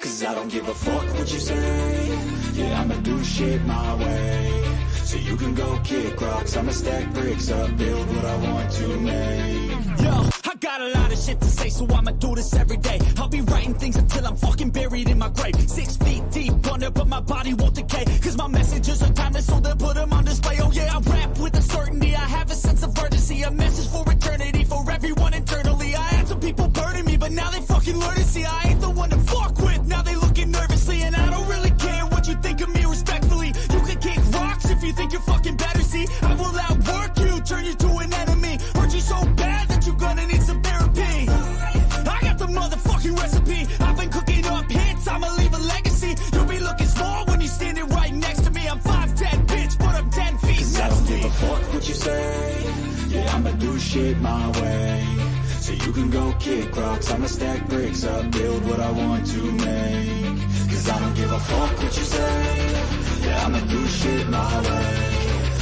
Cause I don't give a fuck what you say. Yeah, I'ma do shit my way. So you can go kick rocks, I'ma stack bricks up, build what I want to make. Yo, I got a lot of shit to say, so I'ma do this every day. I'll be writing things until I'm fucking buried in my grave. 6 feet deep under, but my body won't decay. Cause my messages are timeless, so they'll put them on display. Oh yeah, I rap with a certainty, I have a sense of urgency. A message for eternity, for everyone internally. I had some people burning me, but now they fucking learn to see I ain't the one to fuck with. Now they looking nervously, and I don't really care what you think of me respectfully. You can kick rocks if you think you're fucking better, see. I will outwork you, turn you to an enemy. Hurt you so bad that you're gonna need some therapy. I got the motherfucking recipe. I've been cooking up hits, I'ma leave a legacy. You'll be looking small when you're standing right next to me. I'm 5'10", bitch, but I'm 10 feet next to me. I don't give a fuck what you say. Yeah, I'ma do shit my way. So you can go kick rocks, I'ma stack bricks up, build what I want to make. Cause I don't give a fuck what you say. Yeah, I'ma do shit my way.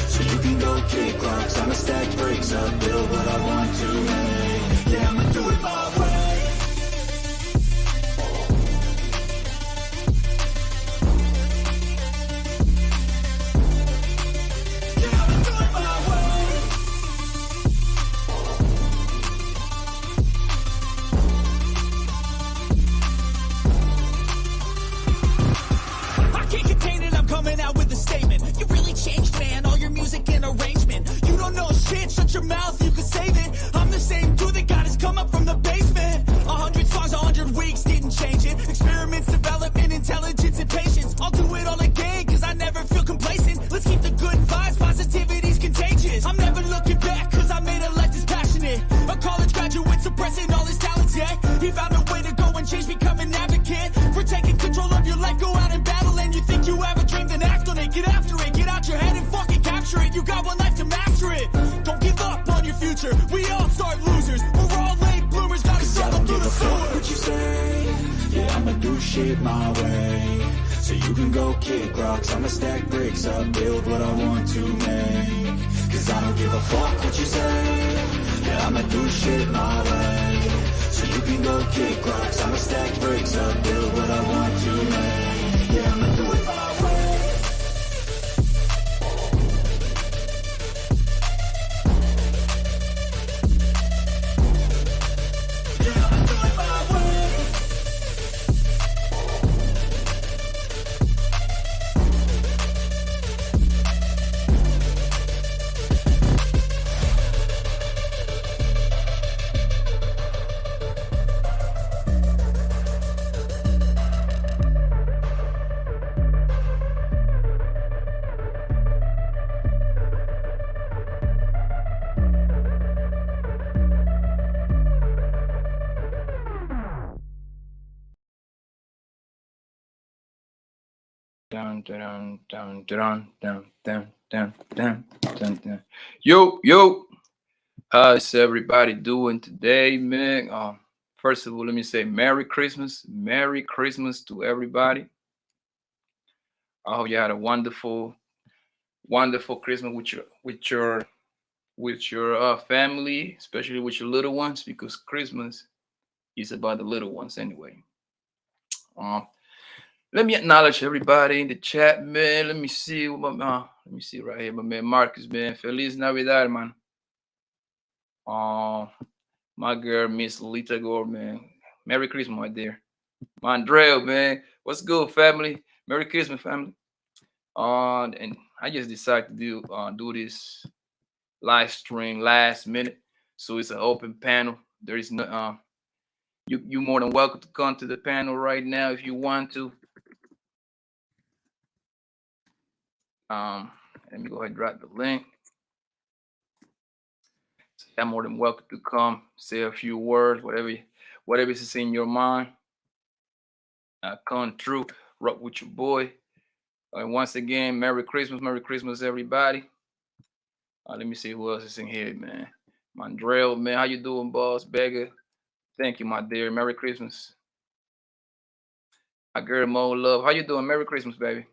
So you can go kick rocks, I'ma stack bricks up, build what I want to make. Yeah, I'ma do it my way. Shut your mouth, you can save it. I'm the same dude that got his come up from the basement. 100 songs, 100 weeks, didn't change it. Experiments, development, intelligence, and patience. I'll do it all again, cause I never feel complacent. Let's keep the good vibes, positivity's contagious. I'm never looking back, cause I made a life that's passionate. A college graduate suppressing all his talents, yeah. He found a way to go and change, become an advocate. For taking control of your life, go out and battle. And you think you have a dream, then act on it. Get after it, get out your head and fucking capture it. You got one life to master it. Don't give up on your future. We all start losers. We're all late bloomers. Gotta start through the sewer. What you say? Yeah, I'ma do shit my way. So you can go kick rocks, I'ma stack bricks up, build what I want to make. Cause I don't give a fuck what you say. Yeah, I'ma do shit my way. So you can go kick rocks, I'ma stack bricks up, build what I want to make. Yeah, I'ma do it my way. Yo, how's everybody doing today, man? First of all, let me say Merry Christmas to everybody. I hope you had a wonderful Christmas with your family, especially with your little ones, because Christmas is about the little ones anyway. Let me acknowledge everybody in the chat, man. Let me see right here, my man Marcus, man. Feliz Navidad, man. My girl, Miss Lita Gore, man. Merry Christmas, my dear. Mandrell, man. What's good, family? Merry Christmas, family. And I just decided to do this live stream last minute, so it's an open panel. There is no you more than welcome to come to the panel right now if you want to. Let me go ahead and drop the link. So I'm more than welcome to come, say a few words, whatever is in your mind. Come true, rock with your boy. And once again, Merry Christmas, everybody. Let me see who else is in here, man. Mandrell, man, how you doing, boss? Beggar, thank you, my dear. Merry Christmas. My girl Mo Love, how you doing? Merry Christmas, baby.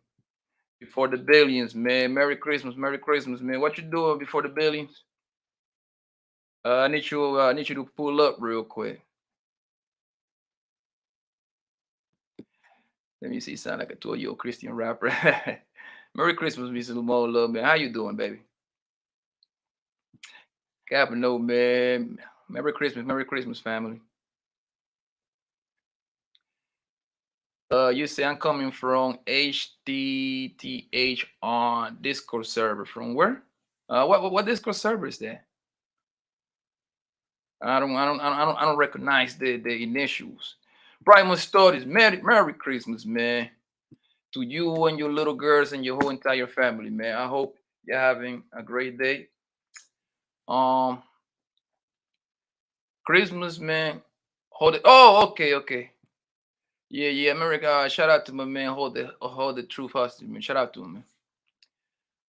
Before the billions, man. Merry Christmas, man. What you doing before the billions? I need you to pull up real quick. Let me see. Sound like a 12-year-old Christian rapper. Merry Christmas, Mr. Lamar Love, man. How you doing, baby? God, no, man. Merry Christmas, family. You say I'm coming from HTTH on Discord server. From where? What Discord server is that? I don't recognize the initials. Primal Stories. Merry Christmas, man. To you and your little girls and your whole entire family, man. I hope you're having a great day. Christmas, man. Hold it. Oh, okay. Yeah, America. Shout out to my man. Hold the truth hostage, man. Shout out to him,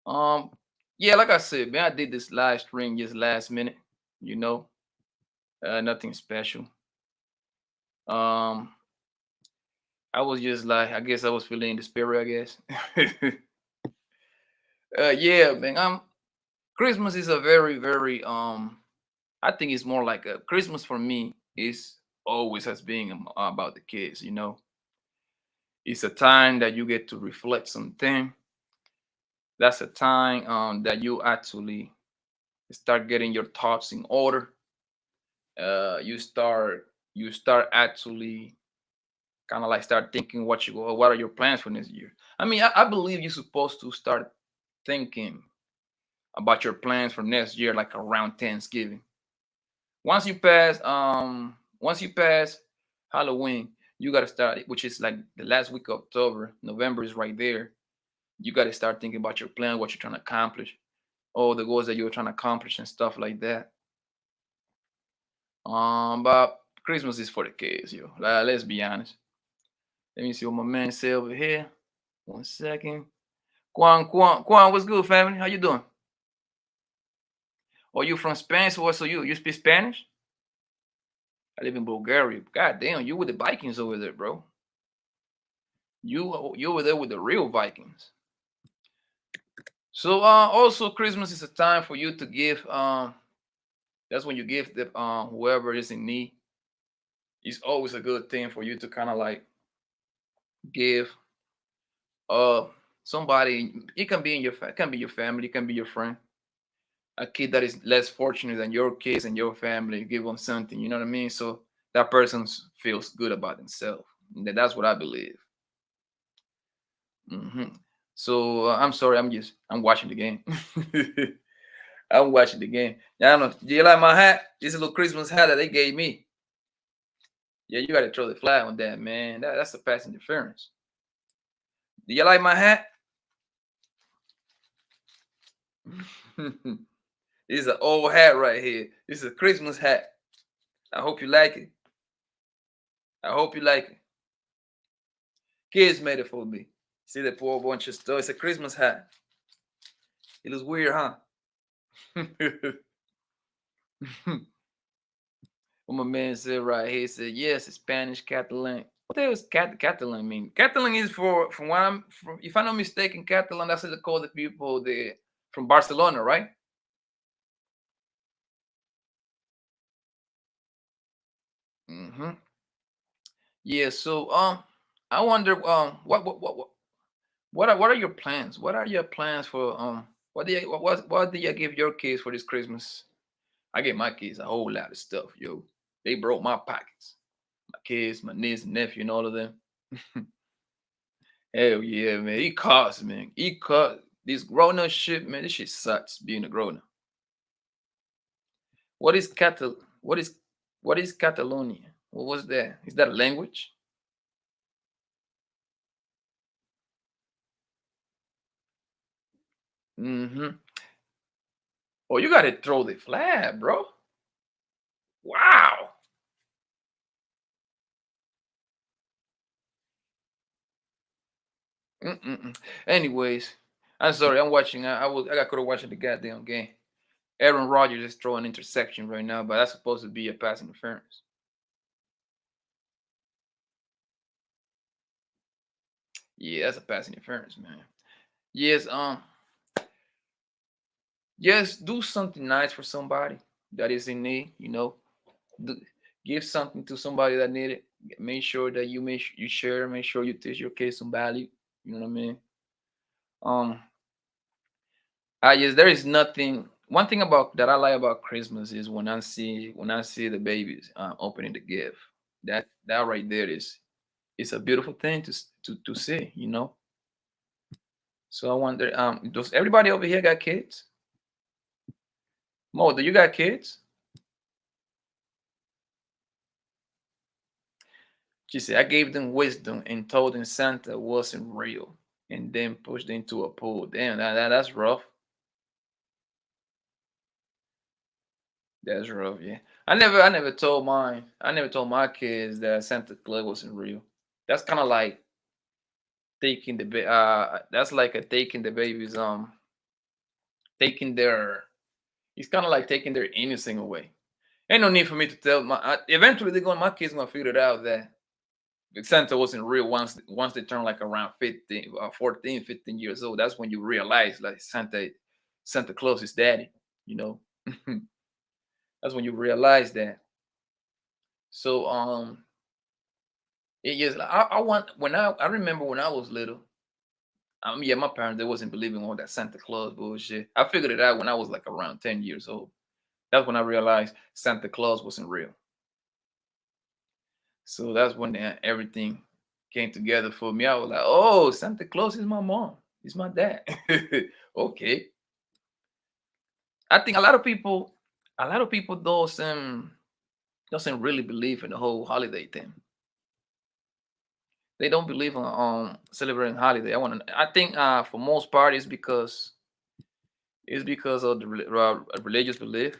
man. Yeah, like I said, man, I did this live stream just last minute. You know, nothing special. I was just like, I guess I was feeling the spirit, I guess. Yeah, man. Christmas is a very, very I think it's more like a Christmas for me is always has been about the kids, you know. It's a time that you get to reflect something. That's a time that you actually start getting your thoughts in order. You start actually kind of like start thinking what are your plans for this year. I mean, I believe you're supposed to start thinking about your plans for next year like around Thanksgiving. Once you pass Halloween, you gotta start, which is like the last week of October. November is right there. You gotta start thinking about your plan, what you're trying to accomplish, all the goals that you're trying to accomplish and stuff like that. But Christmas is for the kids, yo. Let's be honest. Let me see what my man say over here. 1 second. Quan, what's good, family? How you doing? Are you from Spain? So what? So you speak Spanish? I live in Bulgaria. God damn, you with the Vikings over there, bro. You over there with the real Vikings. So also Christmas is a time for you to give. That's when you give the whoever is in need. It's always a good thing for you to kind of like give uh somebody. It can be it can be your family, it can be your friend, a kid that is less fortunate than your kids and your family. Give them something, you know what I mean? So that person feels good about themselves. That's what I believe. So I'm sorry, I'm watching the game. I'm watching the game. Yeah, I don't know. Do you like my hat? This little Christmas hat that they gave me. Yeah, you gotta throw the flag on that, man. That's a pass interference. Do you like my hat? This is an old hat right here. This is a Christmas hat. I hope you like it. I hope you like it. Kids made it for me. See that poor bunch of stuff. It's a Christmas hat. It looks weird, huh? What my man said right here, he said, yes, it's Spanish, Catalan. What the hell does Catalan mean? Catalan is from what I'm from, if I'm not mistaken, Catalan, that's what they call the people from Barcelona, right? Yeah, so I wonder what are your plans? What are your plans for what do you give your kids for this Christmas? I gave my kids a whole lot of stuff, yo. They broke my pockets. My kids, my niece and nephew, and all of them. Hell yeah, man. It costs, man. It costs. This grown up shit, man. This shit sucks being a grown up. What is what is Catalonia? What was that? Is that a language? Mm-hmm. Oh, you gotta throw the flag, bro. Wow. Mm-mm-mm. Anyways, I'm sorry. I'm watching. I got caught up watching the goddamn game. Aaron Rodgers is throwing interception right now, but that's supposed to be a pass interference. Yeah, that's a pass interference, man. Yes, yes, do something nice for somebody that is in need. You know, do, give something to somebody that need it. Make sure that you share. Make sure you teach your kids some value. You know what I mean? Um, I just there is nothing. One thing about that I like about Christmas is when I see the babies opening the gift. That right there is it's a beautiful thing to see. You know. So I wonder, does everybody over here got kids? Mo, do you got kids? She said, I gave them wisdom and told them Santa wasn't real and then pushed them into a pool. Damn, that's rough. That's rough, yeah. I never told my kids that Santa Claus wasn't real. That's kind of like that's like a taking the babies taking their it's kind of like taking their innocence away. Ain't no need for me to tell eventually my kids gonna figure it out that Santa wasn't real once they turn like around 15, 14, 15 years old. That's when you realize like Santa Claus is daddy, you know. That's when you realize that. So it is I want when I remember when I was little. Yeah, my parents they wasn't believing all that Santa Claus bullshit. I figured it out when I was like around 10 years old. That's when I realized Santa Claus wasn't real. So that's when everything came together for me. I was like, oh, Santa Claus is my mom. He's my dad. Okay. I think a lot of people doesn't really believe in the whole holiday thing. They don't believe in celebrating holiday. I think for most part it's because of the religious belief.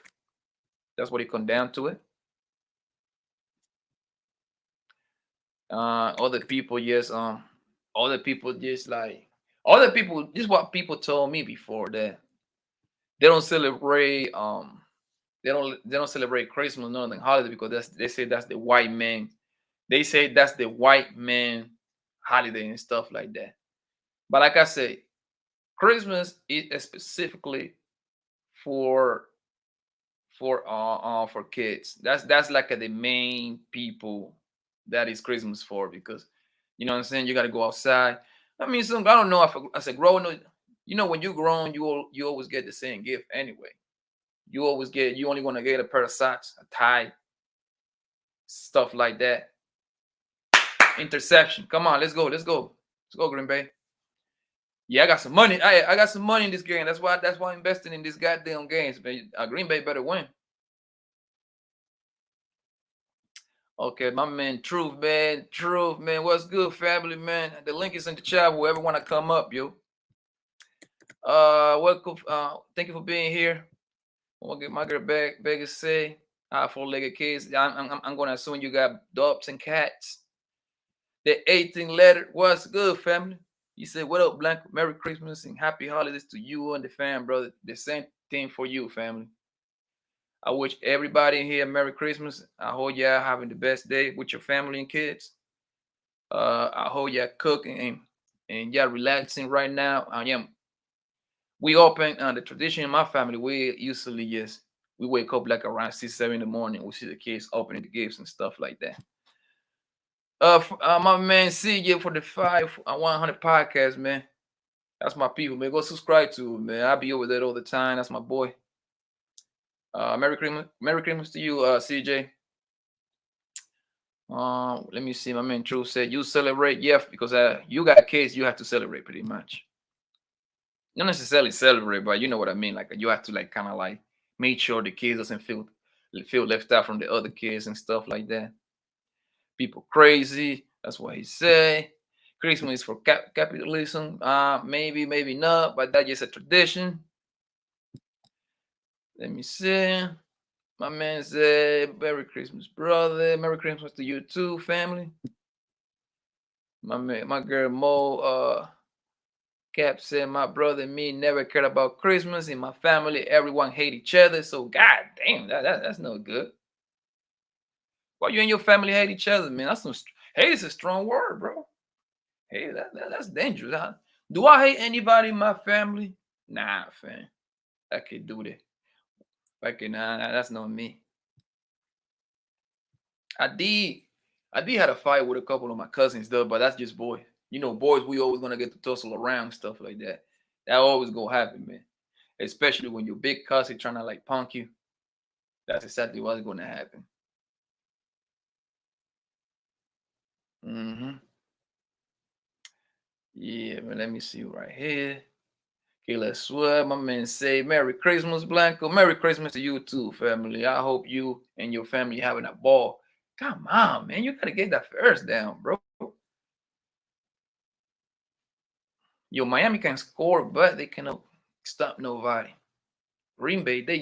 That's what it comes down to it. Other people just other people just like other people this is what people told me before that they don't celebrate they don't celebrate Christmas nor the holiday because they say that's the white man. They say that's the white man holiday and stuff like that. But like I say, Christmas is specifically for for kids. That's like the main people that is Christmas for because you know what I'm saying. You got to go outside. I mean, I don't know if as a grown up, you know, when you grown, you always get the same gift anyway. You only want to get a pair of socks, a tie, stuff like that. Interception. Come on, let's go, Green Bay. Yeah, I got some money. I got some money in this game. That's why I'm investing in this goddamn games, man. Green Bay better win. Okay, my man, Truth, man. What's good, family, man? The link is in the chat. Whoever want to come up, yo. Welcome. Thank you for being here. I want to get my girl back. Beggars say, four-legged kids. I'm going to assume you got dogs and cats. The 18th letter. What's good, family? You said, what up, Blanco? Merry Christmas and happy holidays to you and the fam, brother. The same thing for you, family. I wish everybody in here Merry Christmas. I hope y'all having the best day with your family and kids. I hope y'all cooking and y'all relaxing right now. We open the tradition in my family. We usually we wake up like around 6, 7 in the morning. We see the kids opening the gifts and stuff like that. My man CJ for the 100 podcast, man. That's my people, man. Go subscribe to him, man. I'll be over there all the time. That's my boy. Merry Christmas to you, CJ. Let me see. My man True said you celebrate, yeah, because you got kids, you have to celebrate pretty much. Not necessarily celebrate, but you know what I mean. Like you have to like kind of like make sure the kids doesn't feel left out from the other kids and stuff like that. People crazy. That's what he say. Christmas is for capitalism. Maybe not, but that's just a tradition. Let me see. My man said, Merry Christmas, brother. Merry Christmas to you too, family. My girl Mo Cap said, my brother and me never cared about Christmas. In my family, everyone hate each other. So god damn, that's no good. Why you and your family hate each other, man? Hate is a strong word, bro. Hey, that's dangerous. Do I hate anybody in my family? Nah, fam. I can't do that. Okay, nah, that's not me. I did had a fight with a couple of my cousins though, but that's just boys. You know, boys, we always gonna get to tussle around and stuff like that. That always gonna happen, man. Especially when your big cousin trying to like punk you. That's exactly what's gonna happen. Mm-hmm. Yeah, man. Let me see right here. Okay, let's swear. My man say Merry Christmas, Blanco. Merry Christmas to you too, family. I hope you and your family having a ball. Come on, man. You gotta get that first down, bro. Yo, Miami can score, but they cannot stop nobody. Green Bay, they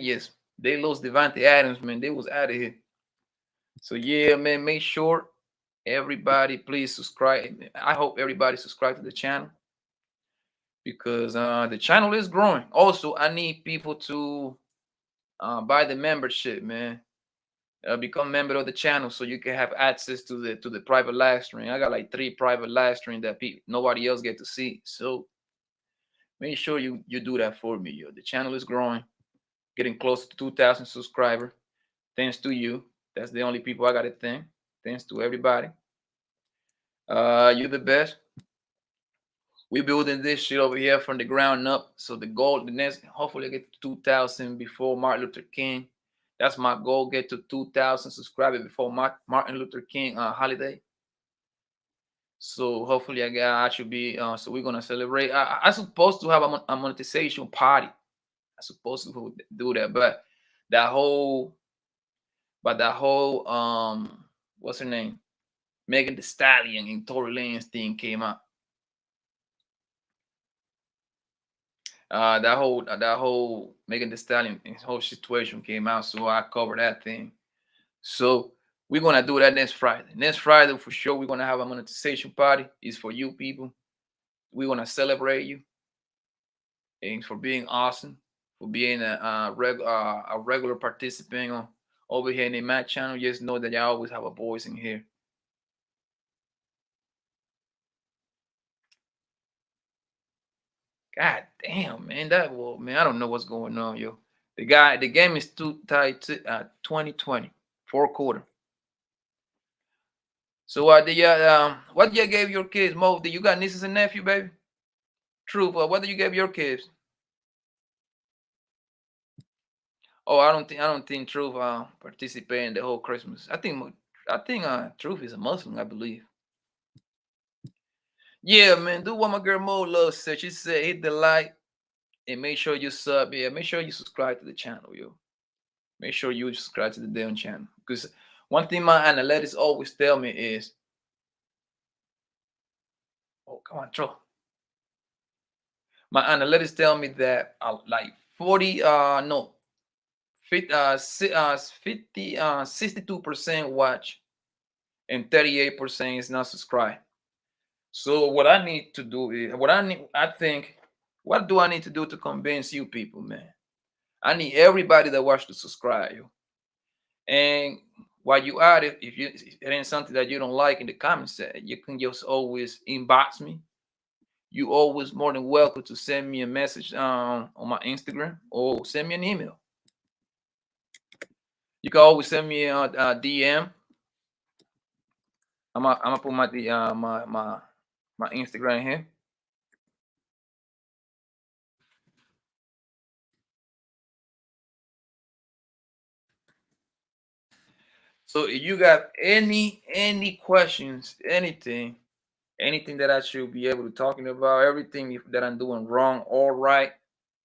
lost Devontae Adams, man. They was out of here. So yeah, man, make sure everybody please subscribe. I hope everybody subscribe to the channel because the channel is growing. Also, I need people to buy the membership, man. Become member of the channel so you can have access to the private live stream. I got like 3 private live streams that nobody else get to see. So make sure you do that for me, yo. The channel is growing, getting close to 2,000 subscribers. Thanks to you. That's the only people I got to thank. Thanks to everybody. You're the best. We building this shit over here from the ground up. So the goal, the next, hopefully I get to 2,000 before Martin Luther King. That's my goal. Get to 2,000 subscribers before Martin Luther King holiday. So hopefully I should be. So we're gonna celebrate. I supposed to have a monetization party. I supposed to do that, but that whole what's her name? Megan Thee Stallion and Tory Lanez thing came out. That whole Megan Thee Stallion whole situation came out, so I covered that thing. So we're gonna do that next Friday. Next Friday for sure, we're gonna have a monetization party. It's for you people. We're gonna celebrate you and for being awesome, for being a regular participant over here in my channel. Just know that y'all always have a voice in here. God damn, man, man, I don't know what's going on, yo. The game is too tight to 2020, 4 quarter. So what did you give your kids, Mo? Did you got nieces and nephew, baby? Truth, what did you give your kids? Oh, I don't think Truth participate in the whole Christmas. I think Truth is a Muslim, I believe. Yeah, man, do what my girl Mo Love said. She said hit the like and make sure you sub. Yeah, make sure you subscribe to the channel, yo. Make sure you subscribe to the damn channel. Because one thing my analytics always tell me is, oh, come on, Tro. My analytics tell me that like 62% watch and 38% is not subscribed. So what I need to do is what do I need to do to convince you people, man? I need everybody that watch to subscribe, yo. And while you at it, if it ain't something that you don't like in the comments, you can just always inbox me. You always more than welcome to send me a message on my Instagram or send me an email. You can always send me a DM. I'm gonna put my my Instagram here. So if you got any questions, anything that I should be able to talking about, everything that I'm doing wrong or right,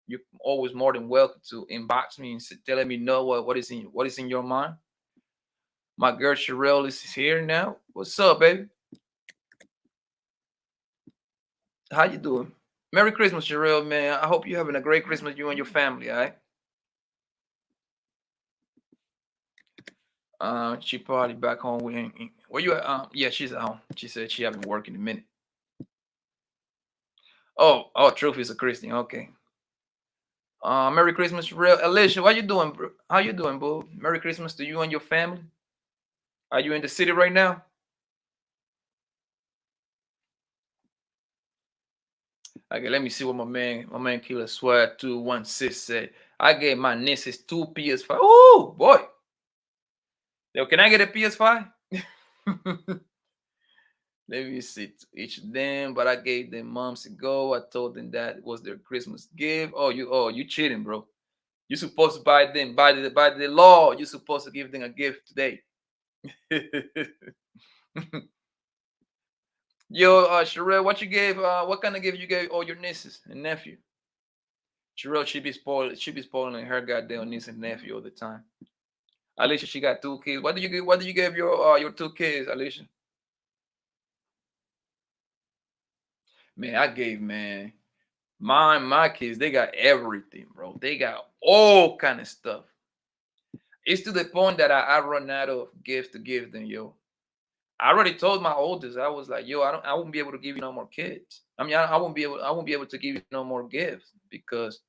you're always more than welcome to inbox me and telling me know what is in your mind. My girl Sherelle is here now. What's up, baby? How you doing? Merry Christmas, Sherelle, man. I hope you're having a great Christmas, you and your family, all right? She probably back home. Where you at? Yeah, she's at home. She said she haven't worked in a minute. Oh, Truth is a Christian. Okay. Merry Christmas, Sherelle. Alicia, what you doing, bro? How you doing, boo? Merry Christmas to you and your family. Are you in the city right now? Okay, let me see what my man Killer Swag 216 said. I gave my nieces 2 PS5. Oh boy. Yo, can I get a PS5? Let me see to each of them, but I gave them months ago. I told them that it was their Christmas gift. Oh, you cheating, bro. You're supposed to buy them by the law. You're supposed to give them a gift today. Yo, Sherelle, what you gave? What kind of gift you gave all your nieces and nephew? Sherelle, she be spoiled. She be spoiling her goddamn niece and nephew all the time. Alicia, she got 2 kids. What did you give? What did you give your 2 kids, Alicia? Man, I gave my kids. They got everything, bro. They got all kind of stuff. It's to the point that I run out of gifts to give them, yo. I already told my oldest, I was like, yo, I won't be able to give you no more kids. I mean, I won't be able to give you no more gifts because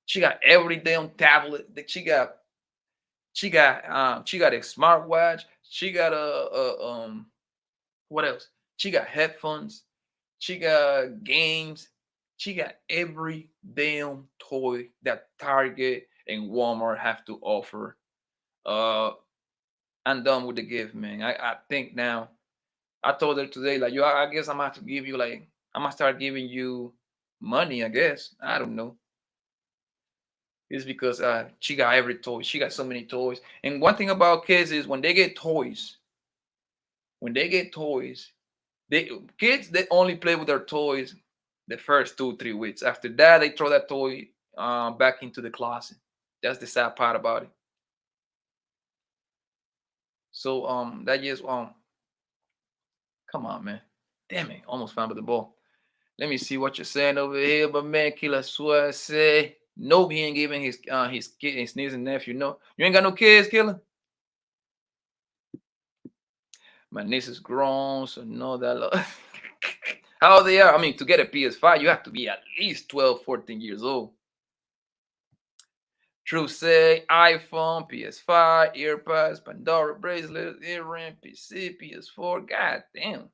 she got every damn tablet that she got a smartwatch. She got what else? She got headphones. She got games. She got every damn toy that Target and Walmart have to offer. Uh, I'm done with the gift, man. I think now. I told her today, like, yo, I guess I'm gonna have to give you I'm gonna start giving you money. I guess I don't know. It's because she got every toy. She got so many toys. And one thing about kids is when they get toys, they only play with their toys the first 2 3 weeks. After that, they throw that toy back into the closet. That's the sad part about it. So that is come on, man. Damn it, almost found the ball. Let me see what you're saying over here, but man, Killer swear say nope, he ain't giving his kid, his niece and nephew. No, you ain't got no kids, Killer. My niece is grown, so no that. How old they are? I mean, to get a PS5, you have to be at least 12, 14 years old. True say iPhone, PS5, earbuds, Pandora bracelet, earring, PC, PS4. God damn.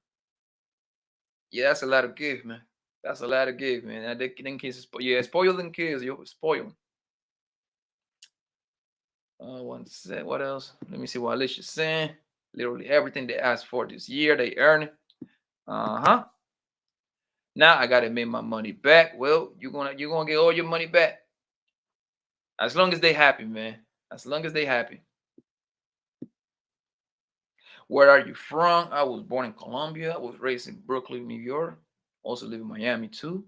Yeah, that's a lot of gift, man. That's a lot of gift, man. And them kids, spoil them kids, yo, spoil them. One sec. What else? Let me see what Alicia's saying. Literally everything they asked for this year, they earn it. Uh-huh. Now I gotta make my money back. Well, you're gonna get all your money back. As long as they happy, man. As long as they happy. Where are you from? I was born in Colombia. I was raised in Brooklyn, New York. Also live in Miami too.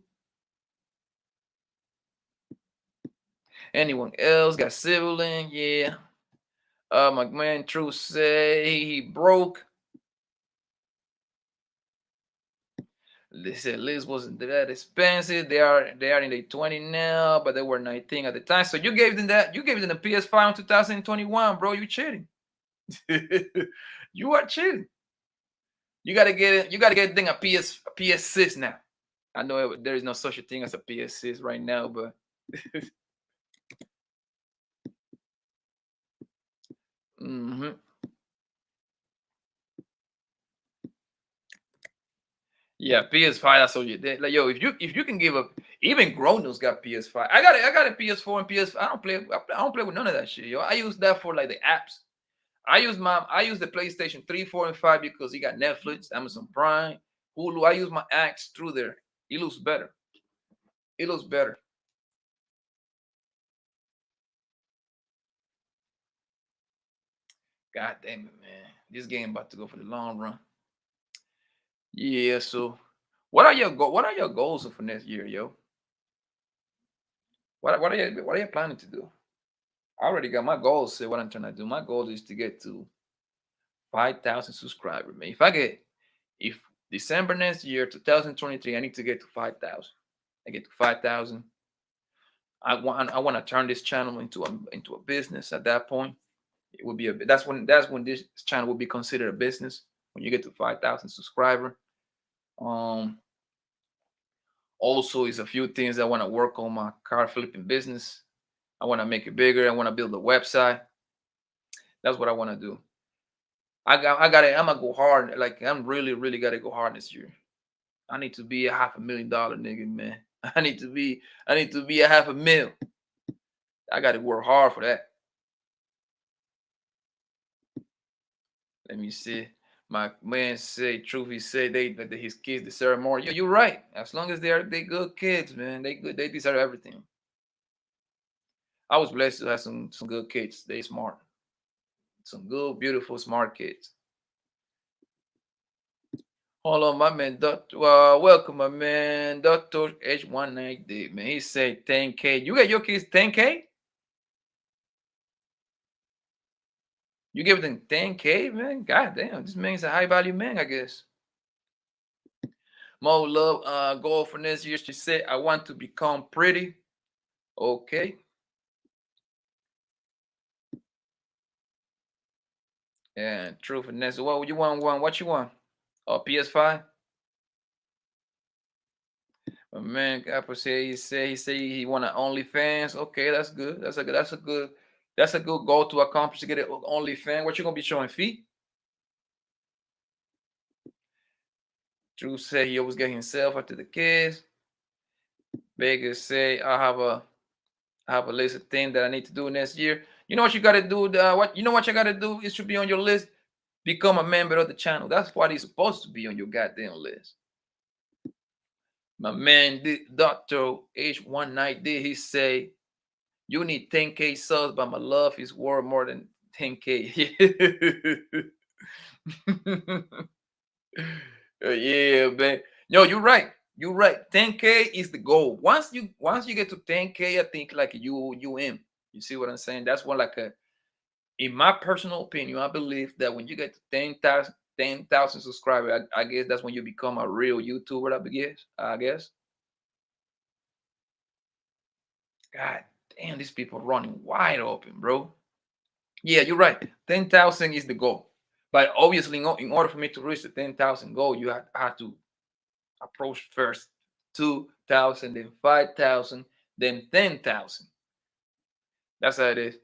Anyone else got sibling? Yeah. My man True say he broke. They said Liz wasn't that expensive. They are in their 20 now, but they were 19 at the time. So you gave them that. You gave them the PS5 in 2021, bro. You cheating. You are cheating. You gotta get it. You gotta get thing a PS6 now. I know there is no such a thing as a PS6 right now, but mm-hmm. Yeah, PS5. That's all you did. Like, yo, if you can give up, even grown-ups got PS5. I got a PS4 and PS. I don't play with none of that shit, yo. I use that for like the apps. I use the PlayStation 3, 4, and 5 because you got Netflix, Amazon Prime, Hulu. I use my apps through there. It looks better. It looks better. God damn it, man. This game about to go for the long run. Yeah, so what are your goals for next year, yo? What are you planning to do? I already got my goals. Say what I'm trying to do. My goal is to get to 5,000 subscribers, man. If December next year, 2023, I need to get to 5,000. I get to 5,000. I want to turn this channel into a business. At that point, it will be that's when this channel will be considered a business. When you get to 5,000 subscriber. Also, is a few things I want to work on my car flipping business. I want to make it bigger. I want to build a website. That's what I want to do. I'm gonna go hard. Like I'm really gotta go hard this year. I need to be a $500,000 nigga, man. I need to be a $500,000. I gotta work hard for that. Let me see. My man say, truth, he said that his kids deserve more. Yeah, you're right. As long as they good kids, man, they good. They deserve everything. I was blessed to have some good kids. They smart, some good, beautiful, smart kids. Hold on, my man, Doctor. Welcome, my man, Doctor H19D. Man, he said 10K. You got your kids 10K? You give them 10K, man? God damn, this man's a high value man, I guess. More love, goal for next year. She said, I want to become pretty. Okay. Yeah, true for next. What you want? What you want? Oh, PS5? My man Apple said he want an OnlyFans. Okay, that's good. That's a good goal to accomplish to get an OnlyFans. What you gonna be showing feet? Drew said he always get himself after the kids. Vegas say I have a list of things that I need to do next year. You know what you gotta do? What you gotta do? It should be on your list. Become a member of the channel. That's what is supposed to be on your goddamn list. My man, Dr. H19D, he say, you need 10K subs, but my love is worth more than 10K. Yeah, man. No, you're right. You're right. 10K is the goal. Once you get to 10K, I think like you in. You see what I'm saying? That's one like in my personal opinion, I believe that when you get to 10,000 subscribers, I guess that's when you become a real YouTuber, I guess. God damn, these people running wide open, bro. Yeah, you're right. 10,000 is the goal. But obviously, in order for me to reach the 10,000 goal, you have to approach first 2,000, then 5,000, then 10,000. That's how it is.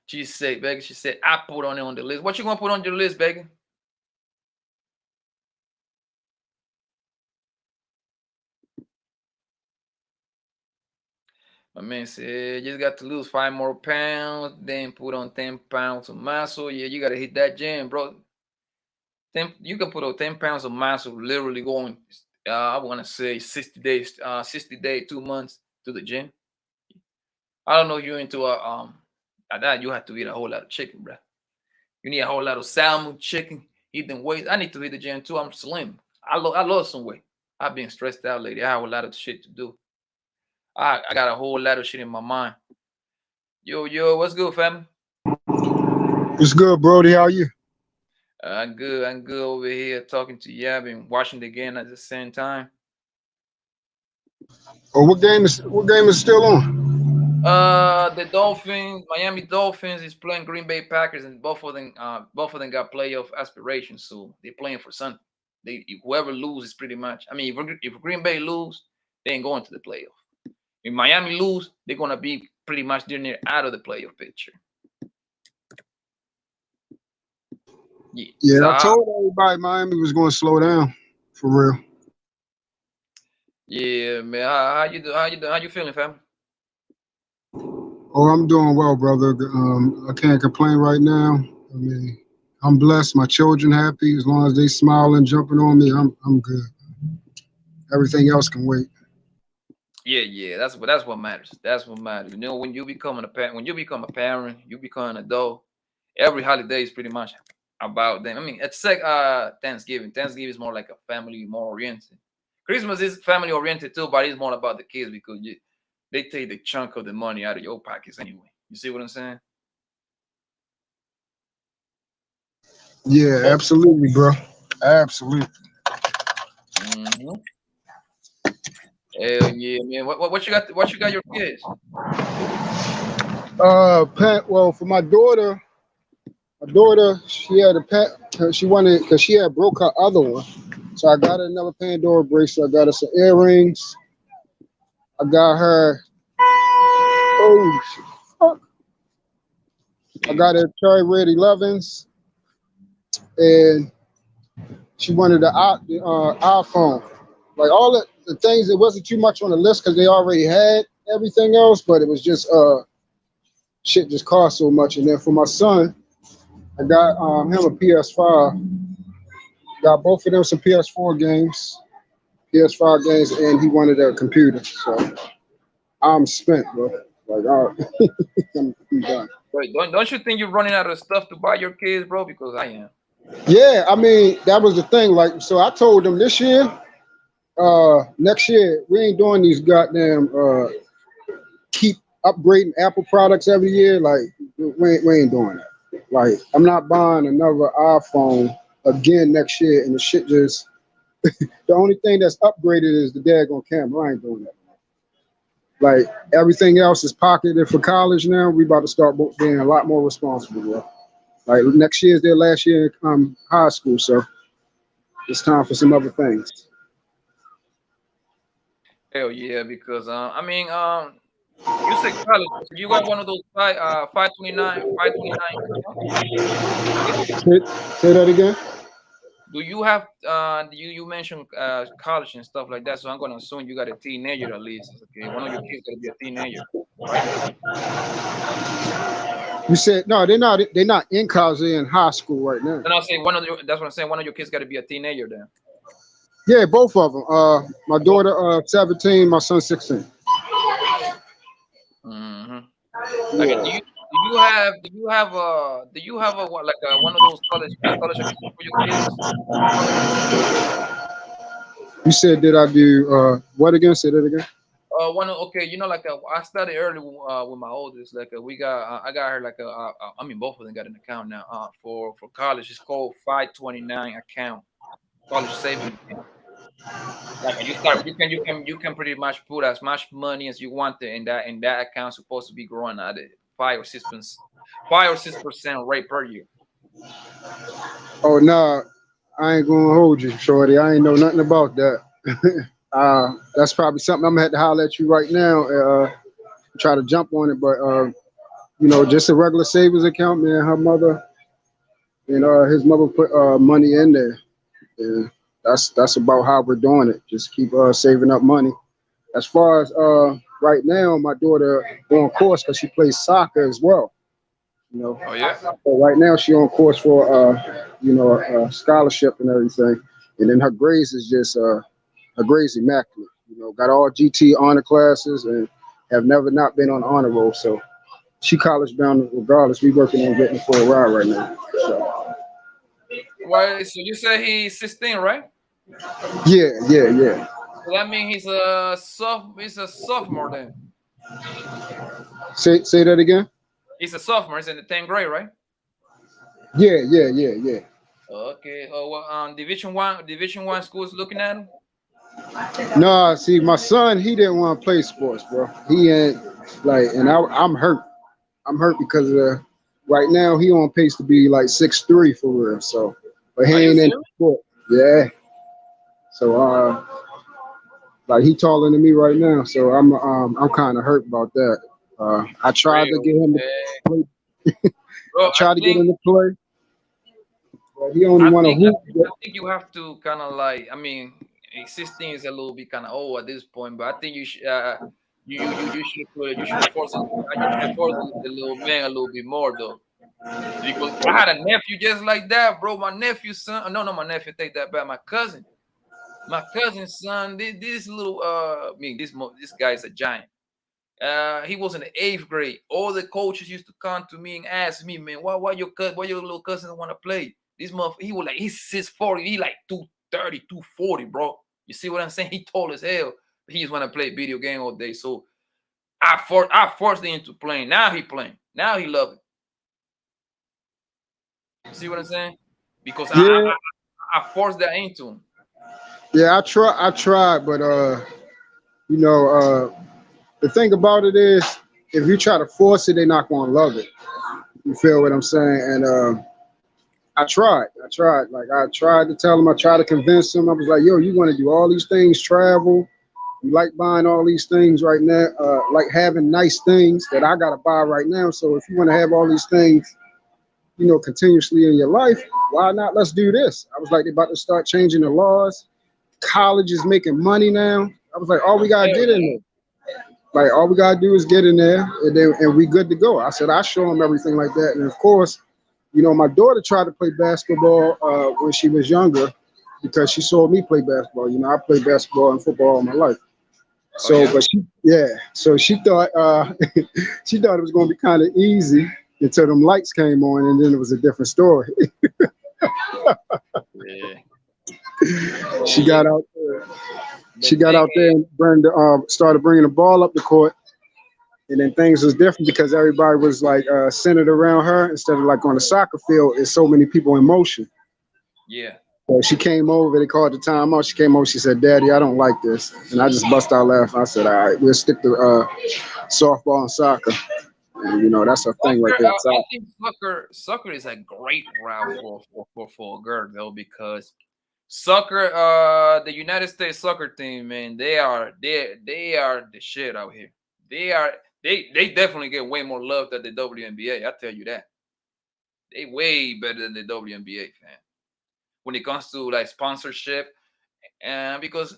She said, I put on it on the list. What you gonna put on your list, Becky? My man said, just got to lose 5 more pounds, then put on 10 pounds of muscle. Yeah, you gotta hit that gym, bro. You can put on 10 pounds of muscle, literally going, I want to say 60 days, 2 months to the gym. I don't know if you're into that. You have to eat a whole lot of chicken, bro. You need a whole lot of salmon, chicken, eating weight. I need to hit the gym too. I'm slim. I lost some weight. I've been stressed out lately. I have a lot of shit to do. I got a whole lot of shit in my mind. Yo, what's good, family? What's good, Brody? How are you? I'm good over here talking to you. I've been watching the game at the same time. Oh, what game is still on? The Dolphins, Miami Dolphins is playing Green Bay Packers, and both of them got playoff aspirations, so they're playing for something. Whoever loses, pretty much. I mean, if Green Bay lose, they ain't going to the playoff. If Miami lose, they're gonna be pretty much near out of the playoff picture. Yeah, so I told everybody Miami was going to slow down, for real. Yeah, man. How you feeling, fam? Oh, I'm doing well, brother. I can't complain right now. I mean, I'm blessed. My children happy. As long as they smiling, jumping on me, I'm good. Everything else can wait. Yeah. That's what matters. That's what matters. You know, when you become a parent, you become an adult. Every holiday is pretty much about them. I mean, it's like Thanksgiving. Thanksgiving is more like a family, more oriented. Christmas is family oriented too, but it's more about the kids because they take the chunk of the money out of your pockets anyway. You see what I'm saying? Yeah, absolutely, bro. Absolutely. Mm-hmm. Hell yeah, man. What you got? What you got your kids? Well, for my daughter, she had a pet. She wanted because she had broke her other one, so I got her another Pandora bracelet. I got her some earrings. I got her. Oh, fuck. I got her cherry red 11s, and she wanted the iPhone. Like all the things, it wasn't too much on the list because they already had everything else, but it was just shit just costs so much. And then for my son, I got him a PS5. Got both of them some PS4 games, PS5 games, and he wanted a computer. So I'm spent, bro. Like, all right, I'm done. Wait, don't you think you're running out of stuff to buy your kids, bro? Because I am. Yeah, I mean, that was the thing. Like, so I told them this year, next year, we ain't doing these goddamn keep upgrading Apple products every year. Like, we ain't doing that. Like, I'm not buying another iPhone again next year, and the shit just the only thing that's upgraded is the daggone camera. I ain't doing that. Like, everything else is pocketed for college now. We about to start being a lot more responsible, bro. Like, next year is their last year in high school, so it's time for some other things. Hell yeah, because I mean, you said college. So you got one of those 529. Say that again. Do you have you mentioned college and stuff like that? So I'm gonna assume you got a teenager at least. Okay, one of your kids gotta be a teenager, right? You said no, they're not. They're not in college. They're in high school right now. And I'll say that's what I'm saying. One of your kids got to be a teenager then. Yeah, both of them. My daughter 17, my son 16. Mm-hmm. Like, do you have what, like one of those scholarships for your kids? You said, did I do what again? Say that again. Okay, you know, like I started early with my oldest. Like we got, I got her like I mean, both of them got an account now. For college, it's called 529 account, college savings account. Like you can pretty much put as much money as you want there, and that account supposed to be growing at 5 or 6% rate per year. Oh no, I ain't gonna hold you, shorty. I ain't know nothing about that. That's probably something I'm gonna have to holler at you right now. Try to jump on it, but you know, just a regular savings account, man. Her mother and his mother put money in there. Yeah, that's about how we're doing it. Just keep saving up money. As far as right now, my daughter on course because she plays soccer as well. You know. Oh yeah. So right now she on course for you know, a scholarship and everything, and then her grades is just her grades immaculate. You know, got all GT honor classes and have never not been on honor roll. So she college bound regardless. We working on getting for a ride right now. So. Why? So you say he's 16, right? Yeah. So that means he's a sophomore then. Say that again. He's a sophomore. He's in the 10th grade, right? Yeah. Okay. Oh, well, Division One schools looking at him. No, see, my son, he didn't want to play sports, bro. He ain't like, and I'm hurt. I'm hurt because right now he on pace to be like 6'3" for real. So, but he ain't in sport. Yeah. So, like he taller than me right now. So I'm kind of hurt about that. I tried to get him to play. Bro, I tried to get him to play. But he only want to hoop. I think you have to kind of like, I mean, 16 is a little bit kind of old at this point, but I think you should you should force the little man a little bit more though. Because I had a nephew just like that, bro. My nephew's son, no, my nephew, take that back. My cousin's son, this little this guy's a giant. He was in the 8th grade. All the coaches used to come to me and ask me, man, why your little cousin want to play? This month he was like, he's 6'40", he like 230, 240, bro. You see what I'm saying? He tall as hell. He just want to play video game all day. So I forced him into playing. Now he playing. Now he love it. You see what I'm saying? Because I forced that into him. Yeah, I tried, but you know, the thing about it is, if you try to force it, they're not gonna love it. You feel what I'm saying? And I tried. Like I tried to tell him, I tried to convince him. I was like, yo, you want to do all these things, travel. You like buying all these things right now, like having nice things that I gotta buy right now. So if you want to have all these things, you know, continuously in your life, why not? Let's do this. I was like, they're about to start changing the laws. College is making money now. I was like, all we gotta get in there. Like all we gotta do is get in there, and we good to go. I said I show them everything like that, and of course, you know, my daughter tried to play basketball when she was younger because she saw me play basketball. You know, I played basketball and football all my life. Oh So, yeah. but so she thought she thought it was gonna be kind of easy until them lights came on, and then it was a different story. Yeah. She got out there. The She got thing out there and started bringing the ball up the court, and then things was different because everybody was like centered around her instead of like on the soccer field. There's so many people in motion. yeah. So she came over. They called the timeout. She came over. She said, "Daddy, I don't like this," and I just bust out laughing. I said, "All right, we'll stick to softball and soccer." And, you know, that's her thing right Soccer, there. I think soccer is a great route for a girl though, because soccer, the United States soccer team, man, they are the shit out here. They definitely get way more love than the WNBA. I tell you that. They way better than the WNBA, fan. When it comes to like sponsorship, and because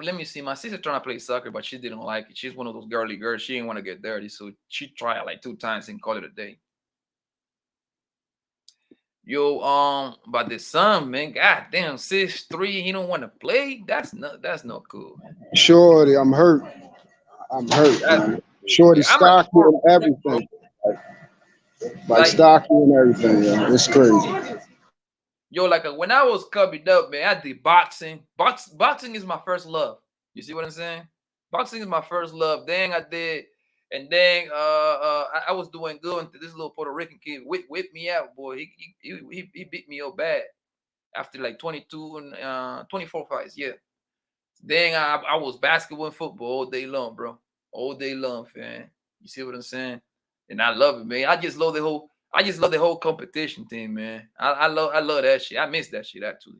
let me see. My sister trying to play soccer, but she didn't like it. She's one of those girly girls. She didn't want to get dirty, so she tried like 2 times and call it a day. Yo, but the son, man, god damn, 6'3", he don't want to play. That's not cool, man. Shorty, I'm hurt. I'm hurt, That's man. not cool, Shorty man. I'm a stocky sport, and bro. everything. Like Like stocky and everything. Yeah. It's crazy. yo, like when I was coming up, man, I did boxing. Boxing is my first love. You see what I'm saying? Boxing is my first love. Then I did, and then I was doing good until this little Puerto Rican kid whipped me out, boy. He beat me up bad after like 22 and 24 fights. Yeah. Then I was basketball and football all day long, bro. All day long, man. You see what I'm saying? And I love it, man. I just love the whole competition thing, man. I love that shit. I miss that shit actually.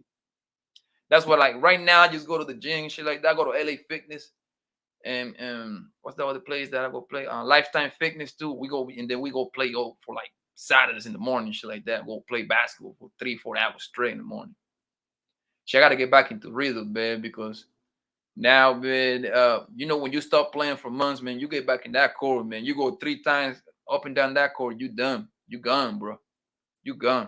That's what, like, right now I just go to the gym and shit like that. I go to LA Fitness and what's the other place that I go play? Lifetime Fitness too. We go and then we go play for like Saturdays in the morning, shit like that. Go play basketball for 3-4 hours straight in the morning. Shit, I gotta get back into rhythm, man, because now, man, you know, when you stop playing for months, man, you get back in that court, man. You go 3 times up and down that court, you done. You gone, bro. You gone.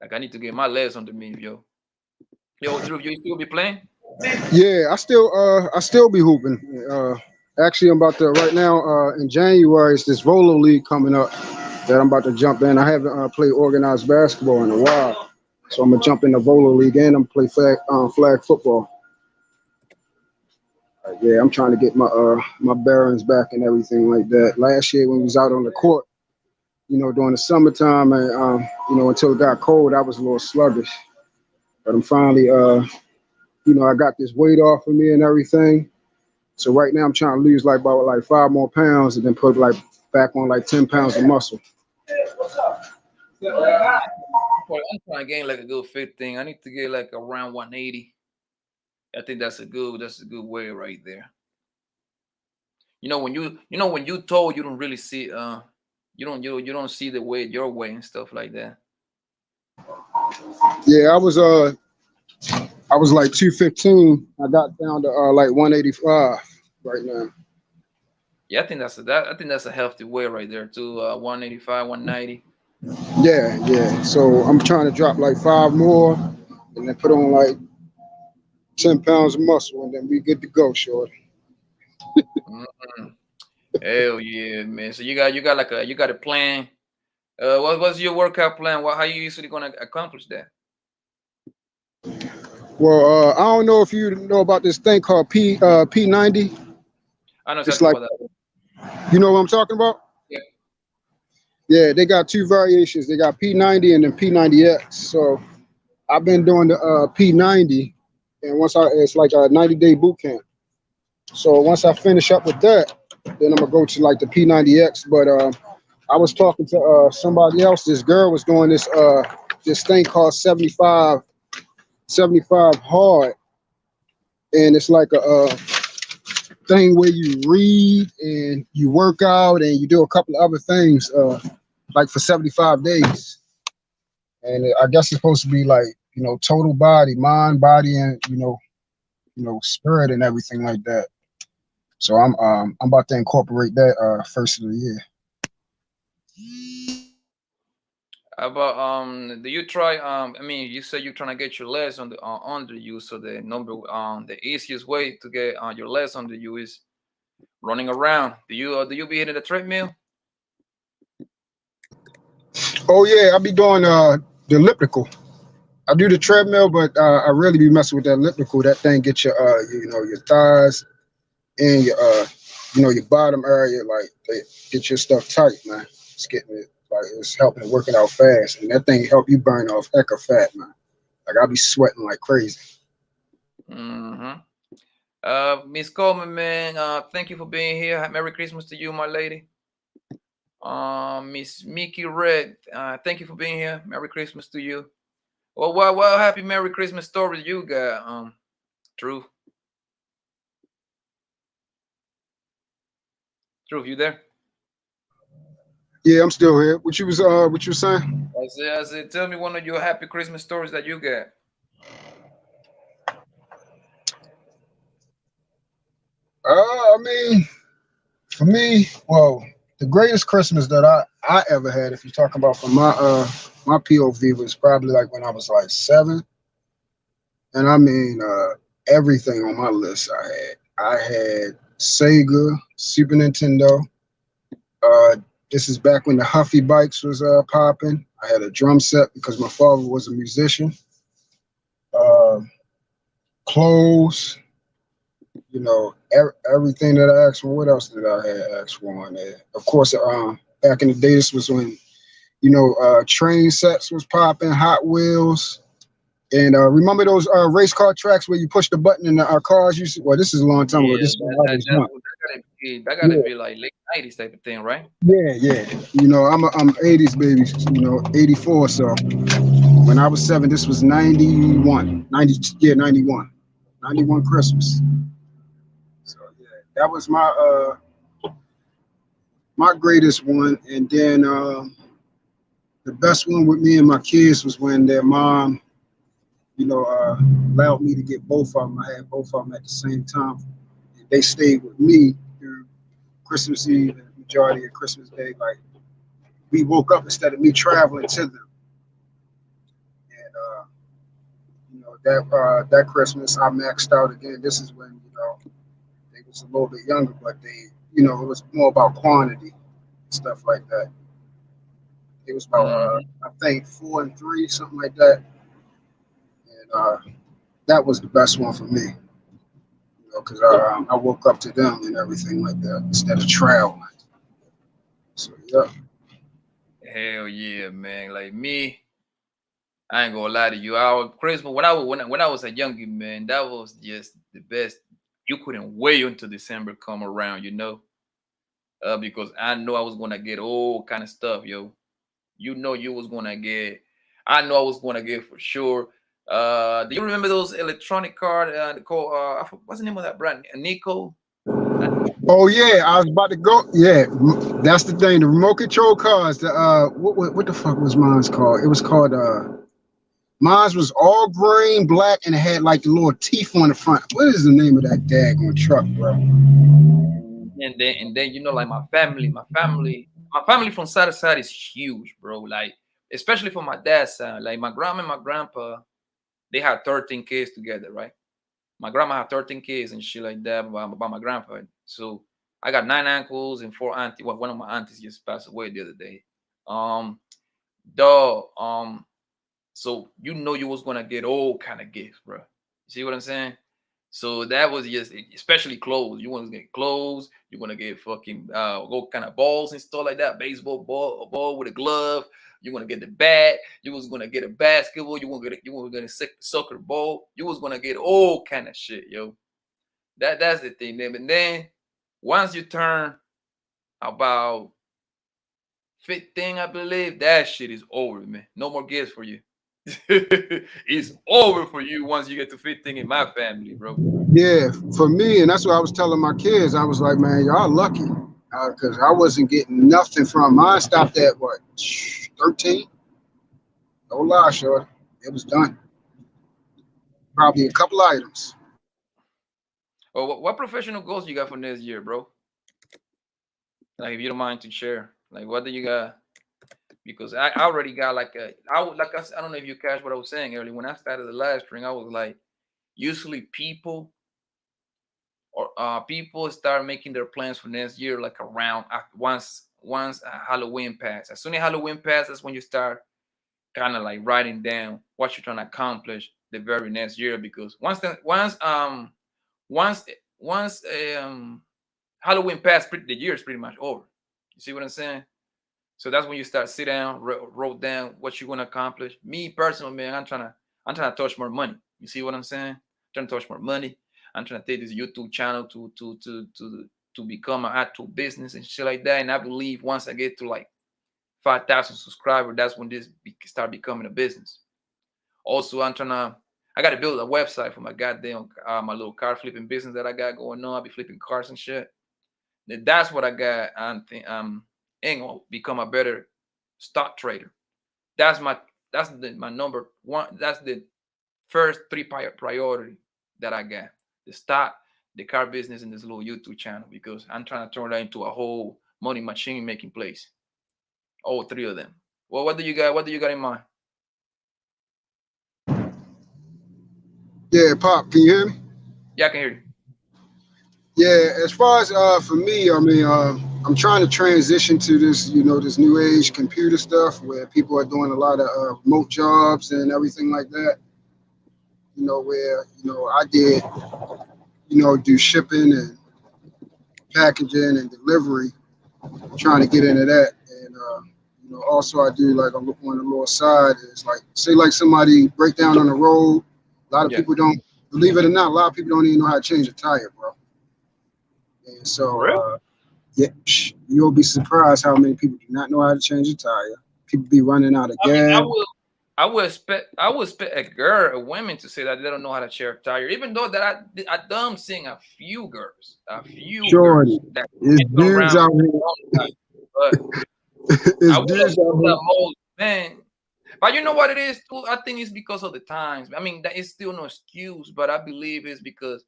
Like, I need to get my legs under me, yo. Yo, Drew, you still be playing? Yeah, I still be hooping. Actually, I'm about to right now in January. It's this Volo League coming up that I'm about to jump in. I haven't played organized basketball in a while, so I'm gonna jump in the Volo League and I'm play flag football. Yeah, I'm trying to get my bearings back and everything like that. Last year when we was out on the court, you know, during the summertime and you know, until it got cold, I was a little sluggish. But I'm finally you know, I got this weight off of me and everything. So right now I'm trying to lose like about like 5 more pounds and then put like back on like 10 pounds of muscle. I'm trying to gain like a good 15. I need to get like around 180. I think that's a good way right there. You know, when you told, you don't really see you don't see the way your way and stuff like that. Yeah, I was like 215. I got down to like 185 right now. Yeah, I think that's a healthy way right there too. 185, 190. Yeah. So I'm trying to drop like 5 more and then put on like 10 pounds of muscle and then we good to go, short. Mm-hmm. Hell yeah, man. So you got a plan. What's your workout plan? How you usually gonna accomplish that? Well, I don't know if you know about this thing called P90. I know It's exactly like, about that. you know what I'm talking about? Yeah. Yeah, they got 2 variations. They got P90 and then P90X. So I've been doing the P90, and it's like a 90-day boot camp. So once I finish up with that, then I'm gonna go to like the P90X. But I was talking to somebody else. This girl was doing this thing called 75 hard, and it's like a thing where you read and you work out and you do a couple of other things like for 75 days. And I guess it's supposed to be like, you know, total body, mind, body, and, you know, spirit and everything like that. So I'm about to incorporate that first of the year. How about do you try I mean, you said you're trying to get your legs on the under you, so the easiest way to get your legs under you is running around. Do you be hitting the treadmill? Oh yeah, I be doing the elliptical. I do the treadmill, but I really be messing with that elliptical. That thing get your your thighs and your bottom area, like they get your stuff tight, man. It's getting it, like it's helping it working out fast, and that thing help you burn off heck of fat, man. Like I be sweating like crazy. Mm-hmm. Miss Coleman, man, thank you for being here. Merry Christmas to you, my lady. Miss Mickey Red, thank you for being here. Merry Christmas to you. Well, what happy Merry Christmas story you got, Truth? Truth, you there? Yeah, I'm still here. What you was saying? I said, tell me one of your happy Christmas stories that you got. I mean, for me, well, the greatest Christmas that I ever had, if you're talking about from my POV, was probably like when I was like 7. And I mean, everything on my list I had Sega, Super Nintendo. This is back when the Huffy bikes was popping. I had a drum set because my father was a musician. Clothes, everything that I asked for. What else did I have asked for on there? Of course, back in the day, this was when, train sets was popping, Hot Wheels. And remember those race car tracks where you push the button and our cars used to, well, this is a long time ago. This is what I was doing. That gotta be like late 90s type of thing, right? Yeah. I'm 80s baby, 84. So when I was 7, this was 91 Christmas. So yeah, that was my greatest one. And then the best one with me and my kids was when their mom allowed me to get both of them. I had both of them at the same time. They stayed with me through Christmas Eve and the majority of Christmas Day. Like we woke up instead of me traveling to them. And that Christmas I maxed out again. This is when they was a little bit younger, but they it was more about quantity and stuff like that. It was about I think 4 and 3, something like that. And that was the best one for me, because I woke up to them and everything like that instead of traveling. So yeah. Hell yeah, man. Like me, I ain't gonna lie to you. Our Christmas when I was a youngin', man, that was just the best. You couldn't wait until December come around, because I know I was gonna get all kind of stuff, yo. You was gonna get. I know I was gonna get for sure. Do you remember those electronic card called what's the name of that brand? Nico? Oh yeah, I was about to go. Yeah, that's the thing. The remote control cars. The what the fuck was mine's called? It was called mine's was all green, black, and it had like the little teeth on the front. What is the name of that daggone truck, bro? And then like my family from side to side is huge, bro. Like especially for my dad's side. Like my grandma and my grandpa, they had 13 kids together, right? My grandma had 13 kids and shit like that by my grandpa. So I got 9 uncles and 4 aunties. Well, one of my aunties just passed away the other day. So you was gonna get all kind of gifts, bro. You see what I'm saying? So that was just especially clothes. You want to get clothes. You're gonna get fucking all kind of balls and stuff like that. Baseball ball, a ball with a glove. You want to get the bat. You was gonna get a basketball. You want to get a soccer ball. You was gonna get all kind of shit, yo. That's the thing. And then once you turn about 15, I believe, that shit is over, man. No more gifts for you. It's over for you once you get to 15 in my family, bro. Yeah, for me, and that's what I was telling my kids. I was like, man, y'all lucky, because I wasn't getting nothing from mine. Stopped at what, 13? No lie, short. It was done. Probably a couple items. Well, what professional goals you got for next year, bro? Like, if you don't mind to share, like, what do you got? Because I already got like I don't know if you catch what I was saying earlier. When I started the live stream, I was like, usually people start making their plans for next year like around once Halloween pass. As soon as Halloween passes, that's when you start kind of like writing down what you're trying to accomplish the very next year. Because once once Halloween pass, the year is pretty much over. You see what I'm saying? So that's when you start sit down, wrote down what you want to accomplish. Me personally, man, I'm trying to touch more money. You see what I'm saying? I'm trying to touch more money. I'm trying to take this YouTube channel to become an actual business and shit like that. And I believe once I get to like 5,000 subscribers, that's when this start becoming a business. Also, I got to build a website for my goddamn my little car flipping business that I got going on. I'll be flipping cars and shit. That's what I got. I'm gonna become a better stock trader. That's my number one. That's the first three priority that I got: the stock, the car business, and this little YouTube channel, because I'm trying to turn that into a whole money machine making place. All three of them. Well, what do you got? What do you got in mind? Yeah, Pop, can you hear me? Yeah, I can hear you. Yeah, as far as for me, I mean, I'm trying to transition to this, this new age computer stuff where people are doing a lot of remote jobs and everything like that. Where I did, do shipping and packaging and delivery, trying to get into that. And also I do like on the little side is like, say like somebody break down on the road. A lot of Yeah. people don't, believe it or not, a lot of people don't even know how to change a tire, bro. And so, For real? yeah, you'll be surprised how many people do not know how to change a tire. People be running out of I mean, gas. I would expect a girl, a woman, to say that they don't know how to share a tire, even though that I done seen a few girls Jordan, that it's can turn dudes around out with their own tire. But here. I It's would dudes out assume here. that most men. But you know what it is too? I think it's because of the times. I mean, that is still no excuse, but I believe it's because,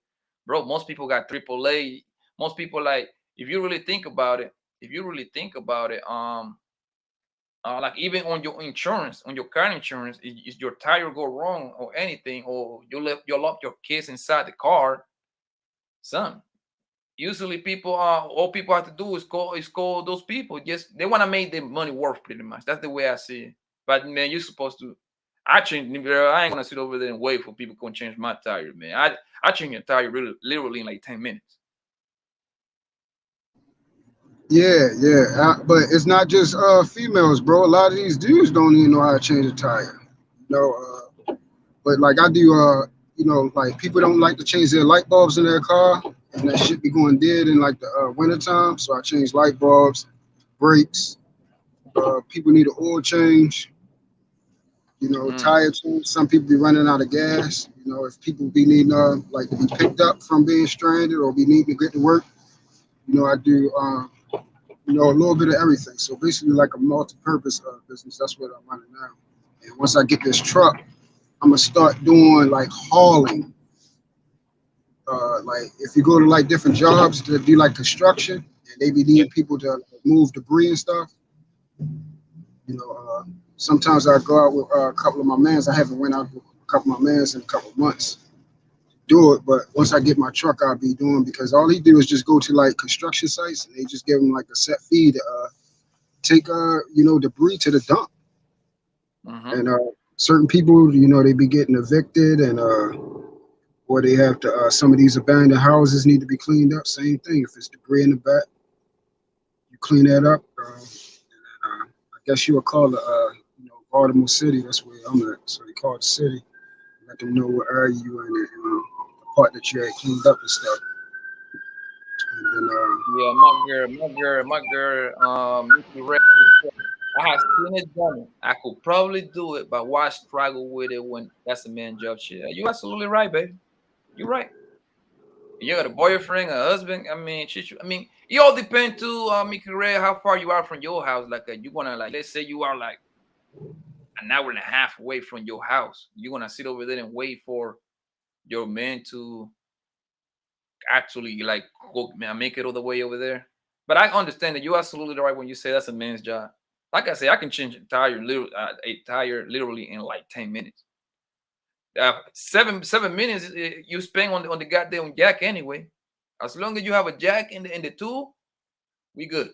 bro, most people got AAA. Most people, like, if you really think about it, like even on your insurance, on your car insurance, is your tire go wrong or anything, or you lock your kids inside the car, son. Usually people all people have to do is call those people. Just they want to make their money worth, pretty much. That's the way I see it. But man, you're supposed to. I ain't gonna sit over there and wait for people to come change my tire, man. I change your tire really literally in like 10 minutes. Yeah, yeah. But it's not just females, bro. A lot of these dudes don't even know how to change a tire. You know, but like I do, like people don't like to change their light bulbs in their car, and that shit be going dead in like the winter time. So I change light bulbs, brakes. People need an oil change. Mm. Tire change. Some people be running out of gas. If people be needing like to be picked up from being stranded or be needing to get to work, I do a little bit of everything. So basically like a multi-purpose business. That's what I'm running now. And once I get this truck, I'm gonna start doing like hauling. Like if you go to like different jobs to do like construction, and they be Yeah. needing people to move debris and stuff. Sometimes I go out with a couple of my mans. I haven't went out with a couple of my mans in a couple of months. Do it, but once I get my truck, I'll be doing, because all he do is just go to like construction sites and they just give him like a set fee to take debris to the dump. Mm-hmm. And certain people, they be getting evicted, and or they have to some of these abandoned houses need to be cleaned up. Same thing. If it's debris in the back, you clean that up. I guess you would call it Baltimore City. That's where I'm at. So they call it the city. Let them know what area you in, and the part that you had cleaned up and stuff. And then Yeah, my girl, Mickey Ray. I have seen it done. I could probably do it, but why struggle with it when that's a man job? Shit, you absolutely right, baby. You're right. You got a boyfriend, a husband. I mean, it all depends too, Mickey Ray, how far you are from your house. Like, you wanna, like, let's say you are like an hour and a half away from your house. You gonna sit over there and wait for your man to actually like go, man, make it all the way over there. But I understand that you're absolutely right when you say that's a man's job. Like I say, I can change a tire literally in like 10 minutes. 7 minutes you spend on the goddamn jack anyway. As long as you have a jack in the tool, we good.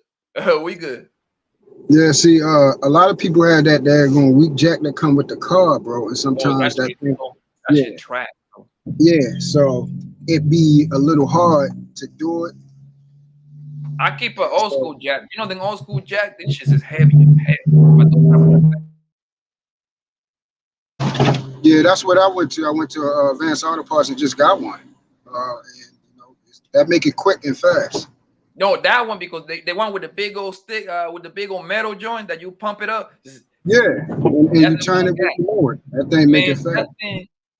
We good. Yeah, see, a lot of people have that daggone weak jack that come with the car, bro, and Oh, sometimes that thing, that yeah, shit trash. Bro. yeah. So it be a little hard to do it. I keep an old school jack. You know, the old school jack, this shit is heavy as hell. But those have Yeah, that's what I went to. I went to Advanced Auto Parts and just got one. And you know, that make it quick and fast. no, that one because they one with the big old stick, with the big old metal joint that you pump it up. Yeah, and you turn it with the motor. That thing make it fast.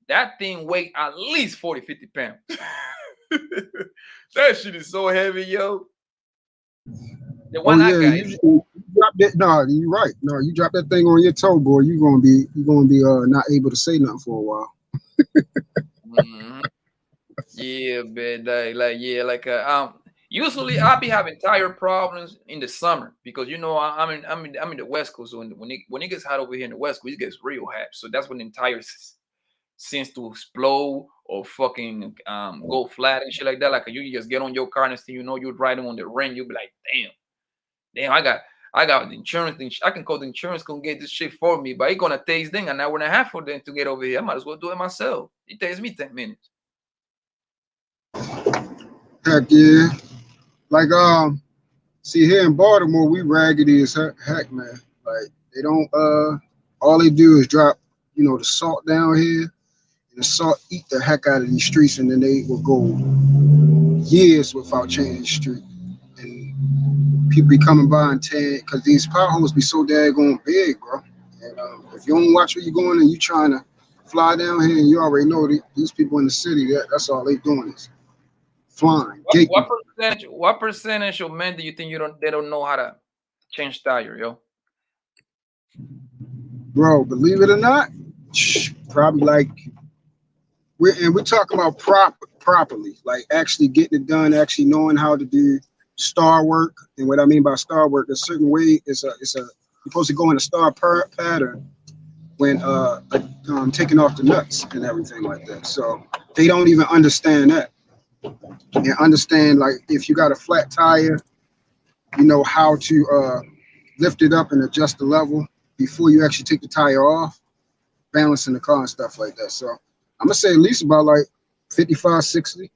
That thing weigh at least 40, 50 pounds. That shit is so heavy, yo. The one I got. You dropped it. No, you're right. No, you drop that thing on your toe, boy. You're gonna be not able to say nothing for a while. Mm-hmm. Yeah, man. Usually I'll be having tire problems in the summer because you know I'm in the West Coast. So when it gets hot over here in the West Coast, it gets real hot. So that's when the tires seems to explode or fucking go flat and shit like that. Like you just get on your car and you know you're riding on the rim, you'll be like, damn, I got the insurance thing. I can call the insurance, can get this shit for me, but it's gonna take them an hour and a half for them to get over here. I might as well do it myself. It takes me 10 minutes. Heck yeah. Like see here in Baltimore, we raggedy as heck, man. Like they don't all they do is drop, you know, the salt down here, and the salt eat the heck out of these streets, and then they will go years without changing the street. And people be coming by and tan because these potholes be so daggone big, bro. And if you don't watch where you're going and you trying to fly down here, and you already know these people in the city, that's all they doing is flying. What percentage of men do you think they don't know how to change tire, yo? Bro, believe it or not, probably like we're talking about properly, like actually getting it done, actually knowing how to do star work. And what I mean by star work, a certain way you're supposed to go in a star pattern when taking off the nuts and everything like that. So they don't even understand that. And understand, like, if you got a flat tire, you know how to lift it up and adjust the level before you actually take the tire off, balancing the car and stuff like that. So I'm gonna say at least about like 55, 60.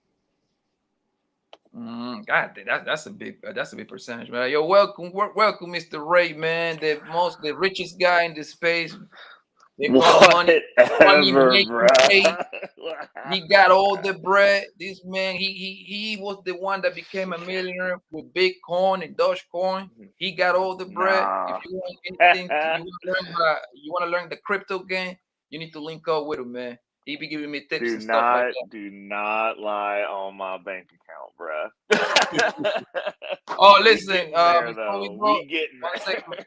God, that's a big percentage, man. Yo, welcome, Mr. Ray, man, the richest guy in this space. They call money bro. He got all the bread. This man, he was the one that became a millionaire with Bitcoin and Dogecoin. He got all the bread. If you want anything, you want to learn the crypto game, you need to link up with him, man. He be giving me tips and stuff like that. Do not lie on my bank account, bruh. Oh, listen, we getting there.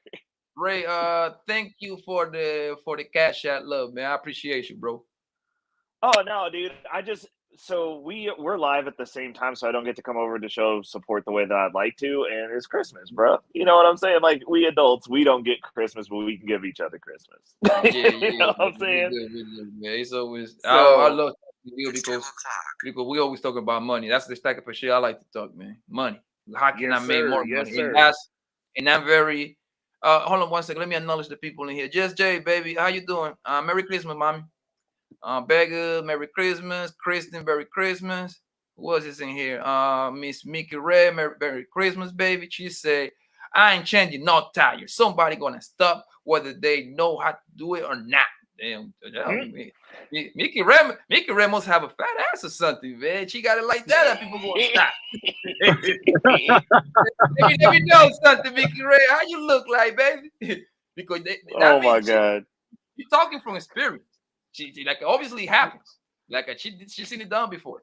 Ray, thank you for the cash out love, man. I appreciate you, bro. Oh no, dude. We're live at the same time, so I don't get to come over to show support the way that I'd like to, and it's Christmas, bro. You know what I'm saying? Like, we adults, we don't get Christmas, but we can give each other Christmas. Yeah, you know what I'm saying? Yeah, it's always I love you because we always talk about money. That's the type of shit I like to talk, man. Money. How can I make more money? And I'm very hold on one second. Let me acknowledge the people in here. Just Jay, baby, how you doing? Merry Christmas, mommy. Beggar, Merry Christmas. Kristen, Merry Christmas. Who else is in here? Miss Mickey Ray, Merry Christmas, baby. She say, I ain't changing no tire. Somebody gonna stop whether they know how to do it or not. Damn, Mickey Ray must have a fat ass or something, man. She got it like that. People gonna stop. let me know something, Mickey Ray. How you look like, baby? Because oh my God, you're talking from experience. She like obviously happens. Like she's seen it done before.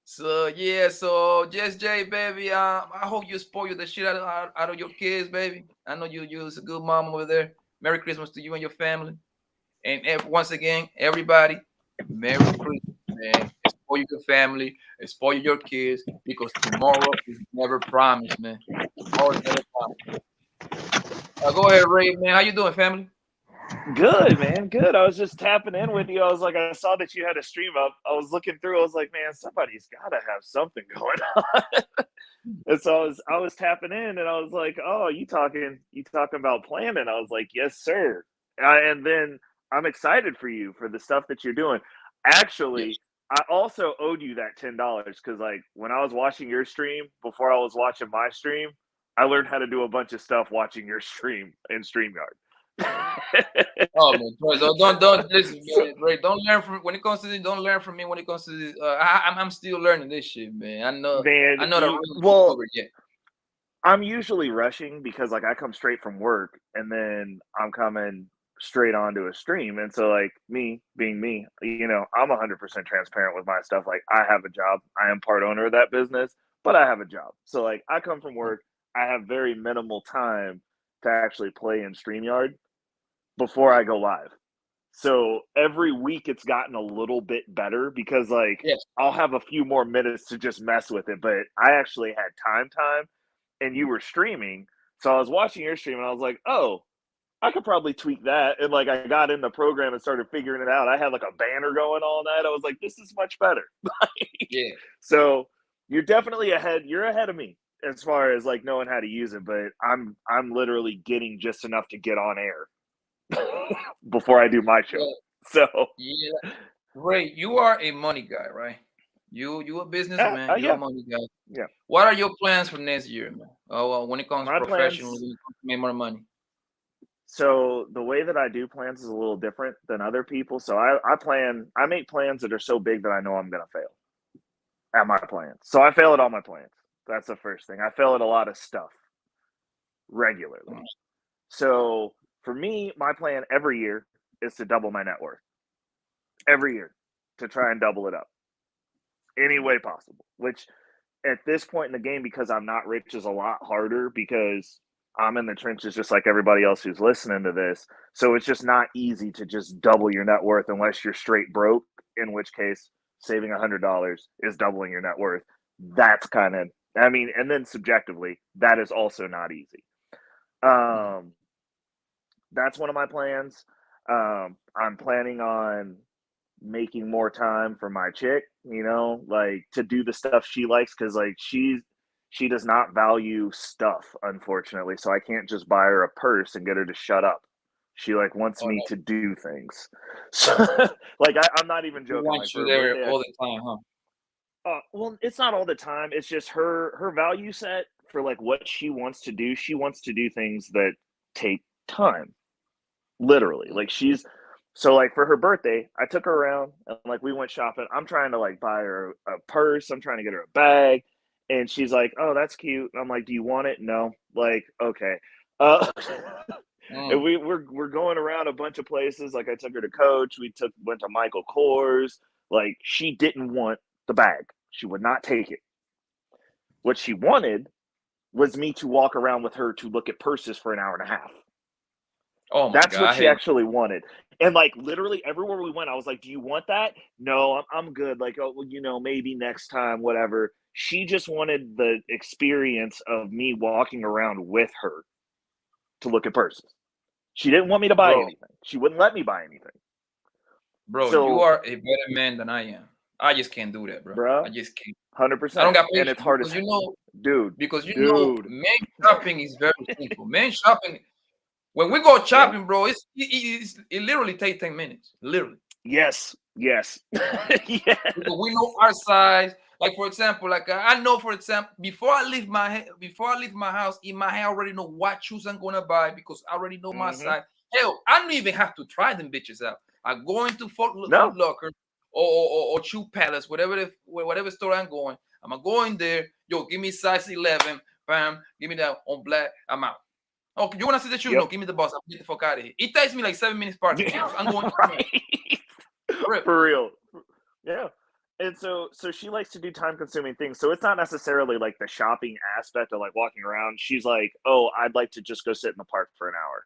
So yeah, so just Jay, baby. I hope you spoil the shit out of your kids, baby. I know you're a good mom over there. Merry Christmas to you and your family. And once again, everybody, Merry Christmas, man. spoil your family, spoil your kids, because tomorrow is never promised, man. Tomorrow is never promised. Go ahead, Ray, man. How you doing, family? Good, man. Good. I was just tapping in with you. I was like, I saw that you had a stream up. I was looking through. I was like, man, somebody's got to have something going on. And so I was tapping in, and I was like, oh, you talking about planning? I was like, yes, sir. And then I'm excited for you for the stuff that you're doing. Actually, Yes. I also owed you that $10 because, like, when I was watching your stream before I was watching my stream, I learned how to do a bunch of stuff watching your stream in StreamYard. Oh man, Troy, don't listen, man. Ray, don't learn from when it comes to this. Don't learn from me when it comes to this. I'm still learning this shit, man. I know Man, the rules well, over yet. I'm usually rushing because, like, I come straight from work and then I'm coming straight onto a stream. And so, like, me being me, I'm 100% transparent with my stuff. Like, I have a job. I am part owner of that business, but I have a job. So, like, I come from work. I have very minimal time to actually play in StreamYard before I go live. So every week it's gotten a little bit better because, like, Yes. I'll have a few more minutes to just mess with it. But I actually had time, and you were streaming. So I was watching your stream and I was like, oh, I could probably tweak that. And, like, I got in the program and started figuring it out. I had, like, a banner going all night. I was like, this is much better. Yeah. So you're definitely ahead. You're ahead of me as far as, like, knowing how to use it. But I'm literally getting just enough to get on air before I do my show. So yeah, Ray, you are a money guy, right? You a businessman. You're yeah. a money guy. Yeah. What are your plans for next year, man? Oh, well, when it comes My professionally, plans- when it comes to make more money. So the way that I do plans is a little different than other people. So I make plans that are so big that I know I'm gonna fail at my plans. So I fail at all my plans. That's the first thing. I fail at a lot of stuff regularly. So for me, my plan every year is to double my net worth. Every year, to try and double it up any way possible. Which at this point in the game, because I'm not rich, is a lot harder because I'm in the trenches just like everybody else who's listening to this. So it's just not easy to just double your net worth unless you're straight broke, in which case saving $100 is doubling your net worth. That's kind of, and then subjectively, that is also not easy. That's one of my plans. I'm planning on making more time for my chick, like, to do the stuff she likes, because, like, she does not value stuff, unfortunately. So I can't just buy her a purse and get her to shut up. She, like, wants me to do things. So, like, I'm not even joking. Want like, you there all the time, huh? Well, it's not all the time. It's just her value set for, like, what she wants to do. She wants to do things that take time, literally. Like, so, like, for her birthday, I took her around and, like, we went shopping. I'm trying to, like, buy her a purse. I'm trying to get her a bag. And she's like, oh, that's cute. And I'm like, do you want it? No. Like, okay. And we're going around a bunch of places. Like, I took her to Coach. Went to Michael Kors. Like, she didn't want the bag. She would not take it. What she wanted was me to walk around with her to look at purses for an hour and a half. Oh my That's God, what she actually wanted. And, like, literally everywhere we went, I was like, do you want that? No, I'm good. Like, oh, well, maybe next time, whatever. She just wanted the experience of me walking around with her to look at purses. She didn't want me to buy anything. She wouldn't let me buy anything. Bro, So, you are a better man than I am. I just can't do that, bro. I just can't. 100%. I don't got patience. And it's hard as dude. Because men shopping is very simple. Men shopping. When we go shopping, bro, it literally takes 10 minutes. Literally. Yes. Yes. We know our size. Like, for example, I know, for example, before I leave my house, in my head, I already know what shoes I'm gonna buy because I already know my size. Hell, I don't even have to try them bitches out. I go into Foot Locker or Shoe Palace, whatever store I'm going. I'm gonna go in there. Yo, give me size 11. Bam, give me that on black. I'm out. Oh, you wanna see the shoe? No, give me the boss. I'll get the fuck out of here. It takes me like 7 minutes parking. I'm going for real. Yeah. And so she likes to do time-consuming things. So it's not necessarily like the shopping aspect of, like, walking around. She's like, oh, I'd like to just go sit in the park for an hour.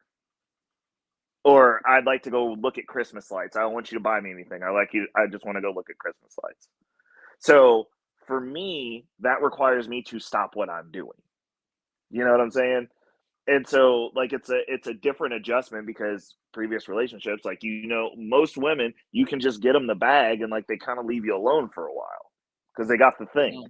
Or I'd like to go look at Christmas lights. I don't want you to buy me anything. I just want to go look at Christmas lights. So for me, that requires me to stop what I'm doing. You know what I'm saying? And so like it's a different adjustment because previous relationships, like most women, you can just get them the bag and like they kind of leave you alone for a while because they got the thing.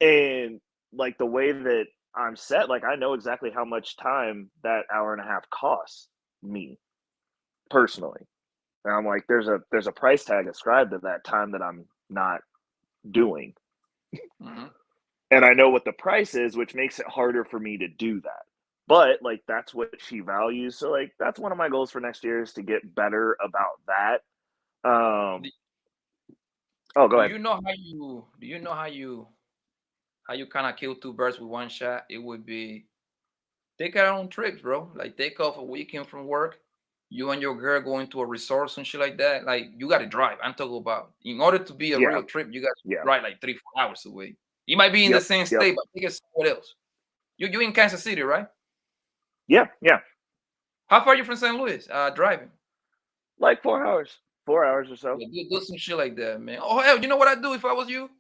And like the way that I'm set, like I know exactly how much time that hour and a half costs me personally. And I'm like, there's a price tag ascribed to that time that I'm not doing. And I know what the price is, which makes it harder for me to do that. But like that's what she values. So like that's one of my goals for next year is to get better about that. Oh, go ahead. Do you know how you kind of kill two birds with one shot? It would be take out on trips, bro. Like take off a weekend from work. You and your girl going to a resort and shit like that. Like you got to drive. I'm talking about in order to be a real trip, you got to drive like 3-4 hours away. You might be in the same state, but take it somewhere else. You in Kansas City, right? Yeah. How far are you from St. Louis? Driving. Like 4 hours. 4 hours or so. Yeah, do some shit like that, man. Oh hell, you know what I'd do if I was you?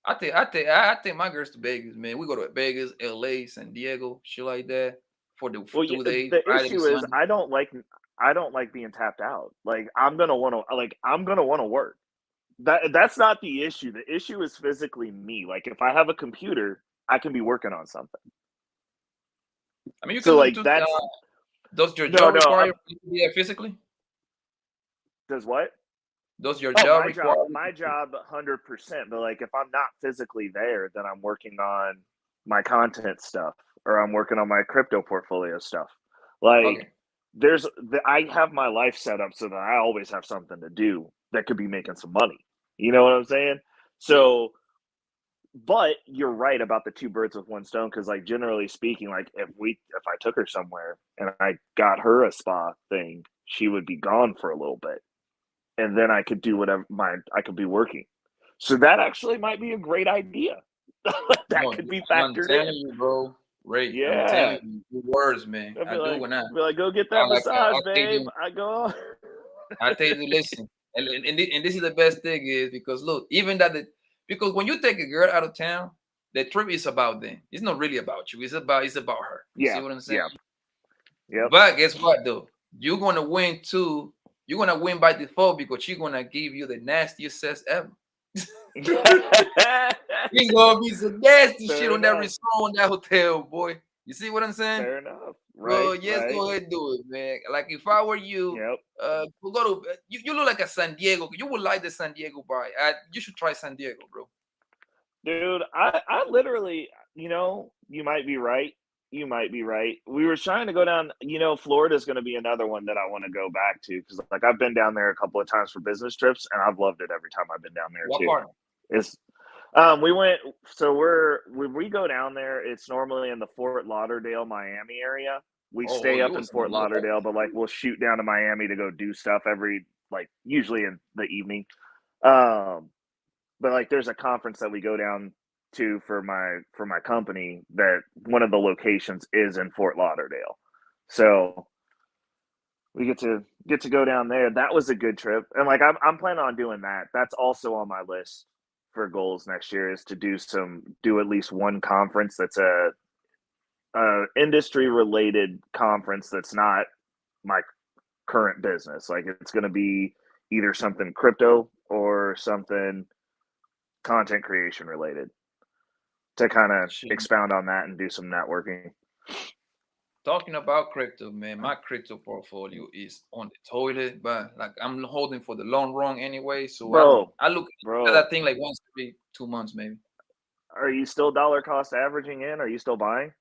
I take my girls to Vegas, man. We go to Vegas, LA, San Diego, shit like that for the 2 days. The issue is I don't like being tapped out. Like I'm gonna want to work. That's not the issue. The issue is physically me. Like if I have a computer, I can be working on something. I mean, you can so like that's does your job require you to be there physically? Does what? Does your job require my job 100%, but like if I'm not physically there, then I'm working on my content stuff or I'm working on my crypto portfolio stuff. Like I have my life set up so that I always have something to do that could be making some money. You know what I'm saying? So but you're right about the two birds with one stone because like generally speaking, like if I took her somewhere and I got her a spa thing, she would be gone for a little bit. And then I could do whatever I could be working. So that actually might be a great idea. Could be factored in. You, bro. Right. Yeah. I'm telling you, words, man. Be like, go get that massage, babe. I go. I tell you, listen, and this is the best thing is because look, even because when you take a girl out of town, the trip is about them. It's not really about you. It's about her. You see what I'm saying? Yeah. But guess what though? You're gonna win too. You're gonna win by default because she's gonna give you the nastiest sex ever. You're gonna be some nasty shit on that resort, on that hotel, boy. You see what I'm saying? Fair enough. Right. Well, yes, go ahead and do it, man. Like if I were you, we'll go to you look like a San Diego. You would like the San Diego bar. You should try San Diego, bro. Dude, I literally, you might be right. You might be right. We were trying to go down, Florida's going to be another one that I want to go back to because like I've been down there a couple of times for business trips and I've loved it every time I've been down there what too. Part? It's when we go down there, it's normally in the Fort Lauderdale, Miami area. We stay up in Fort Lauderdale, but like we'll shoot down to Miami to go do stuff usually in the evening. But like there's a conference that we go down to for my company that one of the locations is in Fort Lauderdale. So we get to go down there. That was a good trip. And like I'm planning on doing that. That's also on my list for goals next year is to do at least one conference that's a industry related conference that's not my current business. Like it's going to be either something crypto or something content creation related to kind of expound on that and do some networking. Talking about crypto, man, my crypto portfolio is on the toilet, but like I'm holding for the long run anyway. So I look at that thing like once every 2 months, maybe. Are you still dollar cost averaging in? Are you still buying?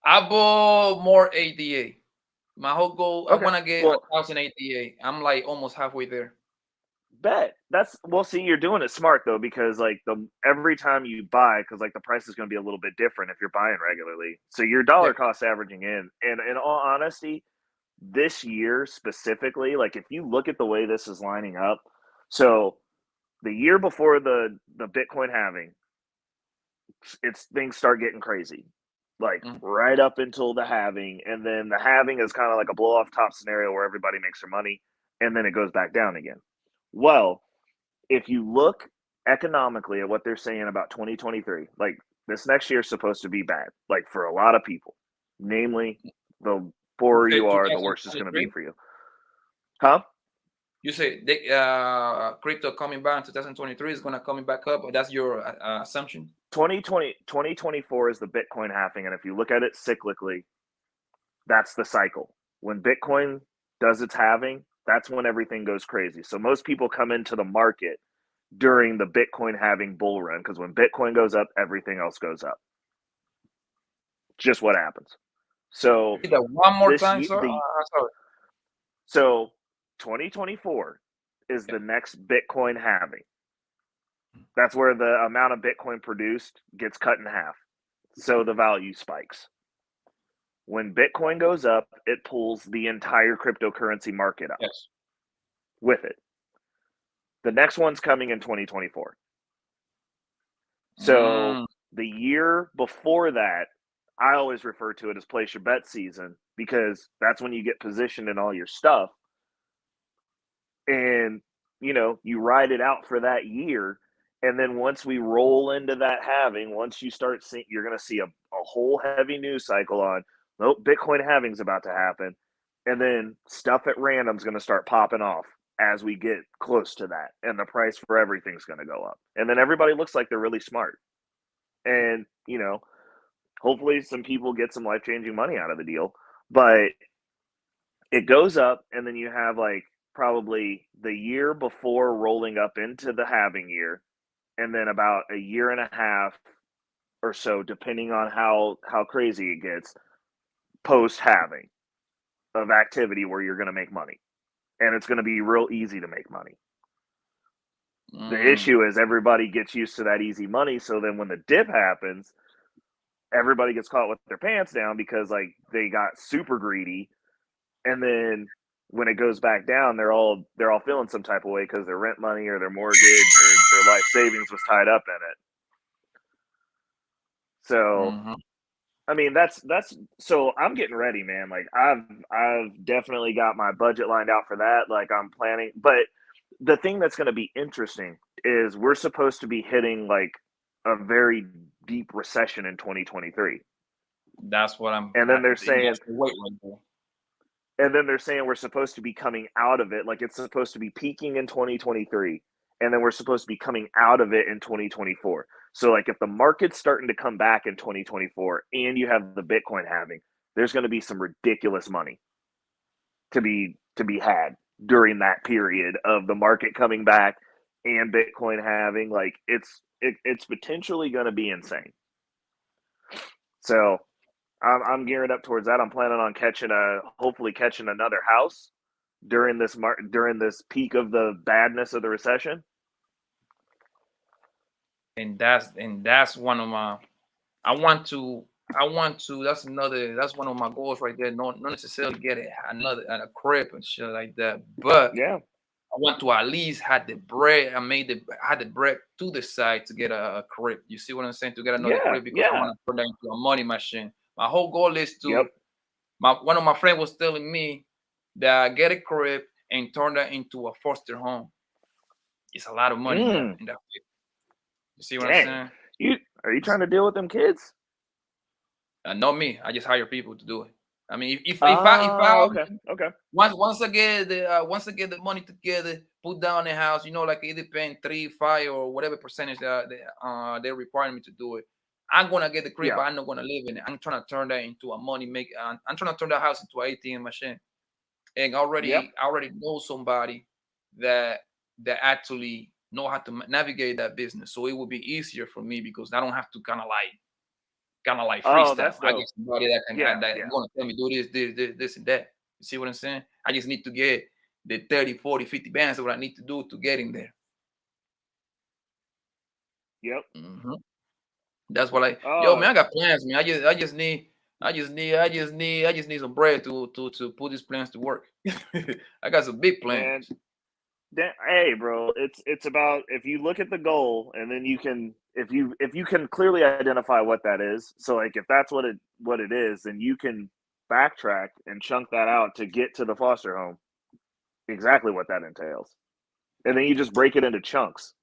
I bought more ADA. My whole goal, I want to get 1,000 ADA. I'm like almost halfway there. Bet see, you're doing it smart though, because like every time you buy, because like the price is going to be a little bit different if you're buying regularly. So your dollar cost averaging in, and in all honesty, this year specifically, like if you look at the way this is lining up, so the year before the Bitcoin halving, things start getting crazy, like right up until the halving, and then the halving is kind of like a blow off top scenario where everybody makes their money, and then it goes back down again. Well, if you look economically at what they're saying about 2023, like this next year is supposed to be bad, like for a lot of people, namely the poorer You you say are, the worse it's going to be 2023? for you. Huh? You say crypto coming back in 2023 is gonna coming back up. That's your assumption. 2024 is the Bitcoin halving, and if you look at it cyclically, that's the cycle. When Bitcoin does its halving, that's when everything goes crazy. So most people come into the market during the Bitcoin halving bull run, because when Bitcoin goes up, everything else goes up. Just what happens. So Read that one more time, the, sir. Sorry. so 2024 is the next Bitcoin halving. That's where the amount of Bitcoin produced gets cut in half. So the value spikes. When Bitcoin goes up, it pulls the entire cryptocurrency market up Yes. with it. The next one's coming in 2024. So the year before that, I always refer to it as place your bet season, because that's when you get positioned in all your stuff. And, you know, you ride it out for that year. And then once we roll into that halving, once you start seeing, you're going to see a whole heavy news cycle on, nope, Bitcoin halving's about to happen. And then stuff at random is going to start popping off as we get close to that. And the price for everything's going to go up. And then everybody looks like they're really smart. And, you know, hopefully some people get some life-changing money out of the deal. But it goes up, and then you have like probably the year before rolling up into the halving year, and then about a year and a half or so, depending on how crazy it gets, post halving of activity where you're going to make money. And it's going to be real easy to make money. The issue is everybody gets used to that easy money. So then when the dip happens, everybody gets caught with their pants down because like they got super greedy. And then when it goes back down, they're all feeling some type of way because their rent money or their mortgage or their life savings was tied up in it. So, I mean, that's so I'm getting ready, man. Like I've definitely got my budget lined out for that. Like I'm planning, but the thing that's going to be interesting is we're supposed to be hitting like a very deep recession in 2023. That's what I'm. And then they're saying, wait right there. And then they're saying we're supposed to be coming out of it. Like it's supposed to be peaking in 2023. And then we're supposed to be coming out of it in 2024. So like if the market's starting to come back in 2024 and you have the Bitcoin halving, there's going to be some ridiculous money to be had during that period of the market coming back and Bitcoin halving. Like it's potentially going to be insane. So I'm gearing up towards that. I'm planning on hopefully catching another house during this peak of the badness of the recession. And that's one of my. I want to. That's one of my goals right there. Not necessarily get a crib and shit like that, but yeah, I want to at least have the bread. Had the bread to the side to get a crib. You see what I'm saying? To get another crib because I want to put that into a money machine. My whole goal is to. One of my friends was telling me that get a crib and turn that into a foster home. It's a lot of money in that. You see what I'm saying? Are you trying to deal with them kids? Not me. I just hire people to do it. I mean, if okay. Once I get the money together, put down the house, you know, like it depends 3, 5, or whatever percentage they require me to do it. I'm gonna get the crib, but I'm not gonna live in it. I'm trying to turn that into a money make. I'm trying to turn that house into an ATM machine. And I already know somebody that actually know how to navigate that business, so it will be easier for me because I don't have to kind of like freestyle. I get somebody that can gonna tell me do this, and that. You see what I'm saying? I just need to get the 30, 40, 50 bands of what I need to do to get in there. Yep. That's what yo, man, I got plans, man. I just need some bread to put these plans to work. I got some big plans. Man, hey, bro, it's about if you look at the goal and then you can if you can clearly identify what that is. So like if that's what it is, then you can backtrack and chunk that out to get to the foster home. Exactly what that entails. and then you just break it into chunks.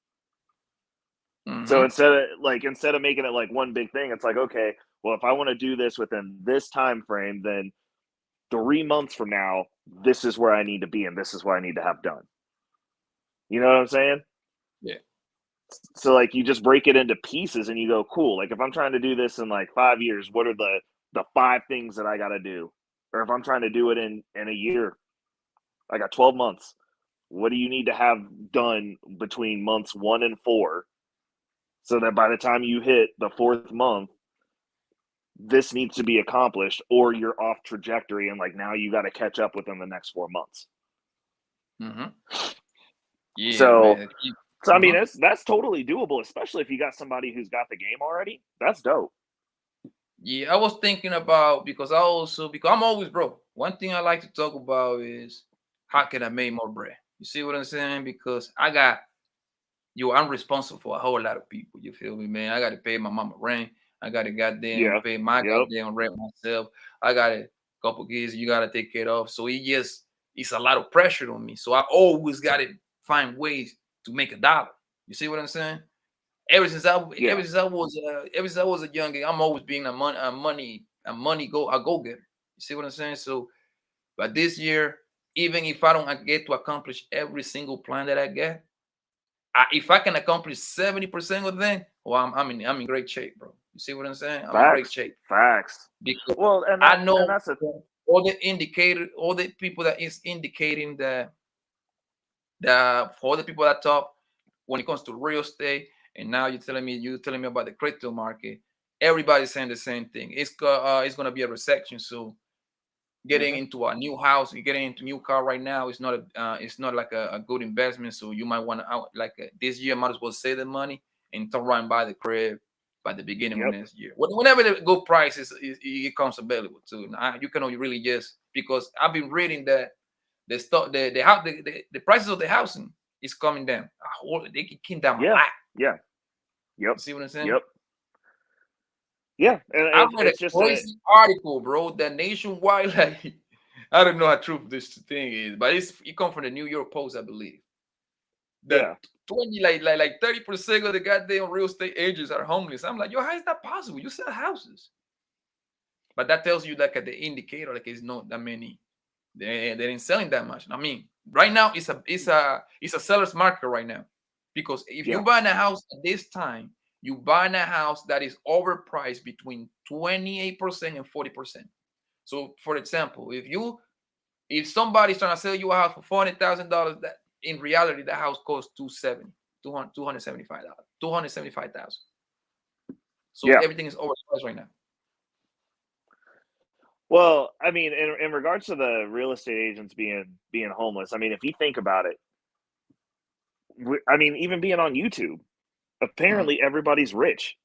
So instead of making it like one big thing, it's like, okay, well, if I want to do this within this time frame, then 3 months from now, this is where I need to be, and this is what I need to have done. You know what I'm saying? Yeah. So like you just break it into pieces, and you go, cool. Like if I'm trying to do this in like 5 years, what are the 5 things that I got to do? Or if I'm trying to do it in a year, I got 12 months. What do you need to have done between months 1 and 4? So that by the time you hit the 4th month, this needs to be accomplished, or you're off trajectory, and like now you got to catch up within the next 4 months. Yeah. So, Man. I mean, that's totally doable, especially if you got somebody who's got the game already. That's dope. Yeah, I was thinking about because I'm always broke. One thing I like to talk about is how can I make more bread? You see what I'm saying? Because I'm responsible for a whole lot of people. You feel me, man? I got to pay my mama rent. I got to goddamn pay my goddamn rent myself. I got a couple kids you got to take care of. So it's a lot of pressure on me. So I always got to find ways to make $1. You see what I'm saying? Ever since I was a young guy, I'm always being a go getter. You see what I'm saying? So, but this year, even if I don't get to accomplish every single plan that I get, if I can accomplish 70% of them, well, I'm in great shape, bro. You see what I'm saying? I'm in great shape. Facts. Because I know all the people that is indicating that for the people that talk when it comes to real estate, and now you're telling me about the crypto market. Everybody's saying the same thing. It's gonna be a recession. So getting into a new house, getting into a new car right now is not like a good investment. So you might want to this year, might as well save the money and turn around buy the crib by the beginning of next year. Whenever the good price it comes available too. Now, you can only really just because I've been reading that the prices of the housing is coming down. They came down a lot. Yeah. Yep. See what I'm saying? Yep. Yeah. And I read a crazy article, bro, that nationwide, like, I don't know how true this thing is, but it comes from the New York Post, I believe. That 30% of the goddamn real estate agents are homeless. I'm like, yo, how is that possible? You sell houses. But that tells you like at the indicator, like it's not that many. They ain't selling that much. I mean, right now it's a seller's market right now. Because if you buy a house at this time, you buy a house that is overpriced between 28% and 40%. So, for example, if somebody's trying to sell you a house for $400,000, that in reality that house costs $275,000, $275,000. So everything is overpriced right now. Well, I mean, in regards to the real estate agents being homeless, I mean, if you think about it, I mean, even being on YouTube, apparently everybody's rich.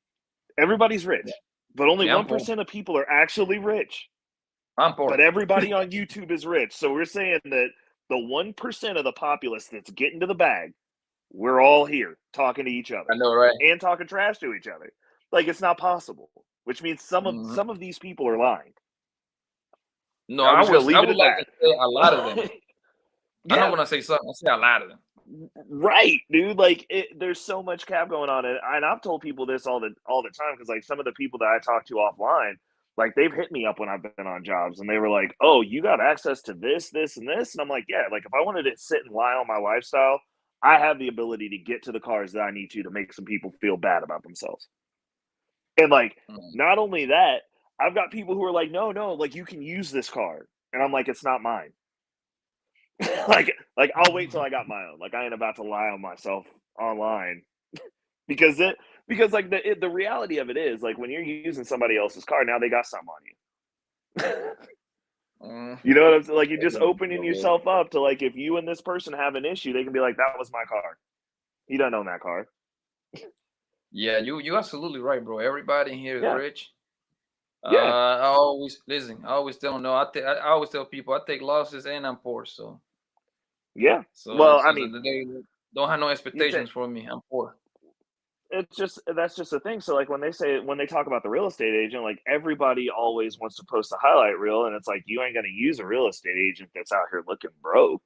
Everybody's rich, but only 1% of people are actually rich. I'm poor. But everybody on YouTube is rich. So we're saying that the 1% of the populace that's getting to the bag, we're all here talking to each other. I know, right? And talking trash to each other. Like it's not possible, which means some of these people are lying. No, I would like to say a lot of them. I'm not gonna say something. I say a lot of them. Right, dude. Like there's so much cap going on, and I've told people this all the time because like some of the people that I talk to offline, like they've hit me up when I've been on jobs, and they were like, "Oh, you got access to this, this, and this," and I'm like, "Yeah." Like if I wanted to sit and lie on my lifestyle, I have the ability to get to the cars that I need to make some people feel bad about themselves. And like, not only that, I've got people who are like, no, like you can use this car. And I'm like, it's not mine. like I'll wait till I got my own. Like I ain't about to lie on myself online because like the reality of it is like when you're using somebody else's car, now they got something on you. You know what I'm saying? Like you're just opening yourself up to like if you and this person have an issue, they can be like, that was my car. He doesn't own that car. Yeah, you're absolutely right, bro. Everybody in here is rich. Yeah. I always tell them no. I always tell people I take losses and I'm poor. So yeah. So well, I mean, they don't have no expectations for me. I'm poor. That's just the thing. So like when they talk about the real estate agent, like everybody always wants to post a highlight reel, and it's like you ain't gonna use a real estate agent that's out here looking broke.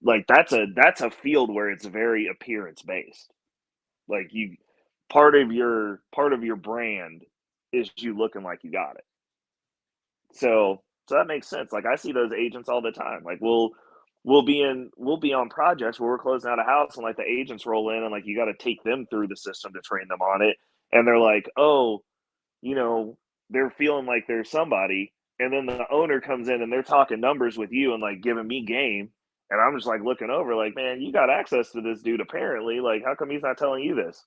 like that's a field where it's very appearance based. Like part of your brand is you looking like you got it. So that makes sense. Like I see those agents all the time. Like we'll be on projects where we're closing out a house and like the agents roll in and like you got to take them through the system to train them on it. And they're like, oh, you know, they're feeling like they're somebody. And then the owner comes in and they're talking numbers with you and like giving me game. And I'm just like looking over like, man, you got access to this dude apparently. Like, how come he's not telling you this?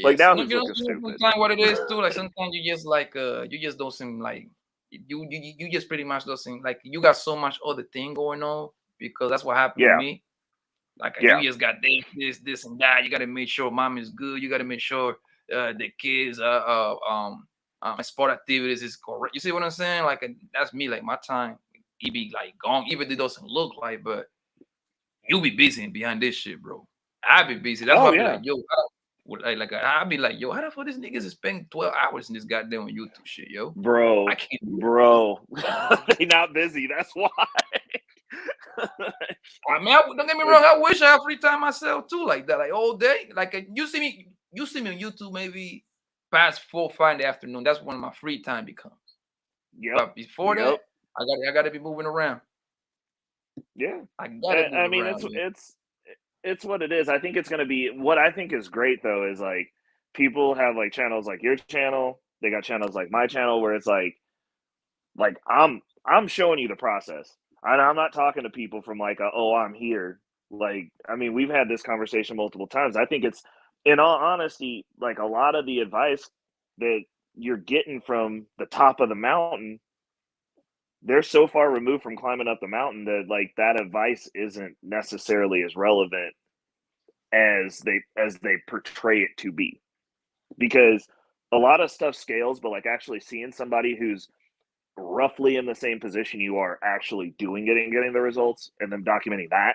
Like now he's looking stupid. Sometimes what it is too, like sometimes you just like you just don't seem like you just pretty much don't seem like you got so much other thing going on, because that's what happened to me. Like you just got this and that. You got to make sure mom is good. You got to make sure the kids sport activities is correct. You see what I'm saying? Like that's me. Like my time, it be like gone. Even if it doesn't look like, but you be busy behind this shit, bro. I be busy. That's why I be like, yo, I'll be like, yo, how the fuck these niggas is spending 12 hours in this goddamn YouTube shit, yo? Bro, I can't, bro. They not busy. That's why. I mean, don't get me wrong. I wish I had free time myself too, like that, like all day. Like you see me on YouTube maybe past 4 or 5 in the afternoon. That's when my free time becomes. Yeah. But before that, I gotta be moving around. Yeah. I gotta. I mean, it's what it is. I think it's gonna be what I think is great though is like people have like channels like your channel. They got channels like my channel where it's like I'm showing you the process. I'm not talking to people from like I'm here. Like, I mean, we've had this conversation multiple times. I think it's, in all honesty, like a lot of the advice that you're getting from the top of the mountain, they're so far removed from climbing up the mountain that like that advice isn't necessarily as relevant as they portray it to be. Because a lot of stuff scales, but like actually seeing somebody who's roughly in the same position you are actually doing it and getting the results and then documenting that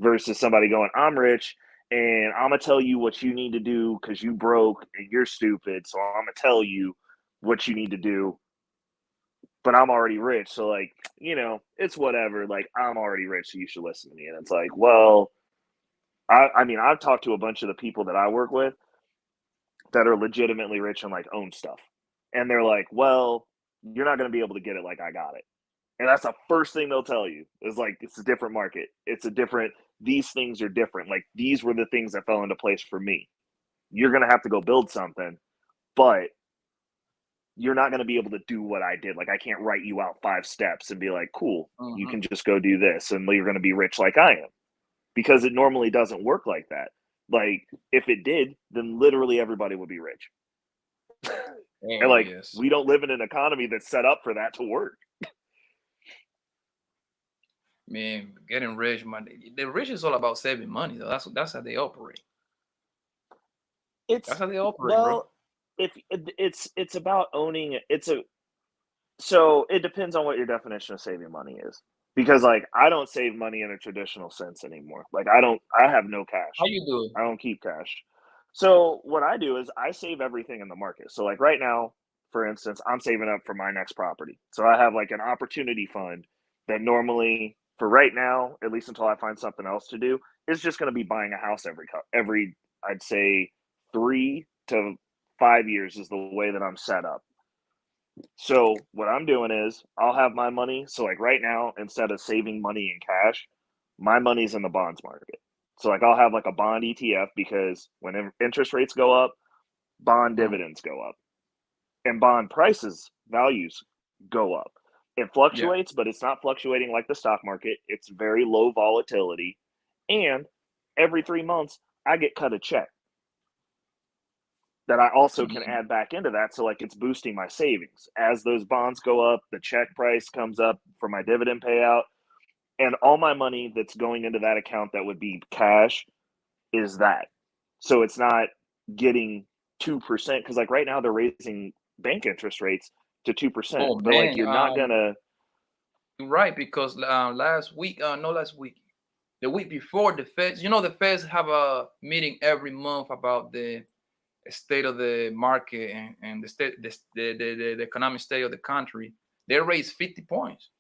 versus somebody going, I'm rich and I'm gonna tell you what you need to do because you broke and you're stupid, so I'm gonna tell you what you need to do, but I'm already rich, so like, you know, it's whatever, like I'm already rich, so you should listen to me. And it's like, well, I mean, I've talked to a bunch of the people that I work with that are legitimately rich and like own stuff, and they're like, well, you're not going to be able to get it like I got it. And that's the first thing they'll tell you is like, it's a different market. It's a different, these things are different. Like these were the things that fell into place for me. You're going to have to go build something, but you're not going to be able to do what I did. Like I can't write you out 5 steps and be like, cool, you can just go do this and you're going to be rich like I am, because it normally doesn't work like that. Like if it did, then literally everybody would be rich. And like we don't live in an economy that's set up for that to work. Man, getting rich, the rich is all about saving money though. That's how they operate. That's how they operate, bro. If it's about owning it. So it depends on what your definition of saving money is. Because like I don't save money in a traditional sense anymore. Like I have no cash. How you do it? I don't keep cash. So what I do is I save everything in the market. So like right now, for instance, I'm saving up for my next property. So I have like an opportunity fund that normally for right now, at least until I find something else to do, is just going to be buying a house every I'd say 3 to 5 years is the way that I'm set up. So what I'm doing is I'll have my money. So like right now, instead of saving money in cash, my money's in the bonds market. So like I'll have like a bond ETF because when interest rates go up, bond dividends go up, and bond prices values go up. It fluctuates, but it's not fluctuating like the stock market. It's very low volatility, and every 3 months I get cut a check that I also can add back into that. So like it's boosting my savings as those bonds go up, the check price comes up for my dividend payout. And all my money that's going into that account that would be cash is that. So it's not getting 2%, because like right now they're raising bank interest rates to 2%. Oh, but like you're not gonna. Right, because last week, the week before, the Feds, the Feds have a meeting every month about the state of the market and the economic state of the country. They raised 50 points.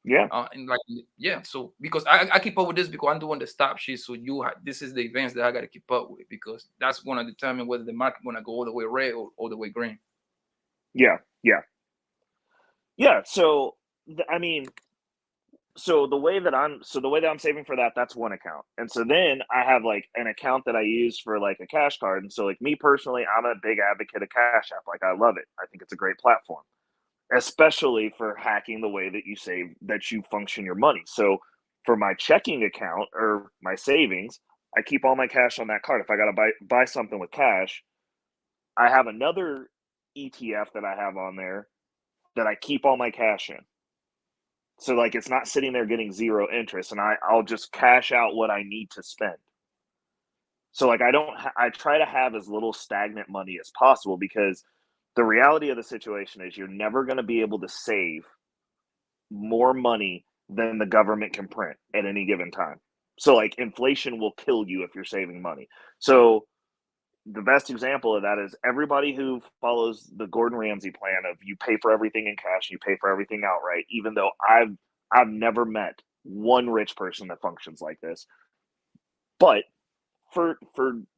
Yeah. And like, yeah, so because I keep up with this because I'm doing the stop shit. So this is the events that I got to keep up with because that's going to determine whether the market going to go all the way red or all the way green. Yeah. Yeah. Yeah. So, I mean, so the way that I'm saving for that, that's one account. And so then I have like an account that I use for like a cash card. And so like me personally, I'm a big advocate of Cash App. Like I love it. I think it's a great platform, especially for hacking the way that you function your money. So for my checking account or my savings, I keep all my cash on that card. If I got to buy something with cash, I have another ETF that I have on there that I keep all my cash in. So like it's not sitting there getting zero interest, and I'll just cash out what I need to spend. So like I try to have as little stagnant money as possible because the reality of the situation is you're never going to be able to save more money than the government can print at any given time. So like inflation will kill you if you're saving money. So the best example of that is everybody who follows the Gordon Ramsay plan of you pay for everything in cash, you pay for everything outright, even though I've never met one rich person that functions like this. But for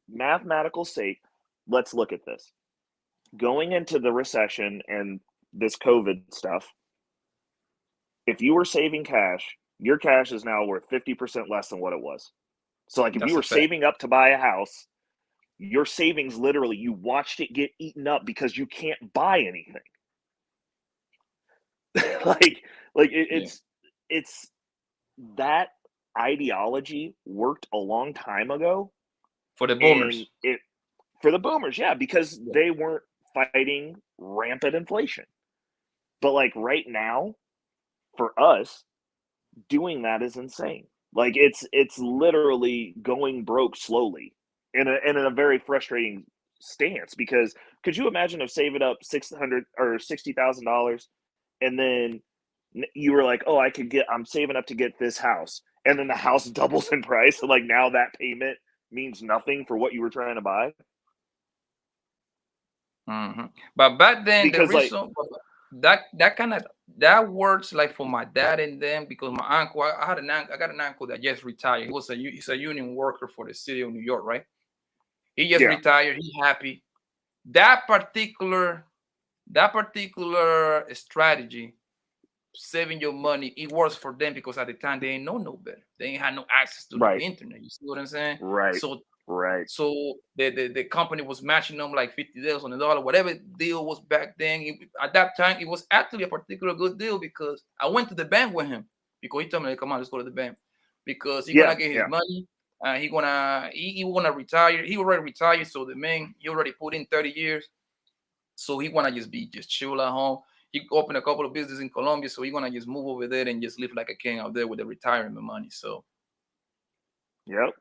mathematical sake, let's look at this. Going into the recession and this COVID stuff, if you were saving cash, your cash is now worth 50% less than what it was. So like if you were saving up to buy a house, your savings literally, you watched it get eaten up because you can't buy anything. It's that ideology worked a long time ago for the boomers. For the boomers, yeah, because they weren't fighting rampant inflation. But like right now, for us, doing that is insane. Like it's literally going broke slowly in a very frustrating stance, because could you imagine if saving up $600 or $60,000 and then you were like, oh, I'm saving up to get this house, and then the house doubles in price, and like now that payment means nothing for what you were trying to buy. Mm-hmm. But back then, because the reason that works like for my dad and them, because my uncle, I got an uncle that just retired. He's a union worker for the city of New York, right? He just retired. He's happy. That particular strategy, saving your money, it works for them because at the time they ain't know no better. They ain't had no access to the internet. You see what I'm saying? Right. So the company was matching them like $50 on the dollar, whatever deal was back then. At that time, it was actually a particular good deal because I went to the bank with him because he told me, come on, let's go to the bank because he's gonna get his money. He wanna retire. He already retired, so he already put in 30 years. So he wanna just chill at home. He opened a couple of businesses in Colombia, so he wanna just move over there and just live like a king out there with the retirement money. So, yep.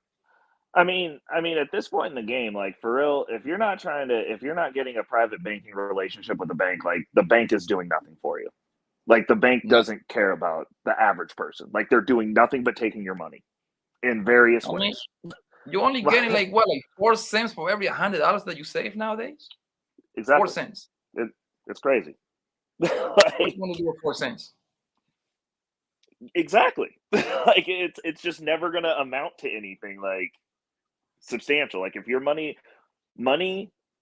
I mean, at this point in the game, like for real, if you're not getting a private banking relationship with the bank, like the bank is doing nothing for you. Like the bank doesn't care about the average person. Like they're doing nothing but taking your money in various ways. You're only getting like 4 cents for every $100 that you save nowadays. Exactly. 4 cents. It's crazy. What you want to do with 4 cents? Exactly. Like it's just never gonna amount to anything like substantial. Like if your money,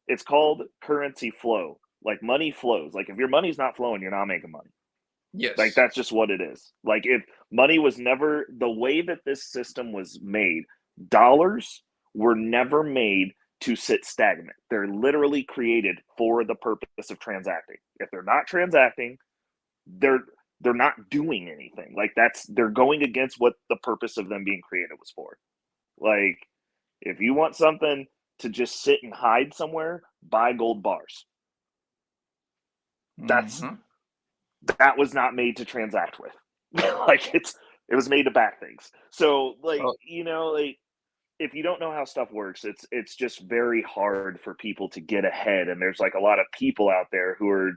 it's called currency flow. Like money flows. Like if your money's not flowing, you're not making money. Yes. Like that's just what it is. Like if money was never, the way that this system was made, dollars were never made to sit stagnant. They're literally created for the purpose of transacting. If they're not transacting, they're not doing anything. Like they're going against what the purpose of them being created was for. Like if you want something to just sit and hide somewhere, buy gold bars. That was not made to transact with. Like it was made to back things. So like, like if you don't know how stuff works, it's just very hard for people to get ahead. And there's like a lot of people out there who are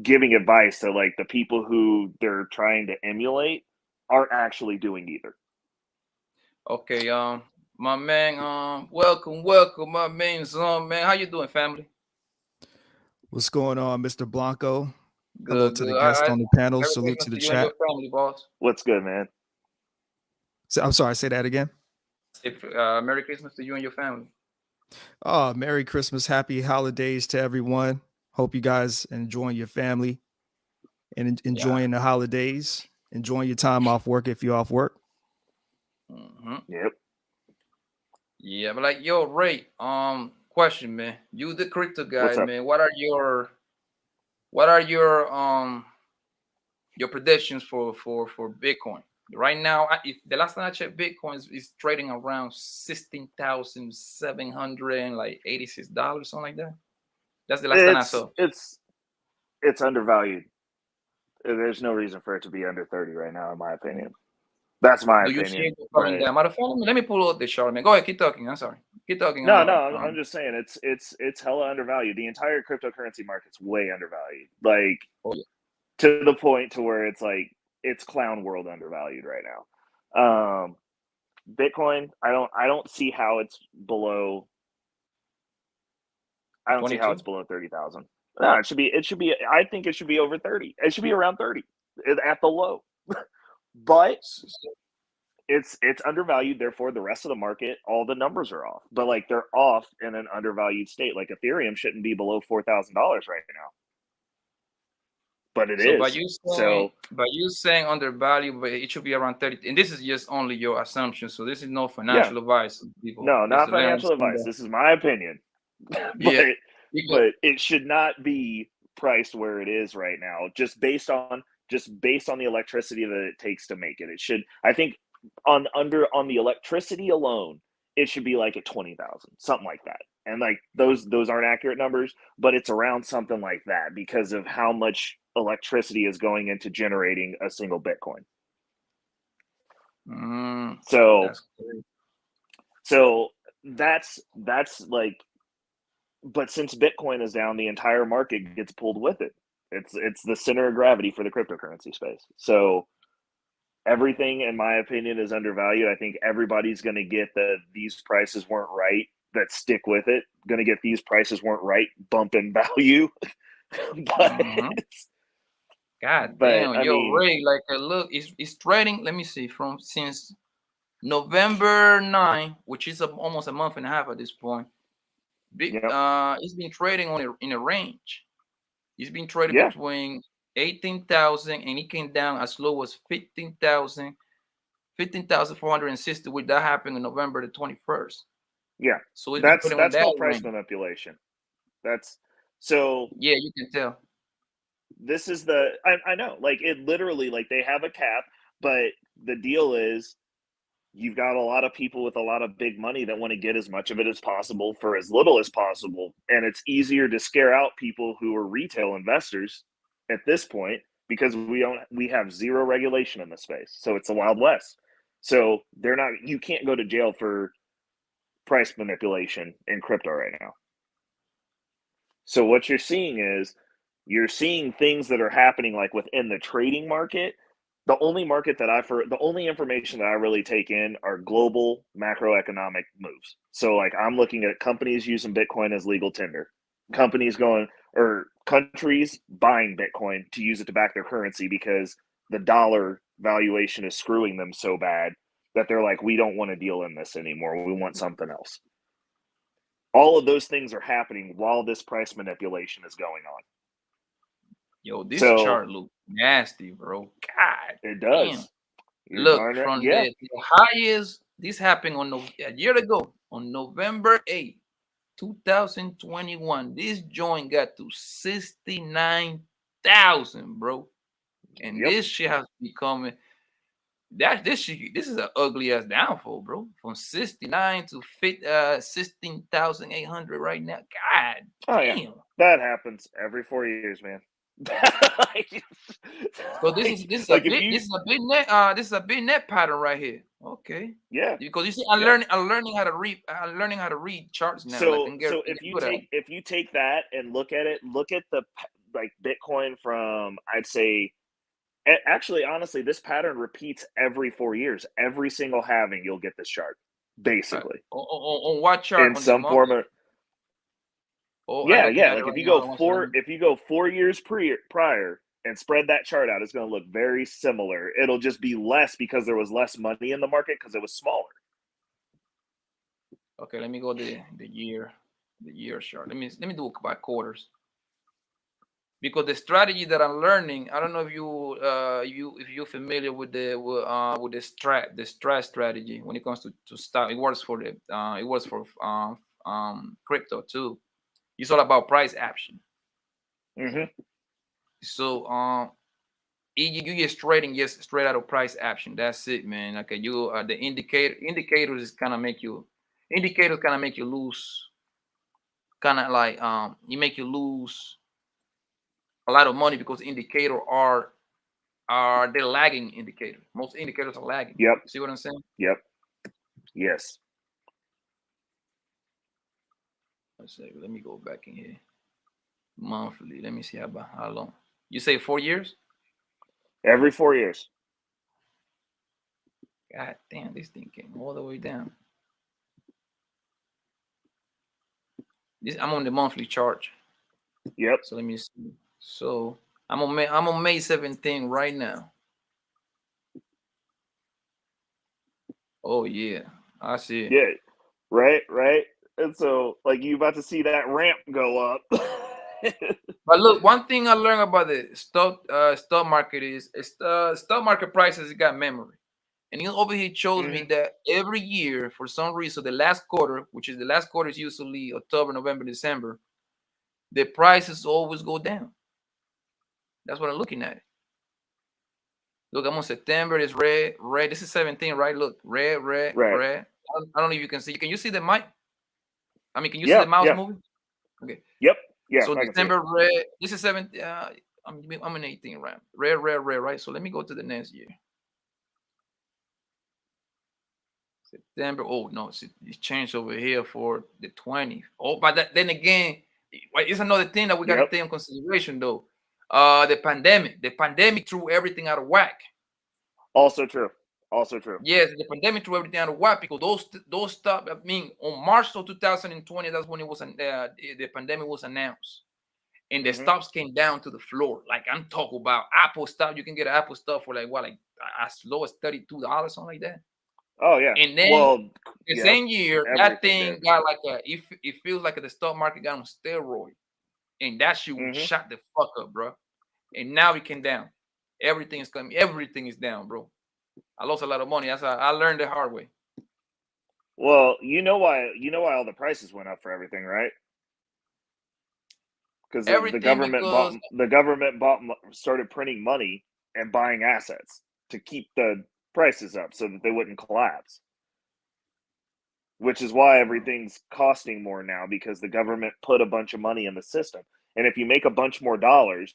giving advice to like the people who they're trying to emulate aren't actually doing either. Okay, my man, welcome, my man, man. How you doing, family? What's going on, Mr. Blanco? Hello Good, to the good. guest on the panel. Merry Salute Christmas to the to you and your chat. family, boss. What's good, man? So, I'm sorry, say that again. Merry Christmas to you and your family. Oh, Merry Christmas, Happy Holidays to everyone. Hope you guys enjoying your family and enjoying the holidays, enjoying your time off work if you're off work. Yep. Yeah, but like, yo, Ray, question, man. You the crypto guy, What's up? man. What are your predictions for Bitcoin? Right now, if the last time I checked, Bitcoin is trading around $16,786, something like that. That's the last time I saw. It's undervalued. There's no reason for it to be under 30 right now, in my opinion. That's my opinion. Do you see it coming down? Matter of fact, let me pull up the chart, man. Go ahead, keep talking. I'm sorry. Keep talking. No, I'm just saying it's hella undervalued. The entire cryptocurrency market's way undervalued. Like to the point to where it's like it's clown world undervalued right now. Bitcoin, I don't see how it's below. I don't see how it's below 30,000. No, it should be. I think it should be over 30. It should be around 30 at the low. But it's undervalued. Therefore, the rest of the market, all the numbers are off. But like they're off in an undervalued state. Like Ethereum shouldn't be below $4,000 right now. But it is. By you saying undervalued, but it should be around 30. And this is just only your assumption. So this is no financial advice, people. No, not financial advice. This is my opinion. But it should not be priced where it is right now, just based on the electricity that it takes to make it. It should, I think, on the electricity alone, it should be like at 20,000, something like that. And like those aren't accurate numbers, but it's around something like that because of how much electricity is going into generating a single Bitcoin. So that's like, but since Bitcoin is down, the entire market gets pulled with it. It's the center of gravity for the cryptocurrency space. So everything, in my opinion, is undervalued. I think everybody's going to get these prices weren't right, that stick with it. Going to get these prices weren't right, bump in value. God damn, Ray, like look, it's trading. Let me see, since November 9, which is almost a month and a half at this point. It's been trading in a range. It's been trading between 18,000 and it came down as low as 15,460, which that happened on November the 21st. Yeah. So that's called price manipulation. Yeah, you can tell. This is I know, like it literally, like they have a cap, but the deal is you've got a lot of people with a lot of big money that want to get as much of it as possible for as little as possible. And it's easier to scare out people who are retail investors at this point because we have zero regulation in the space. So it's the Wild West. So you can't go to jail for price manipulation in crypto right now. So what you're seeing things that are happening like within the trading market. The only information that I really take in are global macroeconomic moves. So like I'm looking at companies using Bitcoin as legal tender, countries buying Bitcoin to use it to back their currency because the dollar valuation is screwing them so bad that they're like, we don't want to deal in this anymore. We want something else. All of those things are happening while this price manipulation is going on. Yo, this chart looks nasty, bro. God, it does. Look, from the highest, this happened a year ago on November 8th, 2021. This joint got to 69,000, bro. And this shit has become this is an ugly ass downfall, bro. From 69 to 16,800 right now. God damn. Yeah. That happens every 4 years, man. So this is a big net pattern right here. Okay. Yeah. Because you see, I'm learning how to read charts now. So if you take that and look at the like Bitcoin from, I'd say, actually, honestly, this pattern repeats every 4 years. Every single halving, you'll get this chart, basically. On what chart? In some form of. Like if you go 4 years prior, and spread that chart out, it's going to look very similar. It'll just be less because there was less money in the market because it was smaller. Okay, let me go the year chart. Let me do it by quarters. Because the strategy that I'm learning, I don't know if you're familiar with the strat strategy when it comes to stock. It works for crypto too. It's all about price action. Mm-hmm. So you get straight out of price action. That's it, man. Okay, you the indicators kind of make you lose, kind of like you make you lose a lot of money because indicators are the lagging indicator. Most indicators are lagging. Yep. See what I'm saying? Yep. Yes. Let's see. Let me go back in here. Monthly. Let me see how long. You say 4 years? Every 4 years. God damn, this thing came all the way down. I'm on the monthly charge. Yep. So let me see. So I'm on May 17 right now. Oh yeah, I see it. Yeah. Right. And so, like, you about to see that ramp go up. But look, one thing I learned about the stock market is stock market prices got memory. And he over here shows me that every year, for some reason, the last quarter, which is the last quarter is usually October, November, December, the prices always go down. That's what I'm looking at. Look, I'm on September. It's red. This is 17, right? Look, red. Right. I don't know if you can see. Can you see the mic? I mean, can you see the mouse moving? Okay. Yep. Yeah. So December red. This is 17. I'm in 18, right? Red, right? So let me go to the next year. September. Oh no, it's changed over here for the 20th. Oh, but then again, it's another thing that we got to take in consideration, though. The pandemic threw everything out of whack. Also true. Yes, the pandemic threw everything out of whack because those stuff. I mean, on March of 2020, that's when it was the pandemic was announced, and the stocks came down to the floor. Like I'm talking about Apple stock. You can get Apple stuff for like as low as $32, something like that. Oh yeah. And then the same year, that thing got like it feels like the stock market got on steroid, and that shit shot the fuck up, bro. And now it came down. Everything is down, bro. I lost a lot of money. That's how I learned the hard way. Well, you know why all the prices went up for everything, right? Because the government started printing money and buying assets to keep the prices up so that they wouldn't collapse. Which is why everything's costing more now, because the government put a bunch of money in the system. And if you make a bunch more dollars,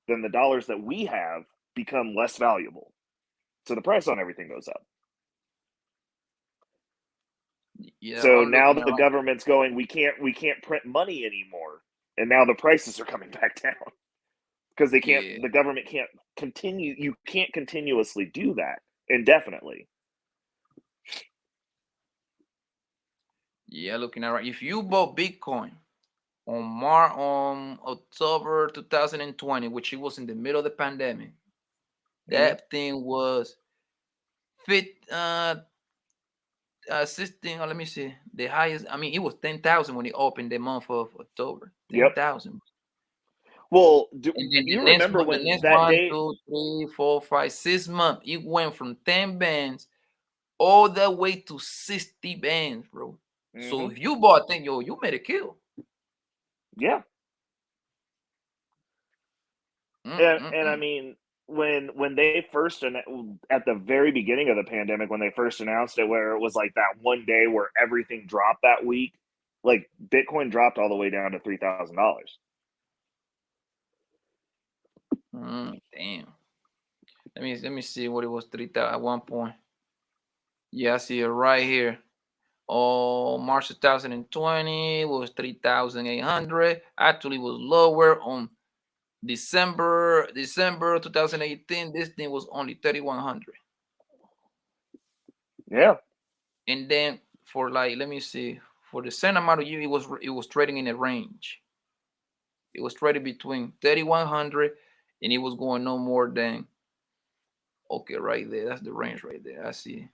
then the dollars that we have become less valuable. So the price on everything goes up. Yeah, so now that the government's going, we can't print money anymore. And now the prices are coming back down. Because they can't the government can't continue, you can't continuously do that indefinitely. Yeah, looking at if you bought Bitcoin on October 2020, which it was in the middle of the pandemic, that thing was 16. Let me see. The highest. I mean, it was 10,000 when it opened the month of October. 10,000. Well, and then you remember when that day? 2, 3, 4, 5, 6 months, it went from 10 bands all the way to 60 bands, bro. So if you bought a thing, you made a kill. Yeah. And I mean, when they first at the very beginning of the pandemic, when they first announced it, where it was like that one day where everything dropped that week, like Bitcoin dropped all the way down to $3,000. Damn. Let me see what it was. 3,000 at one point. Yeah, I see it right here. Oh, March 2020 was 3,800. Actually, was lower on December 2018. This thing was only 3,100. Yeah. And then for let me see, for the same amount of year, it was trading in a range. It was trading between 3,100 and it was going no more than, okay, right there. That's the range right there. I see.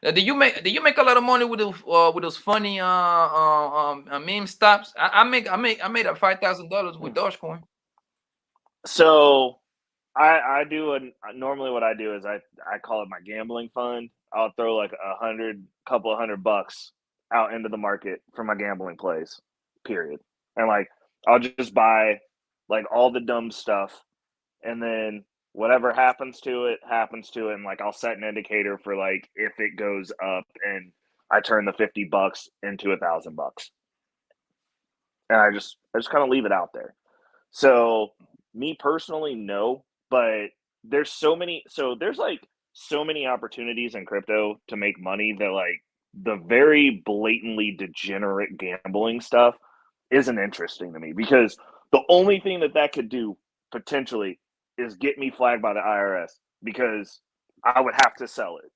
Did you make a lot of money with those funny meme stops? I made up $5,000 with Dogecoin. So I do normally what I do is I call it my gambling fund. I'll throw like couple of $100 out into the market for my gambling plays, period. And like I'll just buy like all the dumb stuff, and then whatever happens to it, and like I'll set an indicator for like if it goes up, and I turn the $50 into $1,000, and I just kind of leave it out there. So me personally, no, but there's so many opportunities in crypto to make money that like the very blatantly degenerate gambling stuff isn't interesting to me, because the only thing that could do potentially is get me flagged by the IRS, because I would have to sell it.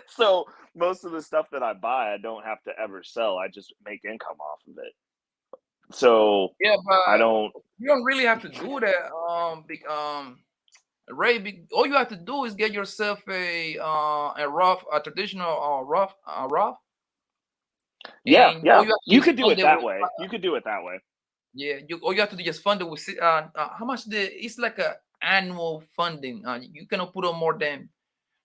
So most of the stuff that I buy, I don't have to ever sell. I just make income off of it. So yeah, but I don't. You don't really have to do that. Ray, all you have to do is get yourself a traditional rough. Yeah, And yeah. You could could do it that way. You could do it that way. Yeah, all you have to do is just fund it with how much it's like a annual funding. You cannot put on more than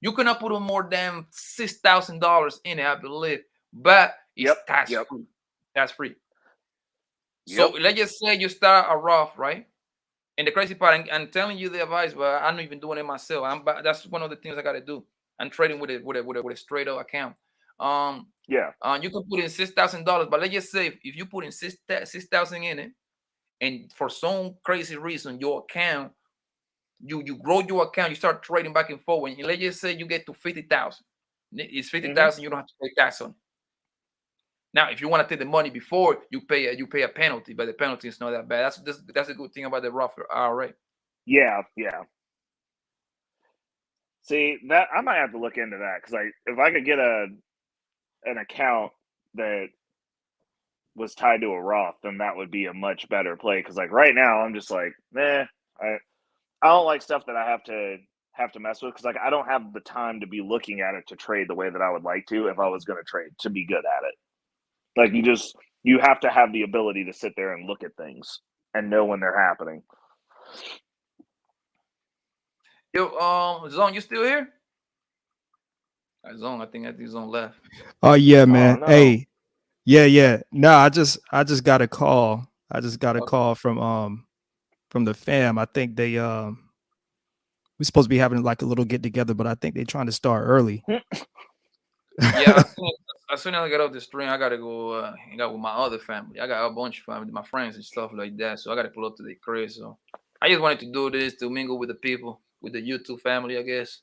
$6,000 in it, I believe. But it's tax free. That's free. So let's just say you start a Roth, right? And the crazy part, I'm telling you the advice, but I'm not even doing it myself. That's one of the things I got to do. I'm trading with a straight up account. You can put in $6,000, but let's just say if you put in 6,000 in it, and for some crazy reason your account, you grow your account, you start trading back and forth, and let's just say you get to 50,000. It's 50,000. You don't have to pay tax on it. Now, if you want to take the money before, you pay a penalty, but the penalty is not that bad. That's a good thing about the Roth IRA. Yeah. See, that I might have to look into that, because like if I could get an account that was tied to a Roth, then that would be a much better play. Because like right now, I'm just like, I don't like stuff that I have to mess with, because like I don't have the time to be looking at it to trade the way that I would like to if I was going to trade to be good at it. Like you have to have the ability to sit there and look at things and know when they're happening. Yo, Zone, you still here? Zone, I think Zone left. Oh yeah, man. no. Hey, yeah. No, I just got a call. I just got a call from the fam. I think they we're supposed to be having like a little get together, but I think they're trying to start early. Yeah, as soon as I get off the stream, I gotta go hang out with my other family. I got a bunch of family, my friends and stuff like that. So I gotta pull up to the crib. So I just wanted to do this to mingle with the people, with the YouTube family, I guess.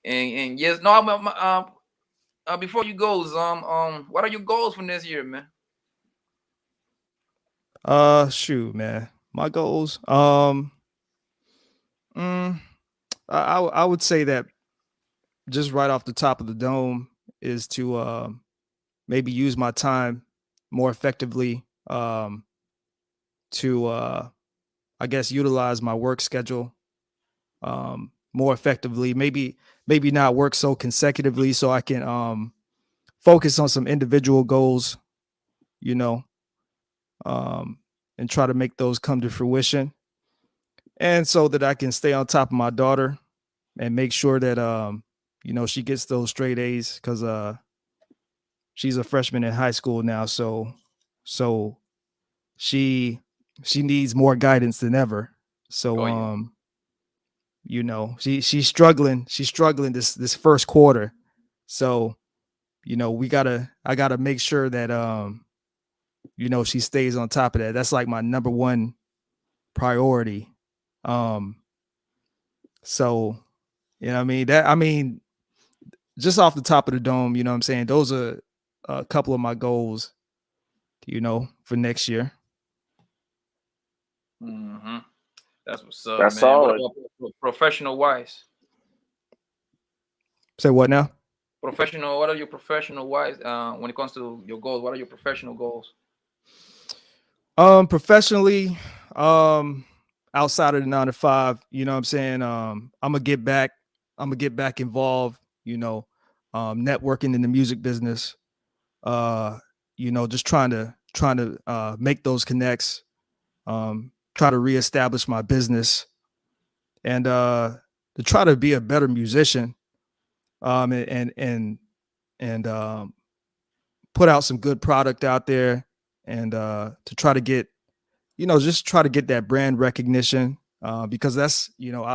And yes, no, before you go, what are your goals for next year, man? Shoot, man. My goals. I would say that just right off the top of the dome is to maybe use my time more effectively, to I guess utilize my work schedule more effectively, maybe not work so consecutively, so I can focus on some individual goals, and try to make those come to fruition, and so that I can stay on top of my daughter and make sure that she gets those straight A's, because she's a freshman in high school now, so she needs more guidance than ever. So she's struggling this first quarter, so I gotta make sure that she stays on top of that. That's like my number one priority. So I mean just off the top of the dome, you know what I'm saying, those are a couple of my goals, for next year. Mm-hmm. That's what's up, That's man. solid. What about professional wise? Say what now? What are your professional wise when it comes to your goals? What are your professional goals? Professionally, outside of the 9 to 5, you know what I'm saying? I'm gonna get back involved, networking in the music business. Just trying to make those connects, try to reestablish my business, and to try to be a better musician, and put out some good product out there, and to try to get, just try to get that brand recognition, because that's,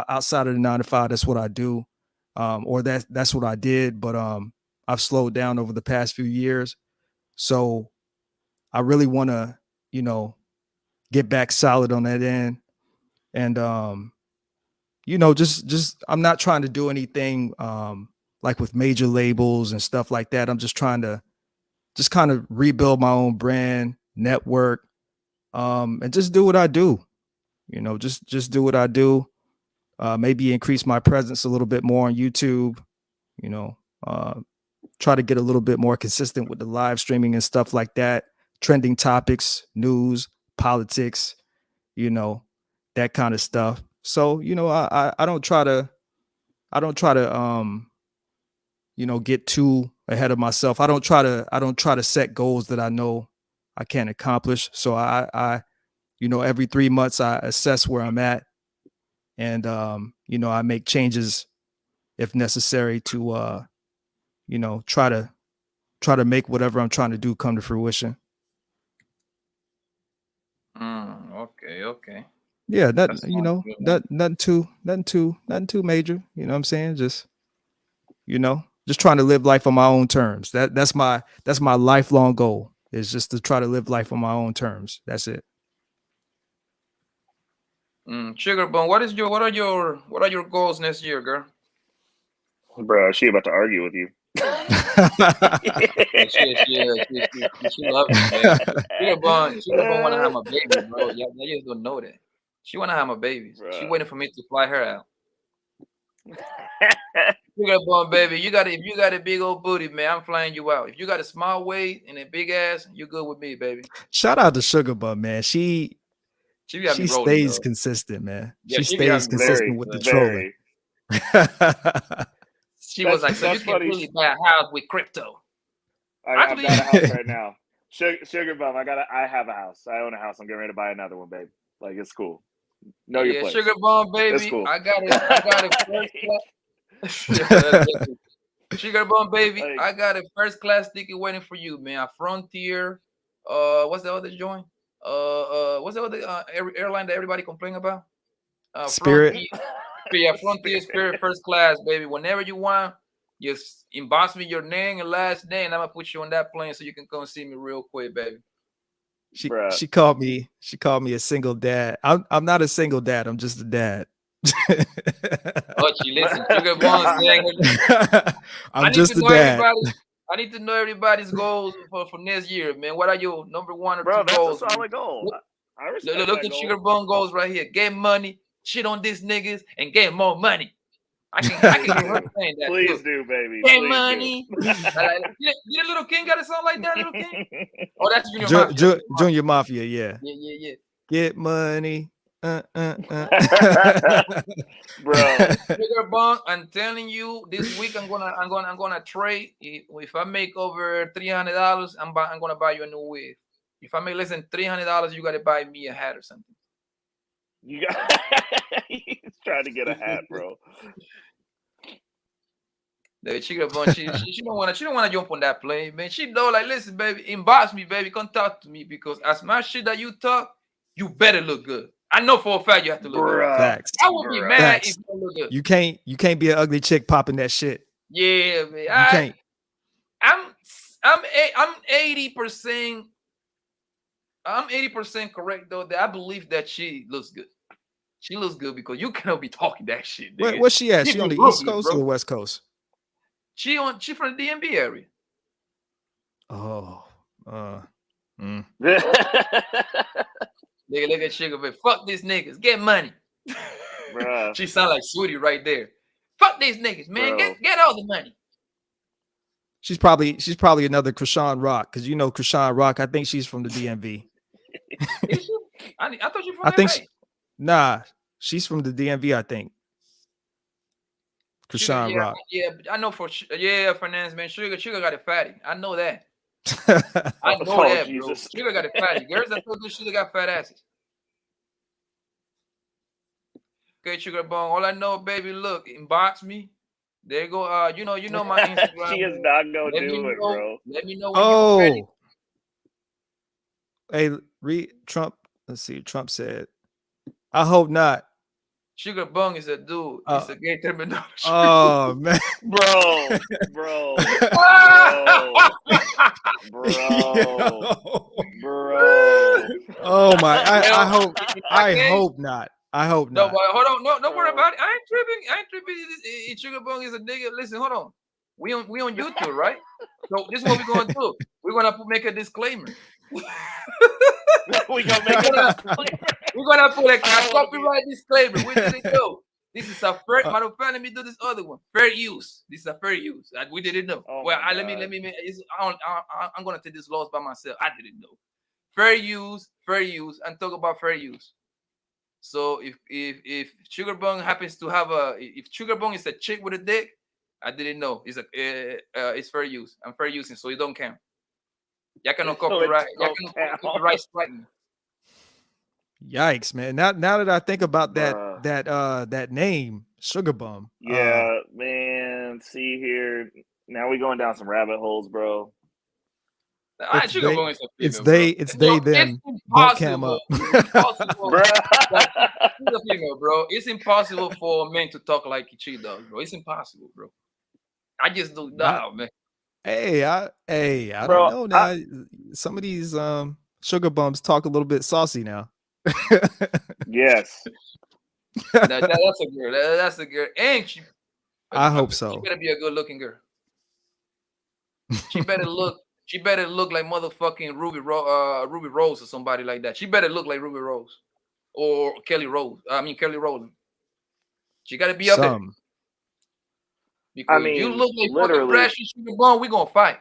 outside of the 9 to 5, that's what I do, or that's what I did, but I've slowed down over the past few years, so I really want to, get back solid on that end, and just I'm not trying to do anything like with major labels and stuff like that. I'm just trying to just kind of rebuild my own brand, network, and just do what I do. Just do what I do. Maybe increase my presence a little bit more on YouTube. Try to get a little bit more consistent with the live streaming and stuff like that. Trending topics, news, politics, that kind of stuff. So, I don't try to get too ahead of myself. I don't try to set goals that I know I can't accomplish. So I every 3 months I assess where I'm at, and I make changes if necessary to try to make whatever I'm trying to do come to fruition. Okay. Yeah, that That sounds good, man. nothing too major. You know what I'm saying? Just trying to live life on my own terms. That's my lifelong goal, is just to try to live life on my own terms. That's it. Sugar Bone, what are your goals next year, girl? Bro, she about to argue with you. She loves me, man. Sugar Bone want to have my baby, bro. Yeah, you just don't know that. She want to have my babies. Bro. She waiting for me to fly her out. Sugar Bone, baby, if you got a big old booty, man, I'm flying you out. If you got a small waist and a big ass, you're good with me, baby. Shout out to Sugar Bun, man. She got me rolling, stays though. consistent, man. Yeah, she she be stays having consistent with the trolling. She was like, so you can really buy a house with crypto. I've got a house right now. Sugar Bum, I have a house. I own a house. I'm getting ready to buy another one, babe. Like, it's cool. Know your place. Sugar Bum, baby. It's cool. I got it first class. Sugar Bum, baby. Like, I got a first class ticket waiting for you, man. A Frontier. What's the other joint? What's the other airline that everybody complain about? Spirit. Frontier Spirit first class, baby. Whenever you want, just inbox me your name and last name, and I'm gonna put you on that plane so you can come see me real quick, baby. She called me a single dad. I'm not a single dad. I'm just a dad. Oh, she listen. Sugar Bun saying, I'm just a dad. I need to know everybody's goals for next year, man. What are your number 1 or 2 bro, goals? That's a solid goal. I respect Look that at goal. Sugar Bun goals right here. Get money, shit on these niggas, and get more money. I can get her saying that. Please do, baby. Get Please money. Did Little King got a song like that, Little King? Oh, that's Junior Mafia. Junior Mafia, yeah. Yeah. Get money. Bro, Sugar Bun, I'm telling you, this week I'm gonna trade. If I make over $300, I'm gonna buy you a new wig. If I make less than $300, you gotta buy me a hat or something. you got he's trying to get a hat, bro. The Sugar Bun, she don't wanna jump on that plane, man. She know, like, listen, baby, inbox me, baby, come talk to me, because as my shit that you talk, you better look good. I know for a fact you have to look good. Facts. I would be mad if you don't look good. You can't be an ugly chick popping that shit. Yeah, man. You can't. I'm 80%. I'm 80% correct though. That I believe that she looks good. She looks good because you cannot be talking that shit. Where's she at? She on the East Coast or the West Coast? She from the DMV area. Oh. Look at Sugar, but fuck these niggas. Get money. Bruh. She sound like Sweetie right there. Fuck these niggas, man. Get all the money. She's probably another Krishan Rock, because Krishan Rock, I think she's from the DMV. Is she? I thought you from I think LA. she, nah, she's from the DMV, I think. Sugar, Krishan yeah, Rock. yeah. I know yeah, Fernandez, man. Sugar got a fatty. I know that. I know Oh, that, bro. Jesus. Sugar got a fatty. Girls that told this Sugar got fat asses. Okay, Sugar Bone. All I know, baby, look, inbox me. There you go. You know my Instagram. She is bro. not gonna Let do me it, know. bro. Let me know when you're ready. Oh, hey, read Trump. Let's see. Trump said, "I hope not." Sugar Bung is a dude. It's a gay terminology. Oh man, Bro, bro, bro, bro. Oh my! I Well, hope. in that I case, hope not. I hope no, not. but hold on. No, don't worry Bro. about it. I ain't tripping. I ain't tripping. Sugar Bung is a nigga. Listen, hold on. We on YouTube, right? So this is what we're gonna do. We're gonna make a disclaimer. We gonna make it. We're gonna put a I don't wanna be- copyright disclaimer. Where did it go? This is a fair. Matter of fact, let me do this other one. Fair use. This is a fair use. We didn't know. Oh Well, my let me. God. I'm gonna take this laws by myself. I didn't know. Fair use, and talk about fair use. So if Sugar Bung happens to have if Sugar Bung is a chick with a dick, I didn't know. It's fair use. I'm fair using, so it don't count. Y'all cannot So it copyright. Y'all don't cannot count. copyright strike me. Yikes, man! Now that I think about Bruh. that name, Sugar Bum. Yeah, man. See here. Now we going down some rabbit holes, bro. It's Sugar they, Bung is a it's female, they, bro. it's No, they, them. Bump cam impossible. up. It's impossible. Bruh. She's a female, bro. It's impossible for men to talk like she does, bro. It's impossible, bro. I just do that, man. Hey, I Bro, don't know now. Some of these sugar bums talk a little bit saucy now. Yes. That's a girl. That's a girl. And she, I hope She so. better be a good looking girl. She better look. She better look like motherfucking Ruby Rose or somebody like that. She better look like Ruby Rose or Kelly Rowland. She got to be up there. Because I mean, you look like fucking literally, Precious Sugar Bone, we're gonna fight.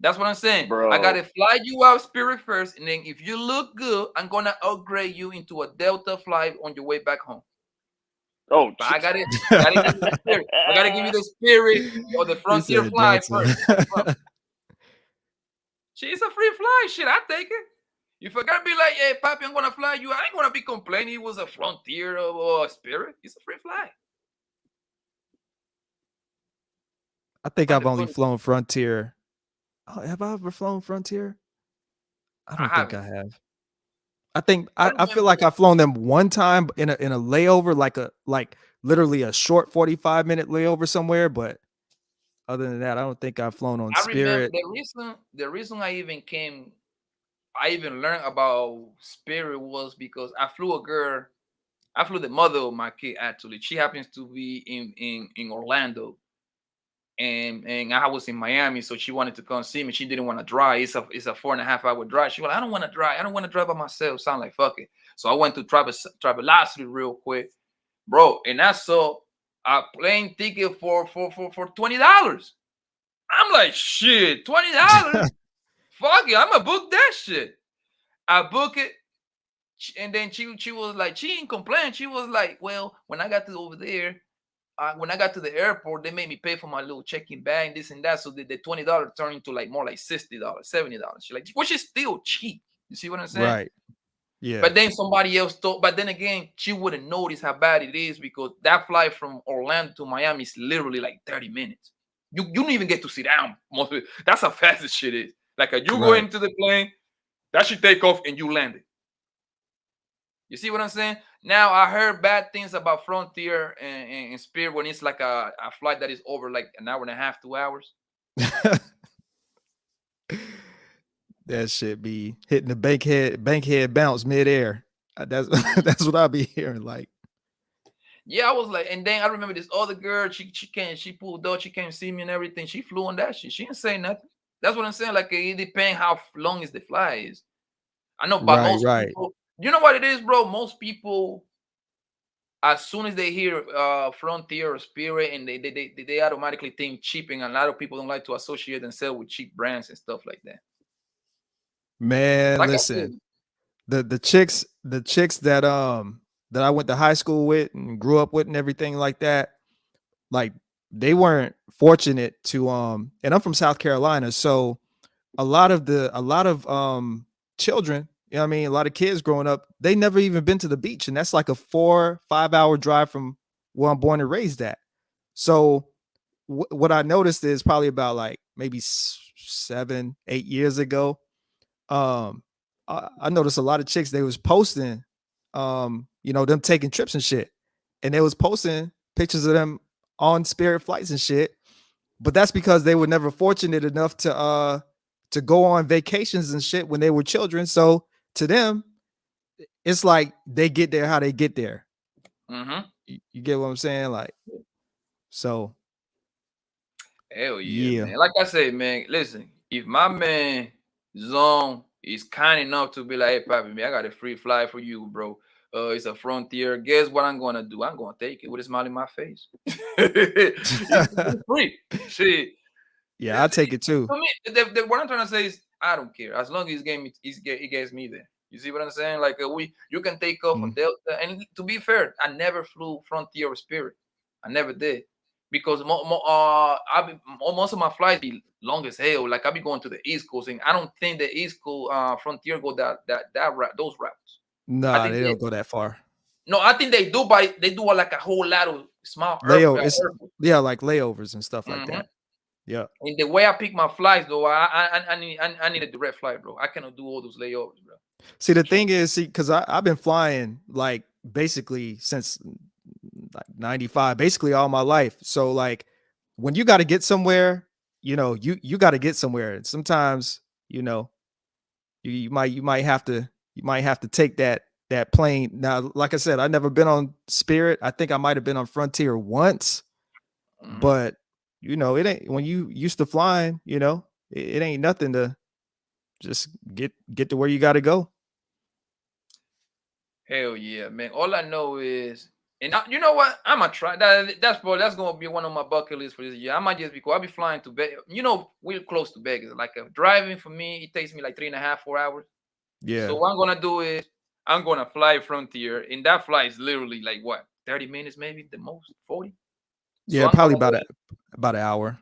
That's what I'm saying. bro. I gotta fly you out Spirit first, and then if you look good, I'm gonna upgrade you into a Delta flight on your way back home. Oh, But I gotta give you the spirit. I gotta give you the spirit or the frontier said fly Delta. first. She's a free fly. Shit, I take it. If I gotta be like, hey, Papi, I'm gonna fly you, I ain't gonna be complaining it was a frontier or a spirit. It's a free fly. I think I've only flown Frontier. Oh, have I ever flown Frontier? I don't think I have. I think I feel like I've flown them one time in a layover, like literally a short 45-minute layover somewhere. But other than that, I don't think I've flown on Spirit. Remember the reason I even learned about Spirit was because I flew the mother of my kid actually. She happens to be in Orlando. And I was in Miami, so she wanted to come see me. She didn't want to drive. It's a 4.5-hour drive. She was like, I don't want to drive. I don't want to drive by myself. Sound like fuck it. So I went to Travelocity real quick, bro. And I saw a plane ticket for $20. I'm like, shit, $20. Fuck it, I'ma book that shit. I book it, and then she was like, she didn't complain. She was like, well, when I got to over there. When I got to the airport, they made me pay for my little check-in bag, this and that. So the $20 turned into like more like $60, $70. She like, which is still cheap. You see what I'm saying? Right. Yeah. But then somebody else thought, but then again, she wouldn't notice how bad it is because that flight from Orlando to Miami is literally like 30 minutes. You don't even get to sit down. Most of it. That's how fast this shit is. Like you go into the plane, that should take off and you land it. You see what I'm saying? Now I heard bad things about Frontier and Spirit when it's like a flight that is over like an hour and a half, 2 hours. That shit be hitting the bankhead bounce midair. That's what I be hearing. Like, yeah, I was like, and then I remember this other girl. She pulled up. She came see me and everything. She flew on that shit. She didn't say nothing. That's what I'm saying. Like it depends how long is the flight is. I know, but most people. You know what it is, bro? Most people, as soon as they hear Frontier or Spirit, and they automatically think cheaping. And a lot of people don't like to associate themselves with cheap brands and stuff like that. Man, like listen, the chicks that that I went to high school with and grew up with and everything like that, like they weren't fortunate to and I'm from South Carolina, so a lot of children, you know what I mean, a lot of kids growing up, they never even been to the beach, and that's like a 4-5 hour drive from where I'm born and raised at. So what I noticed is probably about like maybe 7-8 years ago, um I noticed a lot of chicks, they was posting you know, them taking trips and shit, and they was posting pictures of them on Spirit flights and shit, but that's because they were never fortunate enough to go on vacations and shit when they were children. So to them, it's like they get there how they get there. Mm-hmm. You get what I'm saying? Like, so Hell yeah, yeah. man. Like I said, man, listen, if my man Zone is kind enough to be like, hey, Papi, man, I got a free flight for you, bro. It's a Frontier. Guess what I'm gonna do? I'm gonna take it with a smile in my face. It's free. Shit. Yeah, I take it too. To me, what I'm trying to say is, I don't care as long as he gets me there. You see what I'm saying? Like you can take off on Delta, and to be fair, I never flew Frontier or Spirit. I never did because most of my flights be long as hell. Like I be going to the East Coast, and I don't think the East Coast Frontier go that route, those routes. Nah, they don't go that far. No, I think they do, but they do like a whole lot of small layovers. Yeah, like layovers and stuff like that. Yeah. And the way I pick my flights, though, I need a direct flight, bro. I cannot do all those layovers, bro. See, the thing is, because I've been flying like basically since like 95, basically all my life. So like when you got to get somewhere, you know, you got to get somewhere. And sometimes, you know, you might have to take that plane. Now, like I said, I've never been on Spirit. I think I might have been on Frontier once, but you know, it ain't, when you used to flying, you know, it ain't nothing to just get to where you got to go. Hell yeah, man. All I know is, and you know what? I'm gonna try that. That's gonna be one of my bucket lists for this year. I might just because I'll be flying to Vegas. You know, we're close to Vegas. Like driving for me, it takes me like 3.5-4 hours. Yeah. So what I'm gonna do is I'm gonna fly Frontier, and that flight is literally like what, 30 minutes, maybe the most, 40. Yeah, so probably about an hour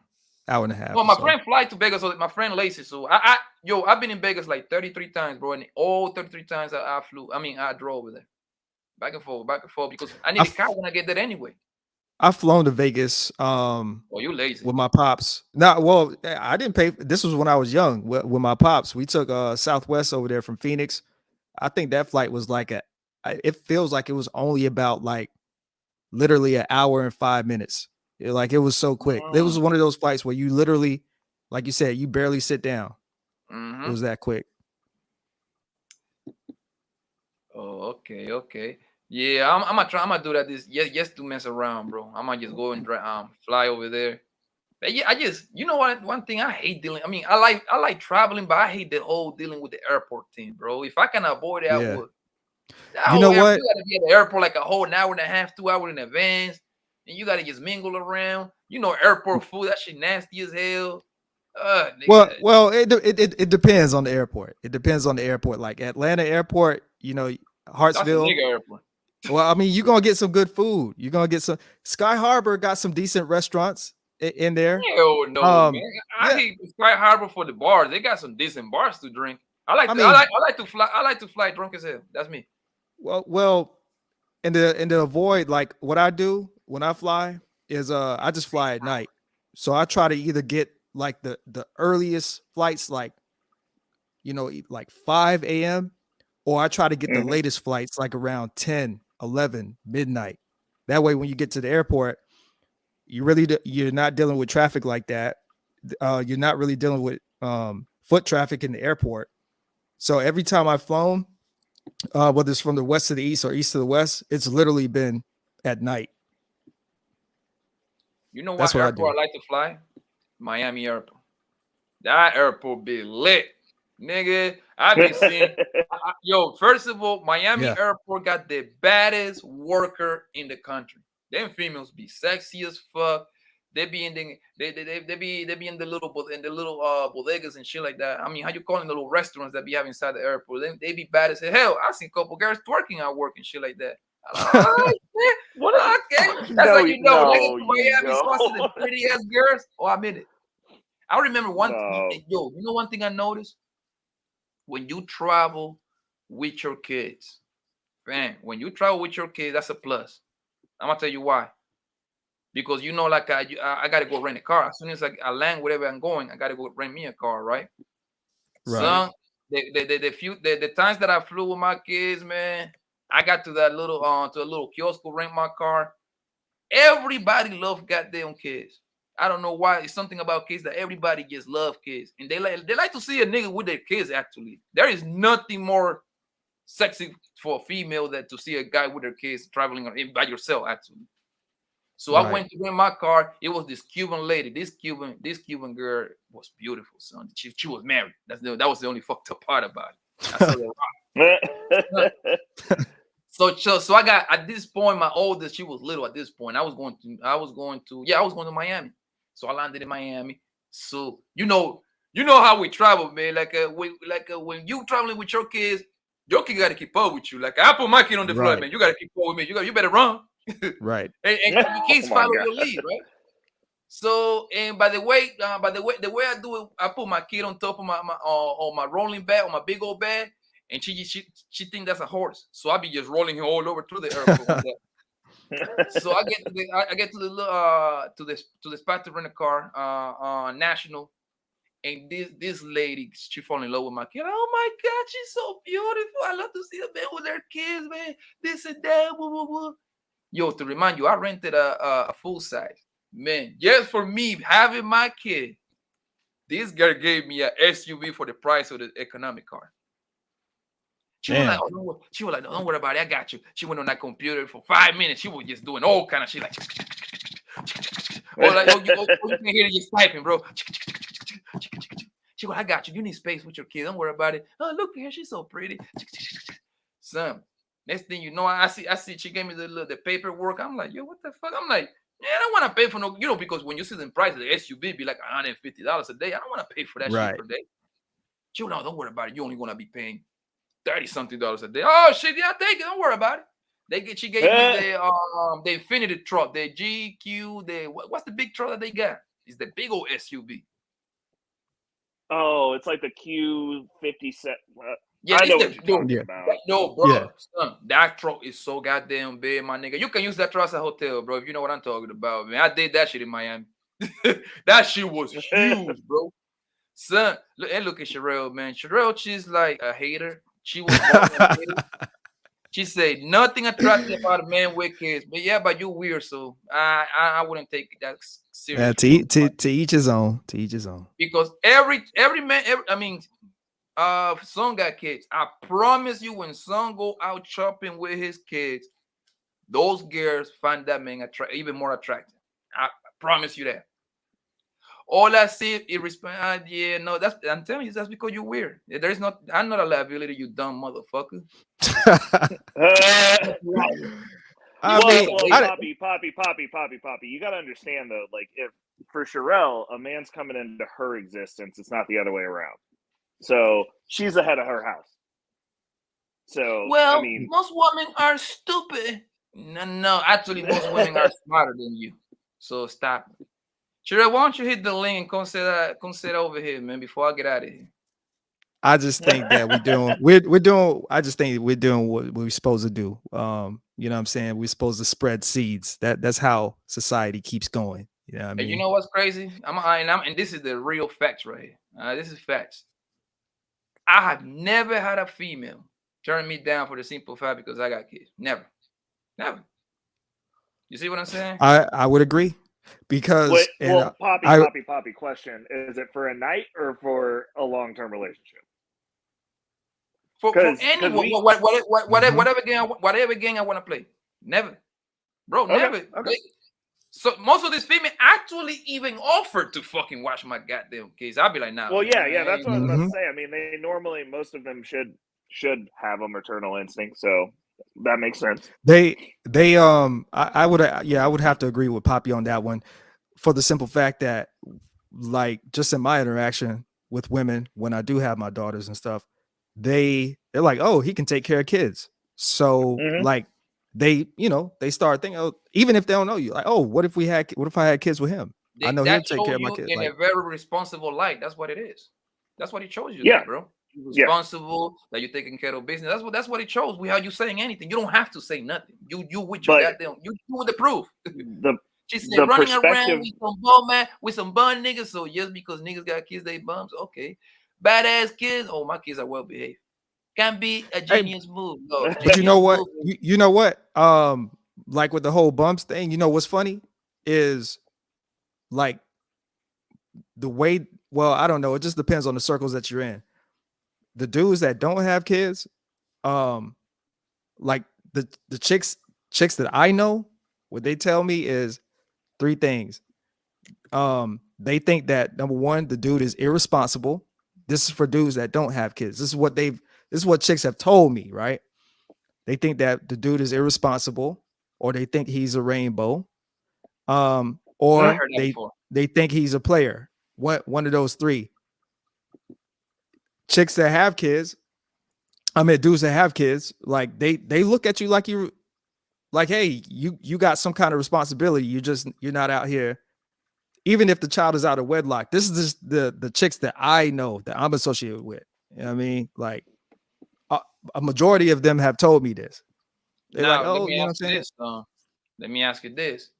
and a half. Well, my friend fly to Vegas, so my friend Lacey. So I've been in Vegas like 33 times, bro, and all 33 times I flew. I mean, I drove over there, back and forth, because I need a car when I get there anyway. I've flown to Vegas. Oh, you lazy. With my pops. No, well, I didn't pay. This was when I was young. With my pops, we took Southwest over there from Phoenix. I think that flight was like it feels like it was only about like literally an hour and 5 minutes. Like it was so quick. It was one of those flights where you literally, like you said, you barely sit down. It was that quick. Oh, okay. Yeah, I'm gonna do that this just to mess around, bro. I'm gonna just go and fly over there. But yeah, you know what, one thing I hate dealing. I mean, I like traveling, but I hate the whole dealing with the airport thing, bro. If I can avoid it, I would. You know what? You gotta be at the airport like a whole hour and a half, 2 hours in advance, and you gotta just mingle around. You know, airport food, that shit nasty as hell. Well, it depends on the airport. It depends on the airport. Like Atlanta Airport, you know, Hartsville. That's a nigga airport. Well, I mean, you're gonna get some good food. You're gonna get some. Sky Harbor got some decent restaurants in there. Hell no, man. I hate Sky Harbor for the bars. They got some decent bars to drink. I like to fly drunk as hell. That's me. Well, and to avoid, like what I do when I fly is I just fly at night. So I try to either get like the earliest flights, like, you know, like 5 a.m. or I try to get the latest flights like around 10, 11, midnight. That way, when you get to the airport, you're not dealing with traffic like that. You're not really dealing with foot traffic in the airport. So every time I've flown, whether it's from the west to the east or east to the west, it's literally been at night. You know what airport I like to fly? Miami Airport. That airport be lit, nigga. I've been seeing. First of all, Miami Airport got the baddest worker in the country. Them females be sexy as fuck. they be in the they be in the little bodegas and shit like that. I mean, how you call it, the little restaurants that be having inside the airport? They be bad as hell. I seen a couple girls twerking out work and shit like that. What? Okay, that's how you know. When I get to you Miami, so I see the don't. pretty ass girls. Oh, I admit it. I remember one No. yo, you know one thing I noticed? When you travel with your kids, man, when you travel with your kids, that's a plus. I'm gonna tell you why. Because you know, like I gotta go rent a car. As soon as I land wherever I'm going, I gotta go rent me a car, right? Right. Son, the times that I flew with my kids, man, I got to that little to a little kiosk to rent my car. Everybody love goddamn kids. I don't know why. It's something about kids that everybody just love kids, and they like to see a nigga with their kids. Actually, there is nothing more sexy for a female than to see a guy with their kids traveling by yourself. Actually, so I went to rent my car. It was this Cuban lady. This Cuban girl was beautiful, son. She was married. That was the only fucked up part about it. I saw that. So I got, at this point, my oldest, she was little at this point. I was going to Miami. So I landed in Miami. So you know how we travel, man. When you traveling with your kids got to keep up with you. Like I put my kid on the floor, man. You got to keep up with me. You better run. Right. and your kids follow your lead, right? So, and by the way I do it, I put my kid on top of my rolling bed, on my big old bed, and she think that's a horse. So I be just rolling him all over through the airport. So I get to the spot to rent a car on National, and this lady, she fall in love with my kid. Oh my God, she's so beautiful. I love to see a man with their kids, man. This and that. Blah, blah, blah. Yo, to remind you, I rented a full size. Man, just for me having my kid, this girl gave me a SUV for the price of the economic car. She was like, no, don't worry about it. I got you. She went on that computer for 5 minutes. She was just doing all kind of shit, like, you can hear it just typing, bro. She goes, I got you. You need space with your kid. Don't worry about it. Oh, look at her. She's so pretty. Son, next thing you know, I see. She gave me the paperwork. I'm like, yo, what the fuck? I'm like, yeah, I don't want to pay for no, because when you see the price of the SUV be like $150 a day. I don't want to pay for that shit per day. She goes, no, don't worry about it. You're only gonna be paying $30-something a day. Oh shit, yeah, take it. Don't worry about it. She gave me the Infinity truck, the GQ, what's the big truck that they got? It's the big old SUV. Oh, it's like the Q57. Yeah, I know what you're talking about. No, bro, son, that truck is so goddamn big, my nigga. You can use that truck as a hotel, bro, if you know what I'm talking about, man. I did that shit in Miami. That shit was huge, bro. Son, look at Sherelle, man. Sherelle, she's like a hater. She was she said nothing attractive about a man with kids, but you weird, so I wouldn't take that serious. To each his own. To each his own. Because every man, son got kids. I promise you, when son go out shopping with his kids, those girls find that man even more attractive. I promise you that. All I see is respect. Yeah, no, I'm telling you, that's because you're weird. I'm not a liability, you dumb motherfucker. Poppy. You gotta understand though, like if for Sherelle, a man's coming into her existence, it's not the other way around. So she's ahead of her house. So well, most women are stupid. No, actually, most women are smarter than you. So stop. Sherelle, why don't you hit the link and come sit over here, man, before I get out of here. I just think that I just think we're doing what we're supposed to do. You know what I'm saying? We're supposed to spread seeds. That's how society keeps going. You know what I mean? And you know what's crazy? And this is the real facts right here. This is facts. I have never had a female turn me down for the simple fact because I got kids. Never. You see what I'm saying? I would agree. Because Poppy, question. Is it for a night or for a long-term relationship? For anyone, whatever game I want to play. Never. Bro, never. Okay. So most of these females actually even offered to fucking watch my goddamn kids. I'll be like, nah. Well, yeah, that's what I was about to say. I mean, they normally, most of them should have a maternal instinct, so that makes sense. I would have to agree with Poppy on that one. for the simple fact that, like, just in my interaction with women, when I do have my daughters and stuff, they're like, oh, he can take care of kids. So like they, you know, they start thinking, oh, even if they don't know you, like, oh, what if I had kids with him? I know he'll That take care shows of my you kids. in Like, a very responsible light. That's what it is. That's what it shows you, Yeah. there, bro. You're responsible, that you're taking care of business. That's what it shows without you saying anything. You don't have to say nothing. You with your goddamn, you with the proof. She said the running around perspective- with some bum man, with some bum niggas. So just because niggas got kids, they bums. Okay. Badass kids. Oh, my kids are well behaved. Can be a genius move. No, but you know what? You know what? Like with the whole bumps thing, you know what's funny is like the way, well, I don't know. It just depends on the circles that you're in. The dudes that don't have kids, like the chicks that I know, what they tell me is 3 things. They think that, number 1, the dude is irresponsible. This is for dudes that don't have kids. This is what chicks have told me, right? They think that the dude is irresponsible, or they think he's a rainbow, or they think he's a player. One of those 3. Chicks that have kids, dudes that have kids, like they look at you like you, like, hey, you got some kind of responsibility. You're not out here. Even if the child is out of wedlock, this is just the chicks that I know, that I'm associated with. You know what I mean? Like a majority of them have told me this. They're like, oh, you know what I'm saying? Let me ask you this.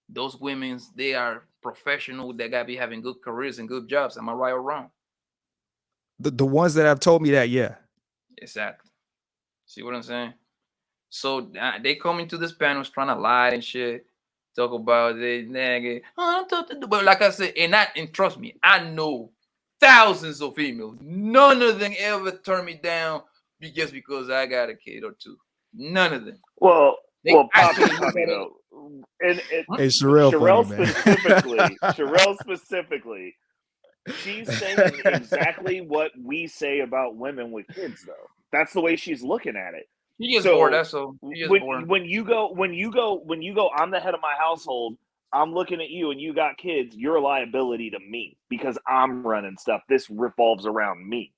Those women, they are professional. They got to be having good careers and good jobs. Am I right or wrong? The ones that have told me that, yeah. Exactly. See what I'm saying? So they come into this panels trying to lie and shit. Talk about it, nigga. But like I said, and trust me, I know thousands of females. None of them ever turn me down just because I got a kid or 2. None of them. Well, Poppy though. And hey, Sherelle specifically, she's saying exactly what we say about women with kids, though. That's the way she's looking at it. He is bored. That's so. When you go, I'm the head of my household. I'm looking at you, and you got kids. You're a liability to me because I'm running stuff. This revolves around me.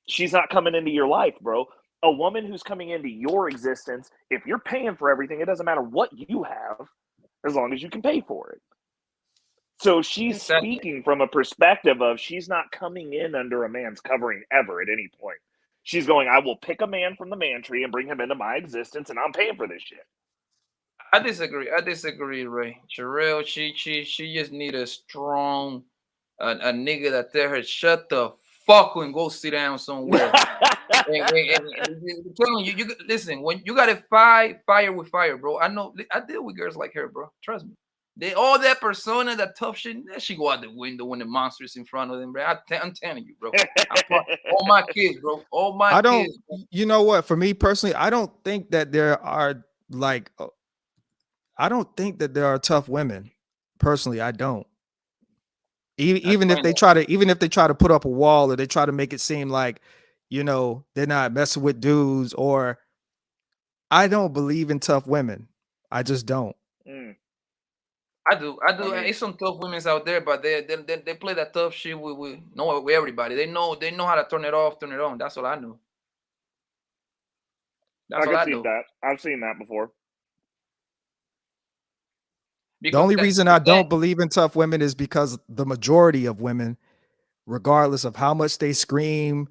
She's not coming into your life, bro. A woman who's coming into your existence, if you're paying for everything, it doesn't matter what you have, as long as you can pay for it. So she's speaking from a perspective of she's not coming in under a man's covering ever at any point. She's going, I will pick a man from the man tree and bring him into my existence, and I'm paying for this shit. I disagree, Ray. Sherelle, she just need a strong, a nigga that tell her, shut the fuck and go sit down somewhere. and telling you, listen, when you gotta fight fire with fire, bro. I know, I deal with girls like her, bro. Trust me. They all that persona, that tough shit, that she go out the window when the monster's in front of them, bro. I'm telling you, bro. All my kids, bro. All my kids. You know what? For me personally, I don't think that there are tough women. Personally, I don't. Even if they try to put up a wall, or they try to make it seem like, you know, they're not messing with dudes, or I don't believe in tough women. I just don't. I do. There's some tough women out there, but they play that tough shit with everybody. They know how to turn it off, turn it on. That's all I know. I can see that. I've seen that before. The only reason I don't believe in tough women is because the majority of women, regardless of how much they scream,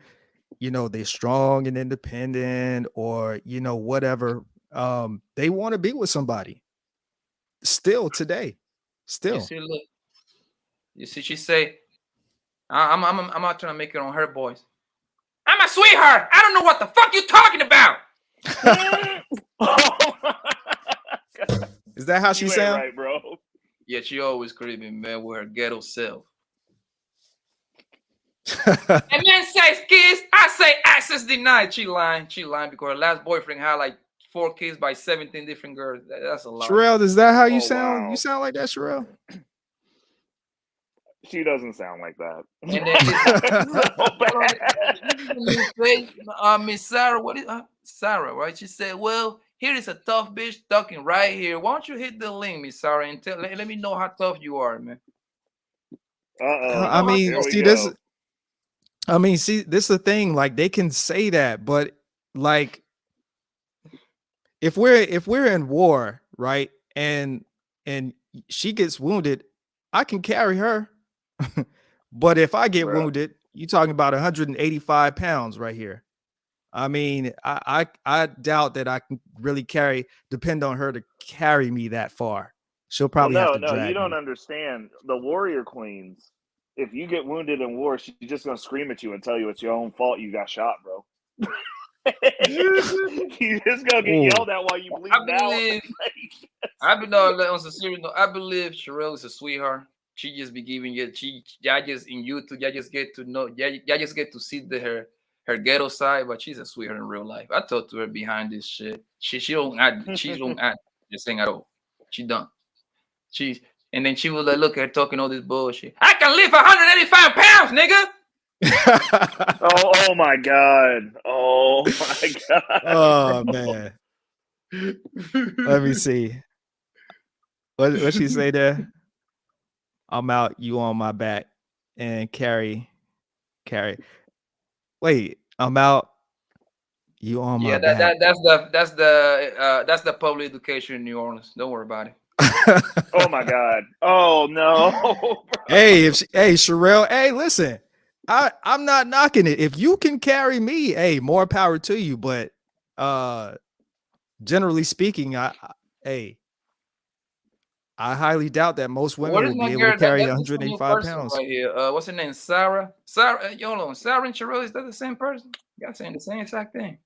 you know, they're strong and independent, or, you know, whatever, they want to be with somebody. Still today. Still. You see, she say, I'm not trying to make it on her voice. I'm a sweetheart. I don't know what the fuck you talking about. Is that how she sounds? Right, bro. Yeah, she always creeping, man, with her ghetto self. A man says kiss, I say access denied. She lying because her last boyfriend had like 4 kids by 17 different girls. That's a lot. Sherelle, is that how you sound? Wow. You sound like that, Sherelle? She doesn't sound like that. And then Miss Sarah, what is Sarah, right? She said, well, here is a tough bitch talking right here. Why don't you hit the link, Miss Sarah, and let me know how tough you are, man. I Oh, mean, here we see go. this. I mean, see, this is the thing. Like, they can say that, but like, if we're in war, right, and she gets wounded, I can carry her. But if I get Bruh. wounded, you're talking about 185 pounds right here. I mean, I doubt that I can really depend on her to carry me that far. She'll probably have to No, you drag don't me. understand. The warrior queens, if you get wounded in war, she's just gonna scream at you and tell you it's your own fault you got shot, bro. You just gonna get Ooh. yelled at while you bleeding out. I believe Sherelle is a sweetheart. She just be giving you. Y'all just in YouTube. Y'all just get to know. Y'all just get to see her ghetto side. But she's a sweetheart in real life. I talked to her behind this shit. She don't act. She don't act this thing at all. She done. And then she was like, look at her talking all this bullshit. I can lift 185 pounds, nigga. Oh my god. Oh my god. Oh man. Let me see. What she say there? I'm out, you on my back, and carry. Wait, I'm out, you on my back. That's the public education in New Orleans. Don't worry about it. Oh my god. Oh no. Hey, Sherelle, hey, listen. I'm not knocking it. If you can carry me, hey, more power to you. But generally speaking, I highly doubt that most women will be able to carry 185 pounds. Right here. What's her name? Sarah. Sarah. Hold on. Sarah and Sherelle, is that the same person? Y'all saying the same exact thing.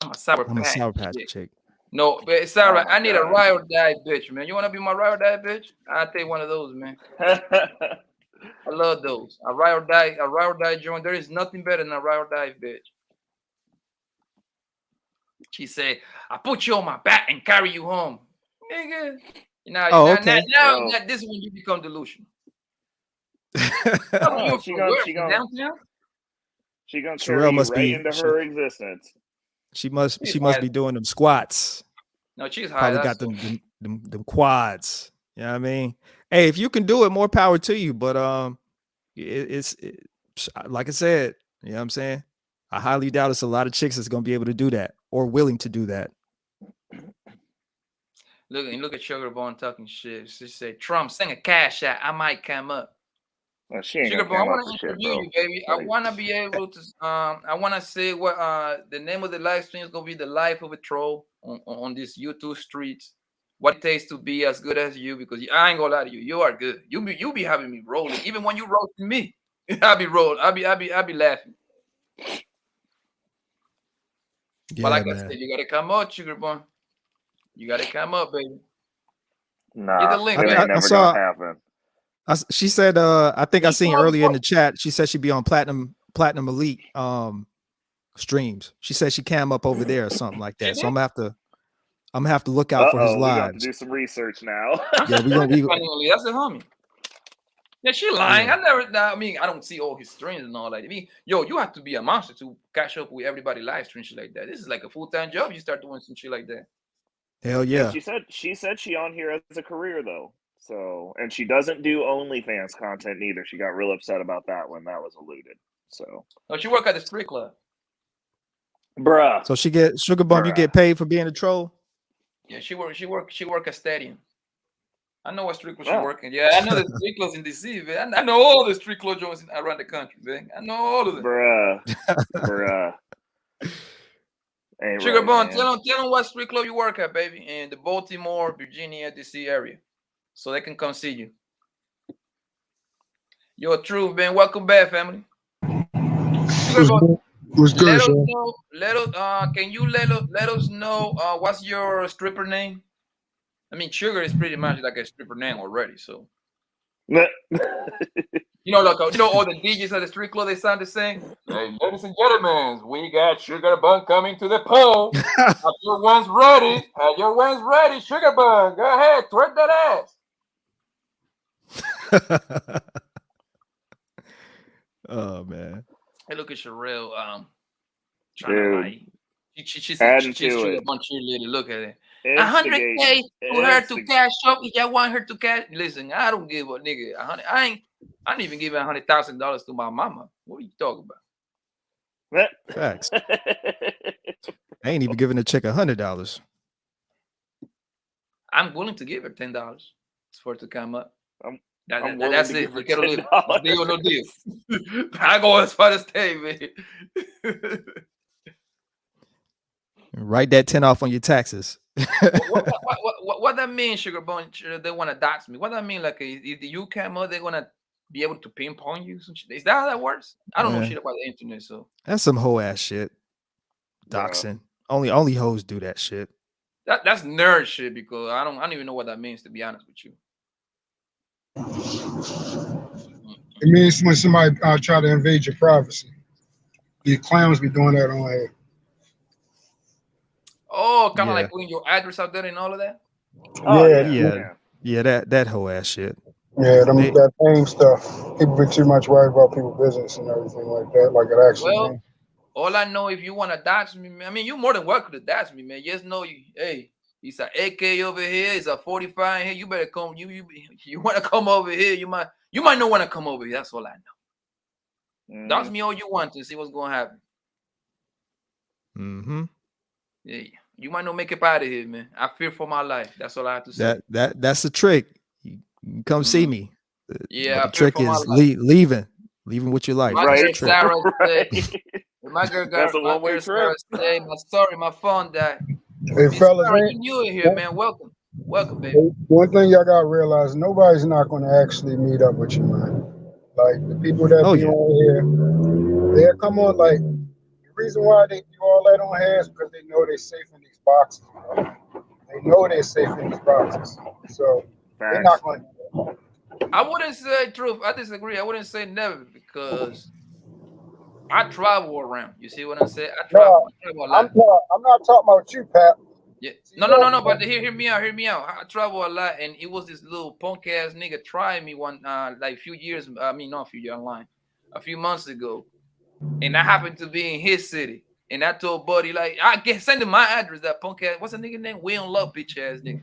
I'm a Sour Patch chick. No, but Sarah, Oh I need God. a ride or die bitch, man. You want to be my ride or die bitch? I'll take one of those, man. I love those. A ride or die joint. There is nothing better than a ride or die bitch. She said, I put you on my back and carry you home. Nigga. Now, this is when you become delusional. Oh, she gonna carry you right into her existence. She must be doing them squats. No, she's high. Probably got them quads. You know what I mean? Hey, if you can do it, more power to you. But it's like I said, you know what I'm saying? I highly doubt it's a lot of chicks that's gonna be able to do that or willing to do that. Look at Sugar Bone talking shit. She said, Trump, sing a cash out. I might come up. Well, she ain't Sugar gonna Bone, I come want up to for shit, interview bro. you, baby. I want to be able to. I want to say what the name of the live stream is gonna be. The life of a troll on these YouTube streets. What it takes to be as good as you, because I ain't gonna lie to you. You are good. You be having me rolling. Even when you roasting me, I'll be rolling. I'll be laughing. Yeah, but like man. I said, you gotta come up, Sugar Bone. You gotta come up, baby. Nah, get the link. it ain't never gonna happen. She said, I think I seen earlier in the chat. She said she'd be on Platinum Elite streams. She said she came up over there or something like that. So I'm gonna have to look out for his We got to lives. do some research now. Yeah, we that's a homie. Yeah, she lying. Yeah. I don't see all his streams and all that. I mean, you have to be a monster to catch up with everybody live stream shit like that. This is like a full-time job. You start doing some shit like that. Hell yeah. And she said she on here as a career though. So, and she doesn't do OnlyFans content neither. She got real upset about that when that was alluded. So, she work at the strip club, bruh. So she get Sugar Bump. You get paid for being a troll. Yeah, she work at stadium. I know what street clubs she working. Yeah, I know the street clubs in DC, man. I know all the street club joints around the country, man. I know all of them. Bruh. Sugar Bone, tell them what street club you work at, baby, in the Baltimore, Virginia, DC area, so they can come see you. Your truth, man. Welcome back, family. What's good, Can you let us know what's your stripper name? I mean, Sugar is pretty much like a stripper name already, so. All the DJs at the street club, they sound the same. Hey, ladies and gentlemen, we got Sugar Bun coming to the pole. Have your ones ready. Sugar Bun, go ahead, twerk that ass. Oh man. Hey, look at Sherelle. Trying to lie. She said Adding she's to straight it. up on cheerleader. Look at it. Instigate. 100K to her to cash up. If y'all want her to cash, listen, I don't give a nigga 100. I ain't even giving $100,000 to my mama. What are you talking about? Facts. I ain't even giving a chick $100. I'm willing to give her $10 for it to come up. I'm That's willing it. to Deal give her $10. or no deal. I go as far as stay, man. Write that 10 off on your taxes. What that mean, Sugar Bone? They want to dox me. What that mean? Like, if you come out, they're gonna be able to pinpoint you. Some shit. Is that how that works? I don't know shit about the internet, so that's some hoe ass shit. Doxing. Only hoes do that shit. That's nerd shit because I don't even know what that means, to be honest with you. It means when somebody try to invade your privacy. These clowns be doing that on here. Oh, kind of like putting your address out there and all of that. Oh, yeah. That hoe ass shit. Yeah, that name stuff. People be too much worried about people's business and everything like that. Like it actually. Well, all I know, if you want to dox me, man, I mean, you're more than welcome to dox me, man. Just know you. Hey, it's an AK over here. It's a 45 here. You better come. You want to come over here? You might not want to come over here. That's all I know. Dox me all you want to see what's gonna happen. Mm-hmm. Yeah, you might not make it out of here, man. I fear for my life. That's all I have to say. That's the trick. You come see me. Yeah, the trick is leaving with your life. My Sarah my girl got my Sarah say, my phone died. Hey, fellas, Sarah, you new in here, man. Welcome, baby. One thing y'all gotta realize: nobody's not gonna actually meet up with you, man. Like the people that be on here, they'll come on. Like the reason why they do all that on here is because they know they're safe in these boxes. They know they're safe in these boxes, so they're not going to. I wouldn't say truth. I disagree. I wouldn't say never because I travel around. You see what I'm saying? I travel a lot. I'm not talking about you, Pat. Yeah. No. But hear me out. I travel a lot, and it was this little punk ass nigga trying me one like a few years. I mean, not a few years online, a few months ago, and I happened to be in his city, and I told Buddy like I can send him my address. That punk ass. What's the nigga name? We don't love bitch ass nigga.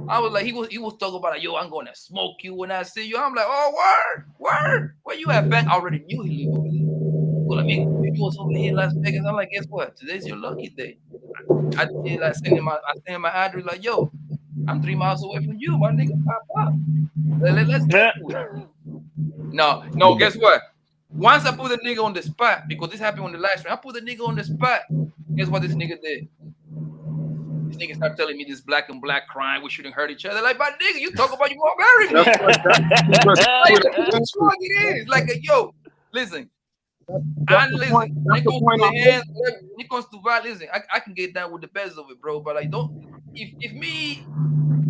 I was like, he was talking about like, yo, I'm gonna smoke you when I see you. I'm like, oh, word. Where you at, fam? I already knew he lived over there. Well, I mean, if you was over here in Las Vegas, I'm like, guess what? Today's your lucky day. I did like send him my address, like, yo, I'm 3 miles away from you, my nigga. Pop up. Let's get to it. No, guess what? Once I put the nigga on the spot, because this happened on the last one, I put the nigga on the spot. Guess what this nigga did? This nigga start telling me this black and black crime. We shouldn't hurt each other. Like, but nigga, you talk about you won't marry me. That's what it is. Like, yo, listen. When it comes to violence, listen, I can get down with the best of it, bro. But like, if me,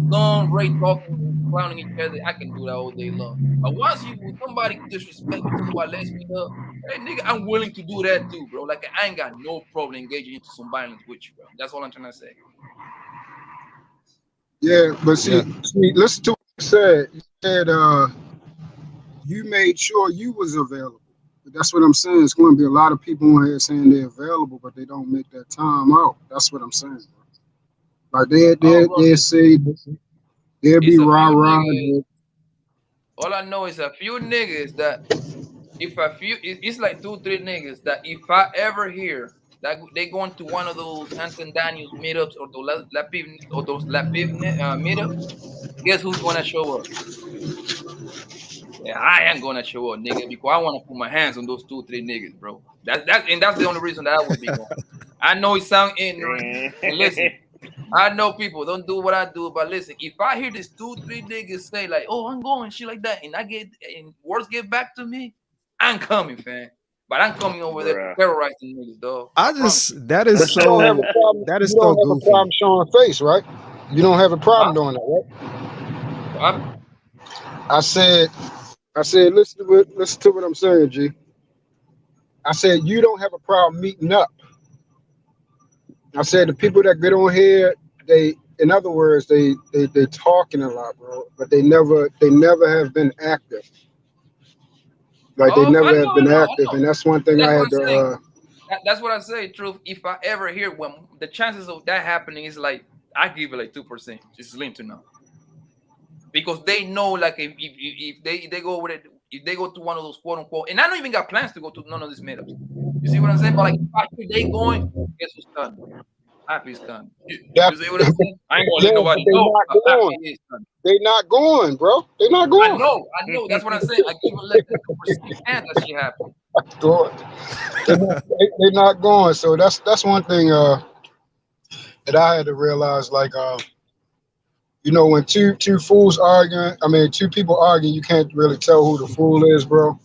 Don, Ray talking, clowning each other, I can do that all day long. But once somebody disrespect me, somebody lets me up, hey nigga, I'm willing to do that too, bro. Like I ain't got no problem engaging into some violence with you, bro. That's all I'm trying to say. Yeah, but see, listen to what you said. You said you made sure you was available. That's what I'm saying. It's going to be a lot of people on here saying they're available, but they don't make that time out. That's what I'm saying. Like they say they'll be rah. All I know is a few niggas that it's like 2-3 niggas that if I ever hear that they going to one of those Anton Daniels meetups or those Lapid meetups, guess who's gonna show up? Yeah, I am gonna show up, nigga, because I want to put my hands on those 2-3 niggas, bro. That's the only reason that I would be going. I know it sounds ignorant. And listen, I know people don't do what I do, but listen, if I hear this 2-3 niggas say like, "Oh, I'm going," shit like that, and words get back to me, I'm coming, fam. But I'm coming over there to terrorize the niggas, dog. That is so goofy. You don't have a problem showing face, right? You don't have a problem doing that, right? I said, listen to what I'm saying, G. I said, you don't have a problem meeting up. I said, the people that get on here, in other words, they talking a lot, bro, but they never have been active. Like they never have been active, and that's one thing I had to. That's what I say. Truth. If I ever hear when the chances of that happening is like I give it like 2%. Just slim to know because they know like if they go with it, if they go to one of those quote unquote, and I don't even got plans to go to none of these meetups. You see what I'm saying? But like if they going, guess who's coming? Happy's coming. You see what I'm saying? I ain't gonna let nobody know. They not going, bro. They not going. I know. That's what I'm saying. I give a less than 2% chance that shit happen. They're not going. So that's one thing that I had to realize. Like, you know, when two fools arguing, I mean, two people arguing, you can't really tell who the fool is, bro.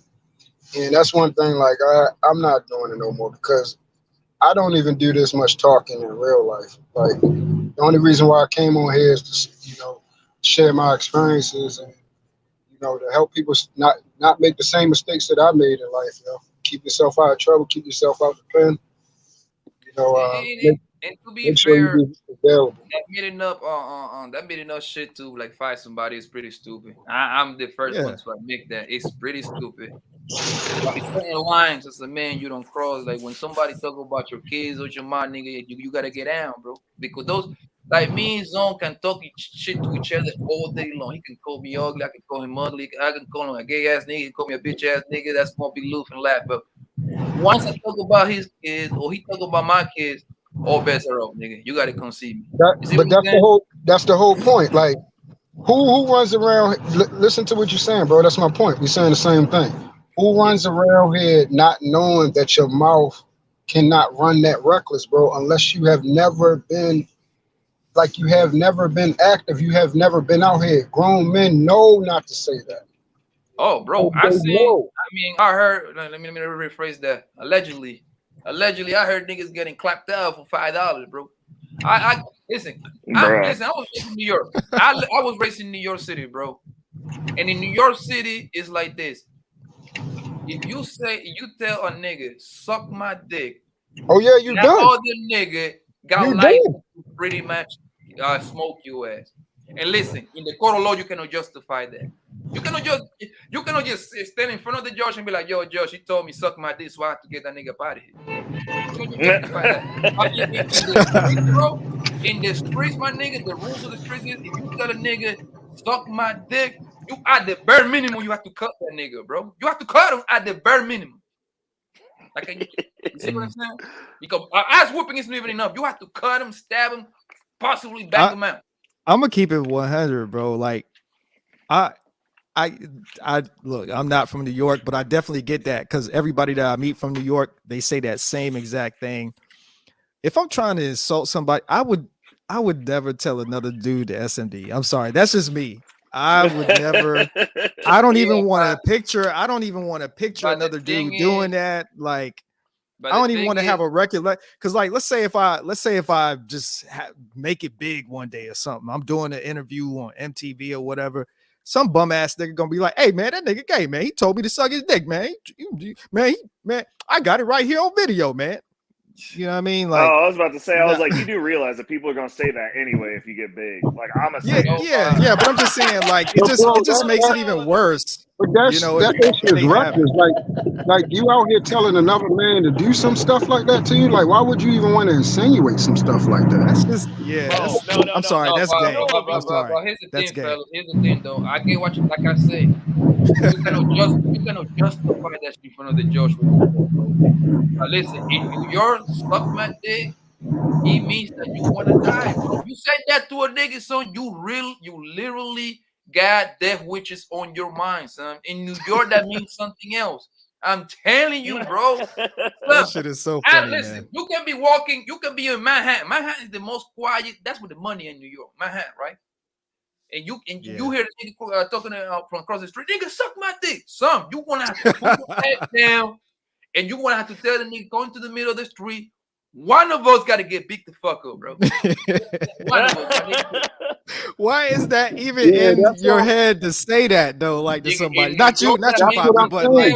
And that's one thing. Like, I'm not doing it no more because I don't even do this much talking in real life. Like, the only reason why I came on here is to, you know, share my experiences and, you know, to help people not make the same mistakes that I made in life. You know, keep yourself out of trouble, keep yourself out the pen. You know, and to be fair, that meeting up shit to like fight somebody is pretty stupid. I'm the first one to admit that it's pretty stupid. Like certain lines as a man you don't cross. Like when somebody talk about your kids or your mom, nigga, you gotta get down, bro. Because those like me and Zone can talk shit to each other all day long. He can call me ugly, I can call him ugly, I can call him a gay ass nigga, he can call me a bitch ass nigga. That's gonna be loof and laugh. But once I talk about his kids or he talk about my kids, all bets are off, nigga. You gotta come see me. That's the whole point. Like who runs around? Listen to what you're saying, bro. That's my point. We're saying the same thing. Who runs around here not knowing that your mouth cannot run that reckless, bro, unless you have never been, like you have never been active. You have never been out here. Grown men know not to say that. Oh, bro, I heard, let me rephrase that. Allegedly, I heard niggas getting clapped out for $5, bro. Listen, I was raised in New York. I was raised in New York City, bro. And in New York City, it's like this. If you tell a nigga, suck my dick. Oh, yeah, you done. That other nigga got license to pretty much smoke your ass. And listen, in the court of law, you cannot justify that. You cannot just stand in front of the judge and be like, yo, judge, he told me suck my dick, so I have to get that nigga up out of here. You cannot justify that. In the streets, my nigga, the rules of the streets is if you tell a nigga, suck my dick, you at the bare minimum, you have to cut that nigga, bro. You have to cut him at the bare minimum. Like, you see what I'm saying? Because ass whooping isn't even enough. You have to cut him, stab him, possibly back him out. I'm gonna keep it 100, bro. Like, I look, I'm not from New York, but I definitely get that because everybody that I meet from New York, they say that same exact thing. If I'm trying to insult somebody, I would never tell another dude to SMD. I'm sorry, that's just me. I would never. I don't even want to picture. I don't even want to picture another dude doing that. Like, I don't even want to have a record. Because, like, let's say if I just make it big one day or something. I'm doing an interview on MTV or whatever. Some bum ass nigga gonna be like, "Hey man, that nigga gay, man. He told me to suck his dick, man. Man, I got it right here on video, man." You know what I mean? Like, I was about to say, I was like, you do realize that people are gonna say that anyway if you get big. Like, I'm a yeah, but I'm just saying, like, it just makes it even worse. But that's, you know, that issue is reckless. Like you out here telling another man to do some stuff like that to you. Like, why would you even want to insinuate some stuff like that? That's just I'm sorry, that's gay. I'm sorry. Here's the thing, fellas. Here's the thing, though. I get what you like. I say, you cannot justify that shit in front of the judge. Now listen, if you're suck my dick, it means that you want to die, bro. You say that to a nigga, son, you literally got death witches on your mind, son. In New York, that means something else. I'm telling you, bro. That shit is so funny, listen, man. you can be walking, you can be in Manhattan. Manhattan is the most quiet. That's where the money in New York, Manhattan, right? And you hear the nigga talking from across the street, nigga, suck my dick. Son, you want to have to put your head down, and you want to have to tell the nigga going to the middle of the street, one of us got to get beat the fuck up, bro. One of us. Why is that even in your head to say that though? Like to somebody, not you, Poppy, but like,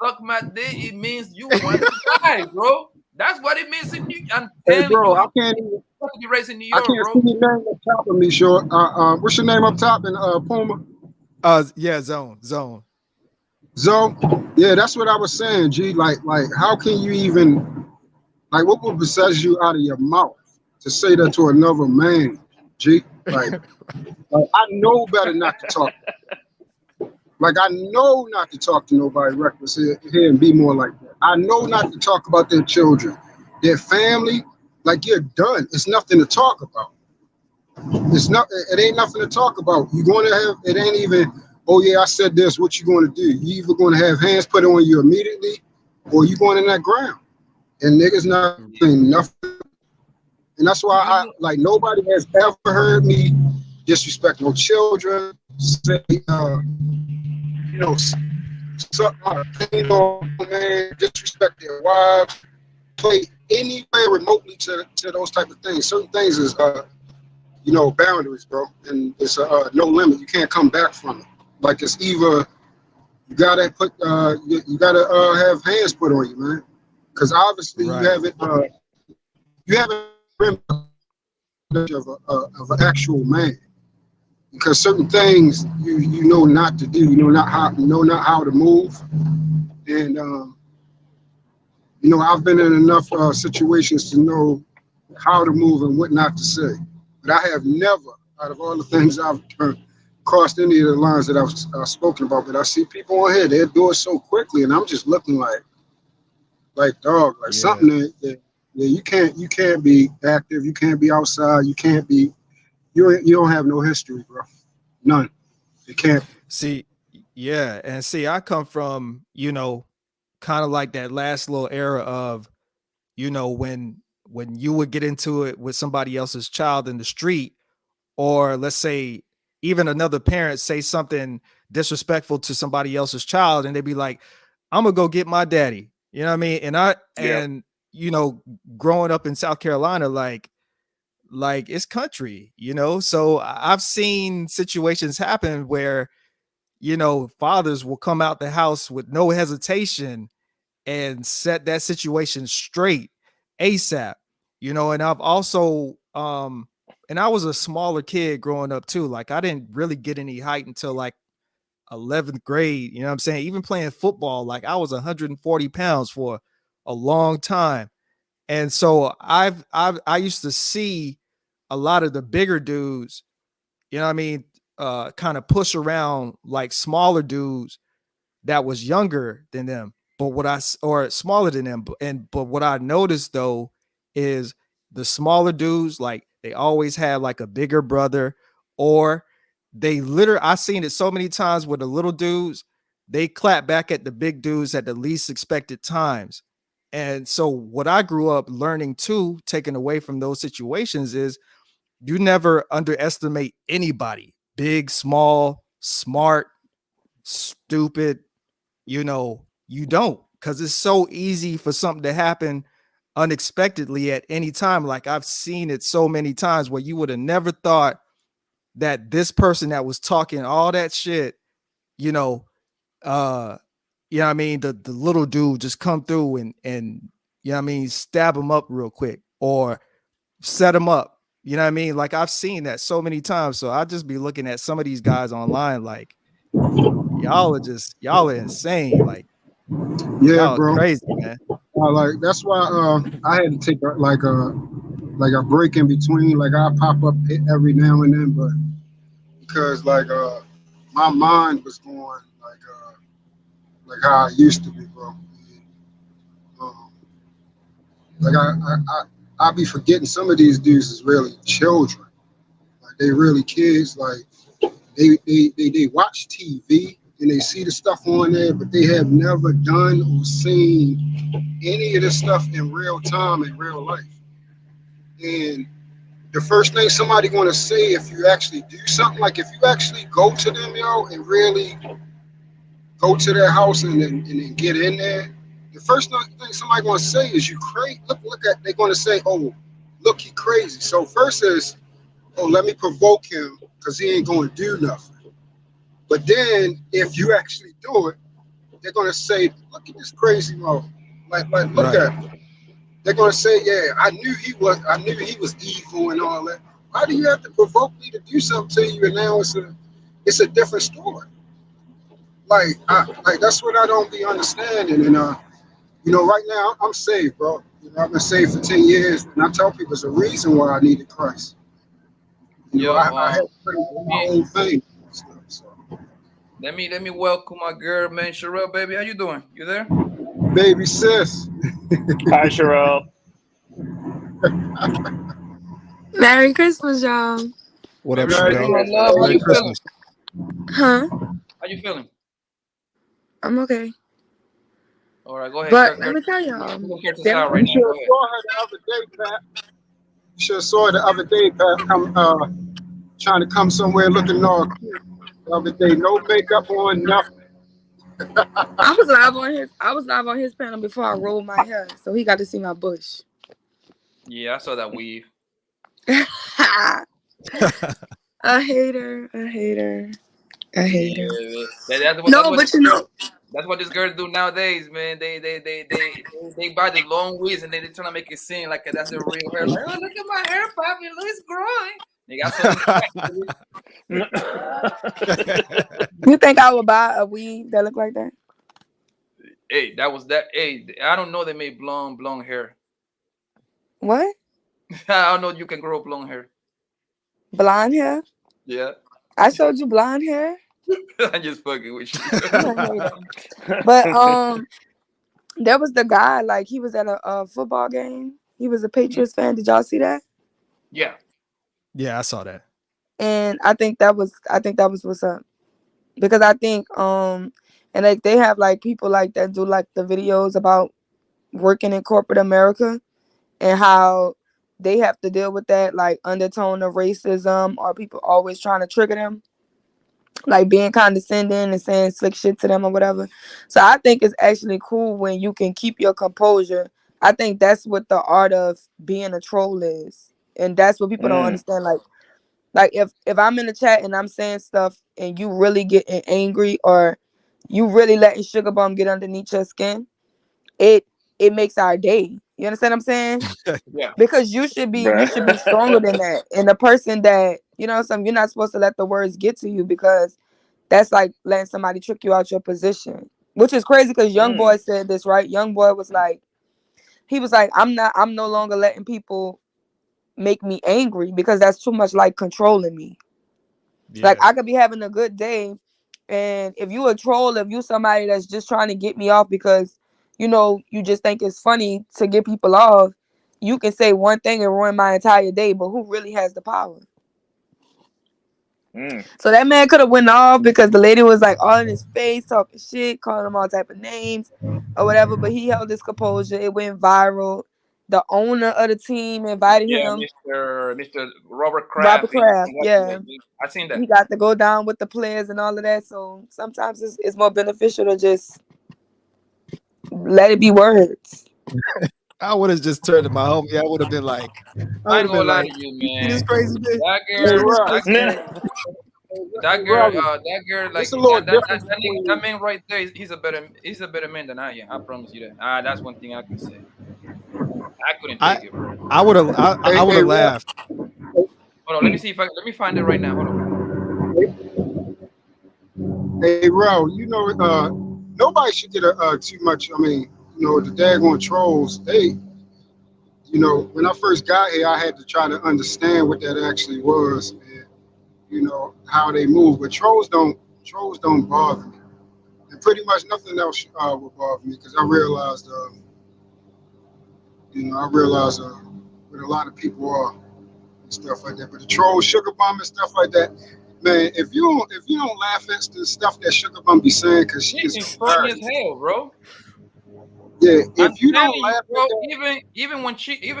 suck my dick. It means you want to die, bro. That's what it means in New York. I'm telling bro, you, I can't even. Be raised in New York, I can't bro. see your name up top of me, short. What's your name up top in Puma? Yeah, Zone. Yeah, that's what I was saying, G. Like, how can you even Like, what would possess you out of your mouth to say that to another man, G? Like I know better not to talk. Like, I know not to talk to nobody reckless here and be more like that. I know not to talk about their children, their family. Like, you're done. It's nothing to talk about. It ain't nothing to talk about. You're going to have, it ain't even, oh yeah, I said this, what you going to do? You either going to have hands put on you immediately or you going in that ground. And niggas not doing nothing. And that's why I, like, nobody has ever heard me disrespect no children, say, you know, suck my pain on, man, disrespect their wives, play anywhere remotely to those type of things. Certain things is, you know, boundaries, bro, and it's no limit. You can't come back from it. Like, it's either you gotta put, you gotta have hands put on you, man, because obviously you haven't been of an actual man. Because certain things you know not to do, you know not how to move, and you know, I've been in enough situations to know how to move and what not to say. But I have never, out of all the things I've crossed any of the lines that I've spoken about. But I see people on here, they do it so quickly, and I'm just looking like dog, like something that you can't be active, you can't be outside, you can't be. You don't have no history, bro. None. You can't. See, yeah. And see, I come from, you know, kind of like that last little era of, you know, when you would get into it with somebody else's child in the street, or let's say even another parent say something disrespectful to somebody else's child, and they'd be like, I'm gonna go get my daddy. You know what I mean? And and you know, growing up in South Carolina, like it's country, you know, so I've seen situations happen where, you know, fathers will come out the house with no hesitation and set that situation straight ASAP, you know. And I've also and I was a smaller kid growing up too. Like, I didn't really get any height until like 11th grade, you know what I'm saying? Even playing football, like I was 140 pounds for a long time. And so I used to see a lot of the bigger dudes, you know what I mean, kind of push around like smaller dudes that was younger than them, but or smaller than them. But what I noticed though is the smaller dudes, like they always had like a bigger brother, or they literally, I've seen it so many times with the little dudes, they clap back at the big dudes at the least expected times. And so what I grew up learning too, taken away from those situations, is you never underestimate anybody, big, small, smart, stupid, you know, you don't, because it's so easy for something to happen unexpectedly at any time. Like, I've seen it so many times where you would have never thought that this person that was talking all that shit, you know, you know what I mean, the little dude just come through and you know what I mean, stab him up real quick or set him up. You know what I mean? Like, I've seen that so many times. So I just be looking at some of these guys online like, y'all are insane. Like, Yeah, y'all bro. crazy, man. Like, that's why I had to take like a break in between. Like, I pop up every now and then, but because like my mind was going like how I used to be, bro. Like I be forgetting some of these dudes is really children. Like, they really kids. Like, they watch TV and they see the stuff on there, but they have never done or seen any of this stuff in real time, in real life. And the first thing somebody gonna say if you actually do something, like if you actually go to them, yo, and really go to their house and then get in there, the first thing somebody gonna say is, you crazy. Look at, they're gonna say, oh, look, he crazy. So first is, oh, let me provoke him because he ain't gonna do nothing. But then if you actually do it, they're gonna say, look at this crazy mother. Like look at him. They're gonna say, yeah, I knew he was evil and all that. Why do you have to provoke me to do something to you? And now it's a different story. Like that's what I don't be understanding. And You know, right now I'm saved, bro. You know, I've been saved for 10 years, and I tell people it's a reason why I needed Christ. You know, Yo, I had pretty much let my me own thing. So, let me welcome my girl, man, Sherelle, baby. How you doing? You there? baby sis, Hi, Sherelle. Merry Christmas, y'all. What up, Merry Merry Christmas, Sherelle? my Christmas, love. How Merry you baby. feeling? Christmas. Huh? How you feeling? I'm okay. All right, go ahead, But Kirk. let me tell We're y'all, gonna catch this there out was right you now. should Go have ahead. saw her the other day, Pat. You should have saw her the other day, Pat. Trying to come somewhere looking all cute. The other day, no makeup on, nothing. I was live on his panel before I rolled my hair, so he got to see my bush. Yeah, I saw that weave. A hater, a hater, a hater. Yeah, man. That's what No, but you know, that's what these girls do nowadays, man. They buy the long wigs and they trying to make it seem like that's their real hair. Like, oh, look at my hair, Poppy, look, it's growing. They got something. you think I would buy a weave that look like that? Hey, that was that. Hey, I don't know they made blonde hair. What? I don't know you can grow blonde hair. Blonde hair? Yeah, I showed you blonde hair. I'm just fucking with you. You a hater. But there was the guy, like he was at a football game. He was a Patriots fan. Did y'all see that? Yeah, Yeah, I saw that. And I think that was what's up. Because I think and like they have like people like that do like the videos about working in corporate America and how they have to deal with that like undertone of racism or people always trying to trigger them, like being condescending and saying slick shit to them or whatever. So I think it's actually cool when you can keep your composure. I think that's what the art of being a troll is. And that's what people don't understand. Like if I'm in the chat and I'm saying stuff and you really getting angry or you really letting Sugar Bum get underneath your skin, it makes our day. You understand what I'm saying? yeah. Because you should be stronger than that. And the person that, you know, you're not supposed to let the words get to you because that's like letting somebody trick you out your position. Which is crazy because Young Boy said this, right? Young Boy was like, I'm no longer letting people make me angry because that's too much like controlling me. Yeah. Like I could be having a good day, and if you a troll, if you somebody that's just trying to get me off because you know you just think it's funny to get people off, you can say one thing and ruin my entire day. But who really has the power? So that man could have went off because the lady was like all in his face, talking shit, calling him all type of names or whatever. But he held his composure. It went viral. The owner of the team invited Yeah, him. Mr. Robert Robert Kraft. Kraft, yeah. I seen that. He got to go down with the players and all of that. So sometimes it's more beneficial to just let it be words. I would have just turned to my homie. I would have been like, I ain't gonna lie to you, you see this man. crazy bitch? That Hey, girl, Rob. that girl, like It's a little that difference nigga, between. that man right there, he's a better man than I am. I promise you that. That's one thing I can say. I couldn't take it, bro. I would have I would Hey, have Rob. laughed. Hold on, let me find it right now. Hold on. Hey, Ro, you know, nobody should get too much. I mean, you know, the daggone trolls. They, you know, when I first got here, I had to try to understand what that actually was, and you know how they move. But trolls don't bother me, and pretty much nothing else will bother me because I realized, you know, what a lot of people are and stuff like that. But the troll, Sugar Bum, and stuff like that. Man, if you don't laugh at the stuff that Sugar Bum be saying, because she is She's funny as hilarious. hell, bro. Yeah, I'm if you don't telling you, laugh bro. at that, Even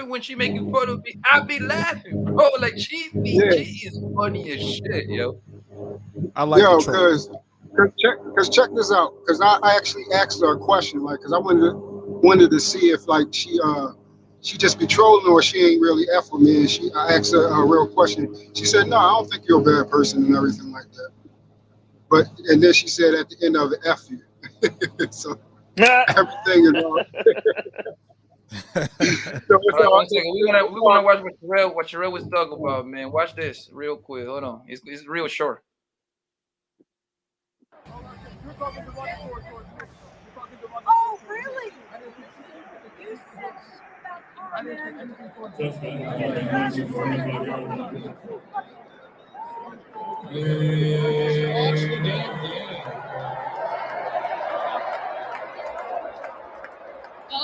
when she making fun of me, I be laughing, bro. Like she yeah, is funny as shit, yo. I like the yo, troll. check this out, because I actually asked her a question, like, because I wanted to see if like she just be trolling or she ain't really F with me, and I asked her a real question. She said, no, I don't think you're a bad person and everything like that. But and then she said at the end of it, F you. So everything is all. So it's All right, all. one second. We're gonna watch what Sherelle was talking about, man. Watch this real quick. Hold on. It's real short. Oh, really? Oh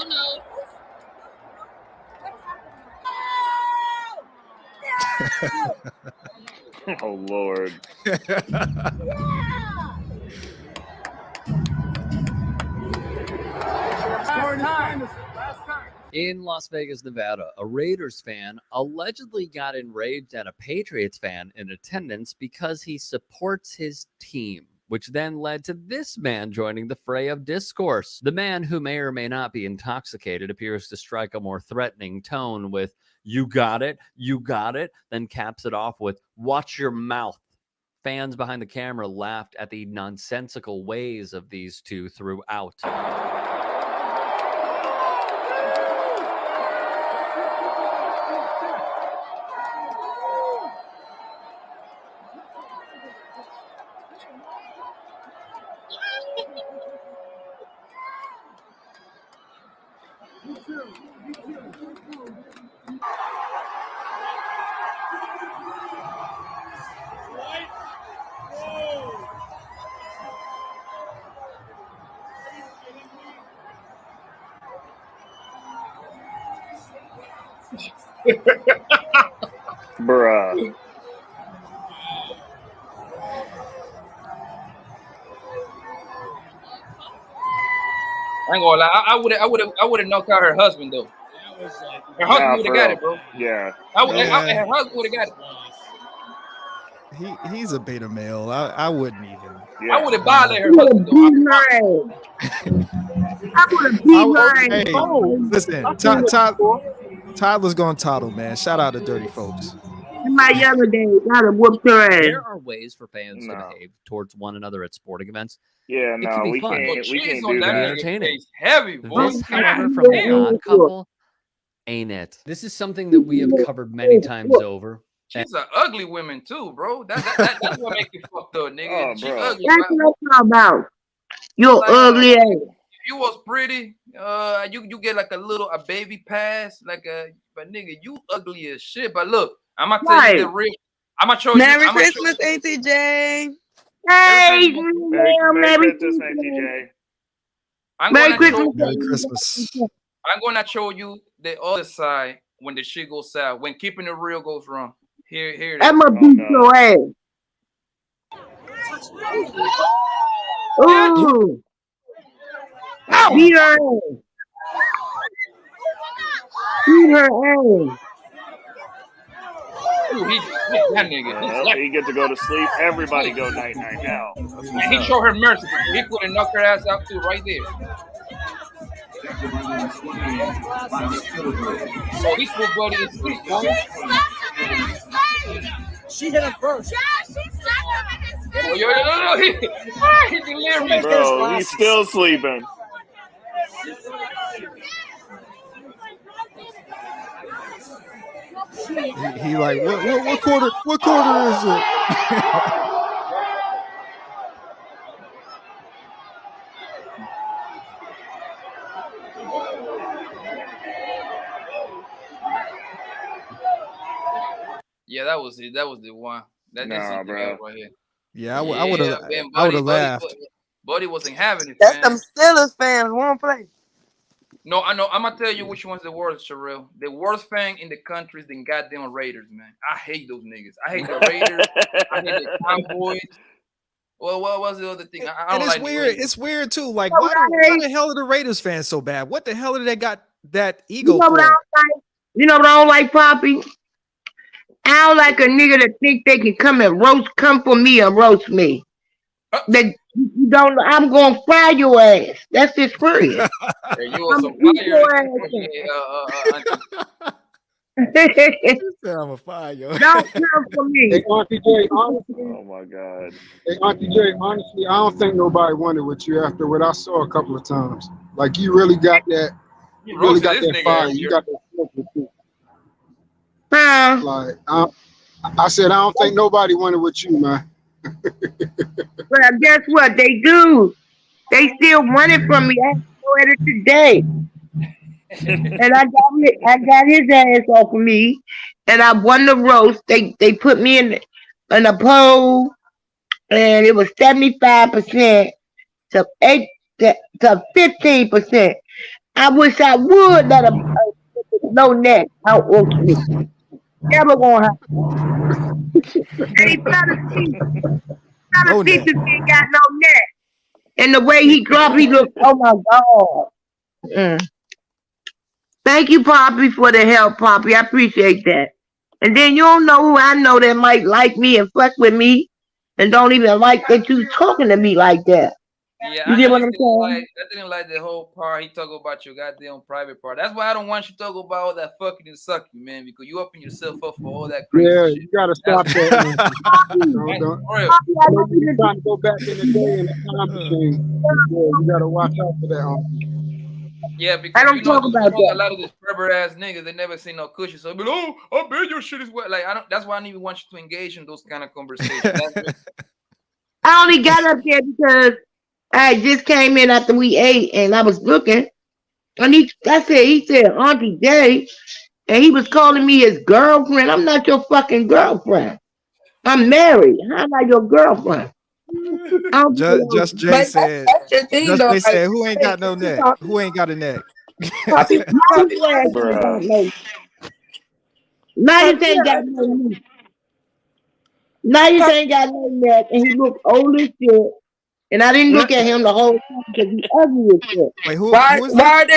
no. Oh Lord. In Las Vegas, Nevada, a Raiders fan allegedly got enraged at a Patriots fan in attendance because he supports his team, which then led to this man joining the fray of discourse. The man, who may or may not be intoxicated, appears to strike a more threatening tone with, "You got it, then caps it off with, "Watch your mouth." Fans behind the camera laughed at the nonsensical ways of these two throughout. Bruh. I ain't gonna lie. I would have knocked out her husband though. Her husband would have got it, bro. Yeah. Her husband would have got it. He's a beta male. I wouldn't even. Yeah. I would have violated her husband though. I would have beat mine. Hey, listen, Tyler's gonna toddle, man. Shout out to Dirty Folks. In my younger days, I'd have whooped her ass. There are ways for fans to behave towards one another at sporting events. Yeah, It no, can be we fun. can't do That that. Entertaining. nigga heavy, boy. This, however, from a non-couple, ain't it? This is something that we have covered many times over. She's an ugly woman too, bro. That's what makes me fucked up, nigga. Oh, She's bro. ugly. That's Bro. what I'm talking about. You're Like, ugly ass. If you was pretty, you get like a baby pass, but nigga, you ugly as shit. But look, I'm gonna tell you the real. I'm gonna show Merry you. Christmas, ATJ. Hey, Merry Christmas, ATJ. Merry Christmas. Merry Christmas. I'm gonna show you the other side when the shit goes south, when keeping it real goes wrong. Here it is. I'm gonna beat your ass. Ooh. Beat her ass. Beat her ass. Ooh, that nigga. He get to go to sleep. Everybody go night night now. And he showed her mercy. He could have knocked her ass out too, right there. So he's full bloody asleep, boy. She hit him first. Oh, yo, he delirious. Bro, he's still sleeping. He like, what quarter is it? Yeah, that was it. That was the one. That's something bro. else right here. Yeah, I would have laughed. Buddy wasn't having it. That's Man. them Steelers fans. Won't play. No, I know. I'm gonna tell you which one's the worst, Sherelle. The worst fan in the country is the goddamn Raiders, man. I hate those niggas. I hate the Raiders. I hate the Cowboys. Well, what was the other thing? I don't it's like weird. It's weird too. Like, why the hell are the Raiders fans so bad? What the hell did they got that ego for? You know what I don't like, Poppy? I don't like a nigga that think they can come for me and roast me. You don't. I'm gonna fry your ass. That's just free. Yeah, you are some fire. I'm a fire, yo. Don't come for me. Hey, Auntie J, honestly, Oh my God. hey, Auntie J, honestly, I don't think nobody wanted with you after what I saw a couple of times. Like, you really got that. You really got that fire. You got that smoke with you. Like, I said, I don't think nobody wanted with you, man. Well, guess what? They do. They still want it from me. I saw it today. And I got his ass off of me, and I won the roast. They put me in a poll, and it was 75% to 15%. I wish I would let a no neck out roast me. Never gonna happen. Hey, No neck. ain't got no neck. And the way he dropped, he looked, oh my God. Mm. Thank you, Poppy, for the help, Poppy. I appreciate that. And then you don't know who I know that might like me and fuck with me and don't even like that you talking to me like that. Yeah, You I get know what you I'm didn't saying? like. I didn't like the whole part. He talk about your goddamn private part. That's why I don't want you to talk about all that fucking and sucking, man. Because you open yourself up for all that crazy Yeah, shit. you gotta stop That's that. Poppy, Don't, don't. real. Poppy, I I know don't you even trying to go back in the day in the time machine. Yeah, you gotta watch out for that. Yeah, I because don't talk about a that. lot of these pervert ass niggas, they never seen no cushion. So, but oh, I bet your shit is wet. Like I don't. That's why I don't even want you to engage in those kind of conversations. I only got up there because I just came in after we ate and I was looking. And he said, Auntie Jay, and he was calling me his girlfriend. I'm not your fucking girlfriend. I'm married. How am I your girlfriend? Just Jay But said. that's your thing, Just though. Jay Like, said, "Who ain't got no neck? Who ain't got a neck?" Poppy, Now Poppy, you ain't got Bruh. no Now you Poppy, ain't got no neck. Now you ain't got no neck, and he looked old as shit. And I didn't look at him the whole time because he ugly as shit. Wait, why who is why this? are they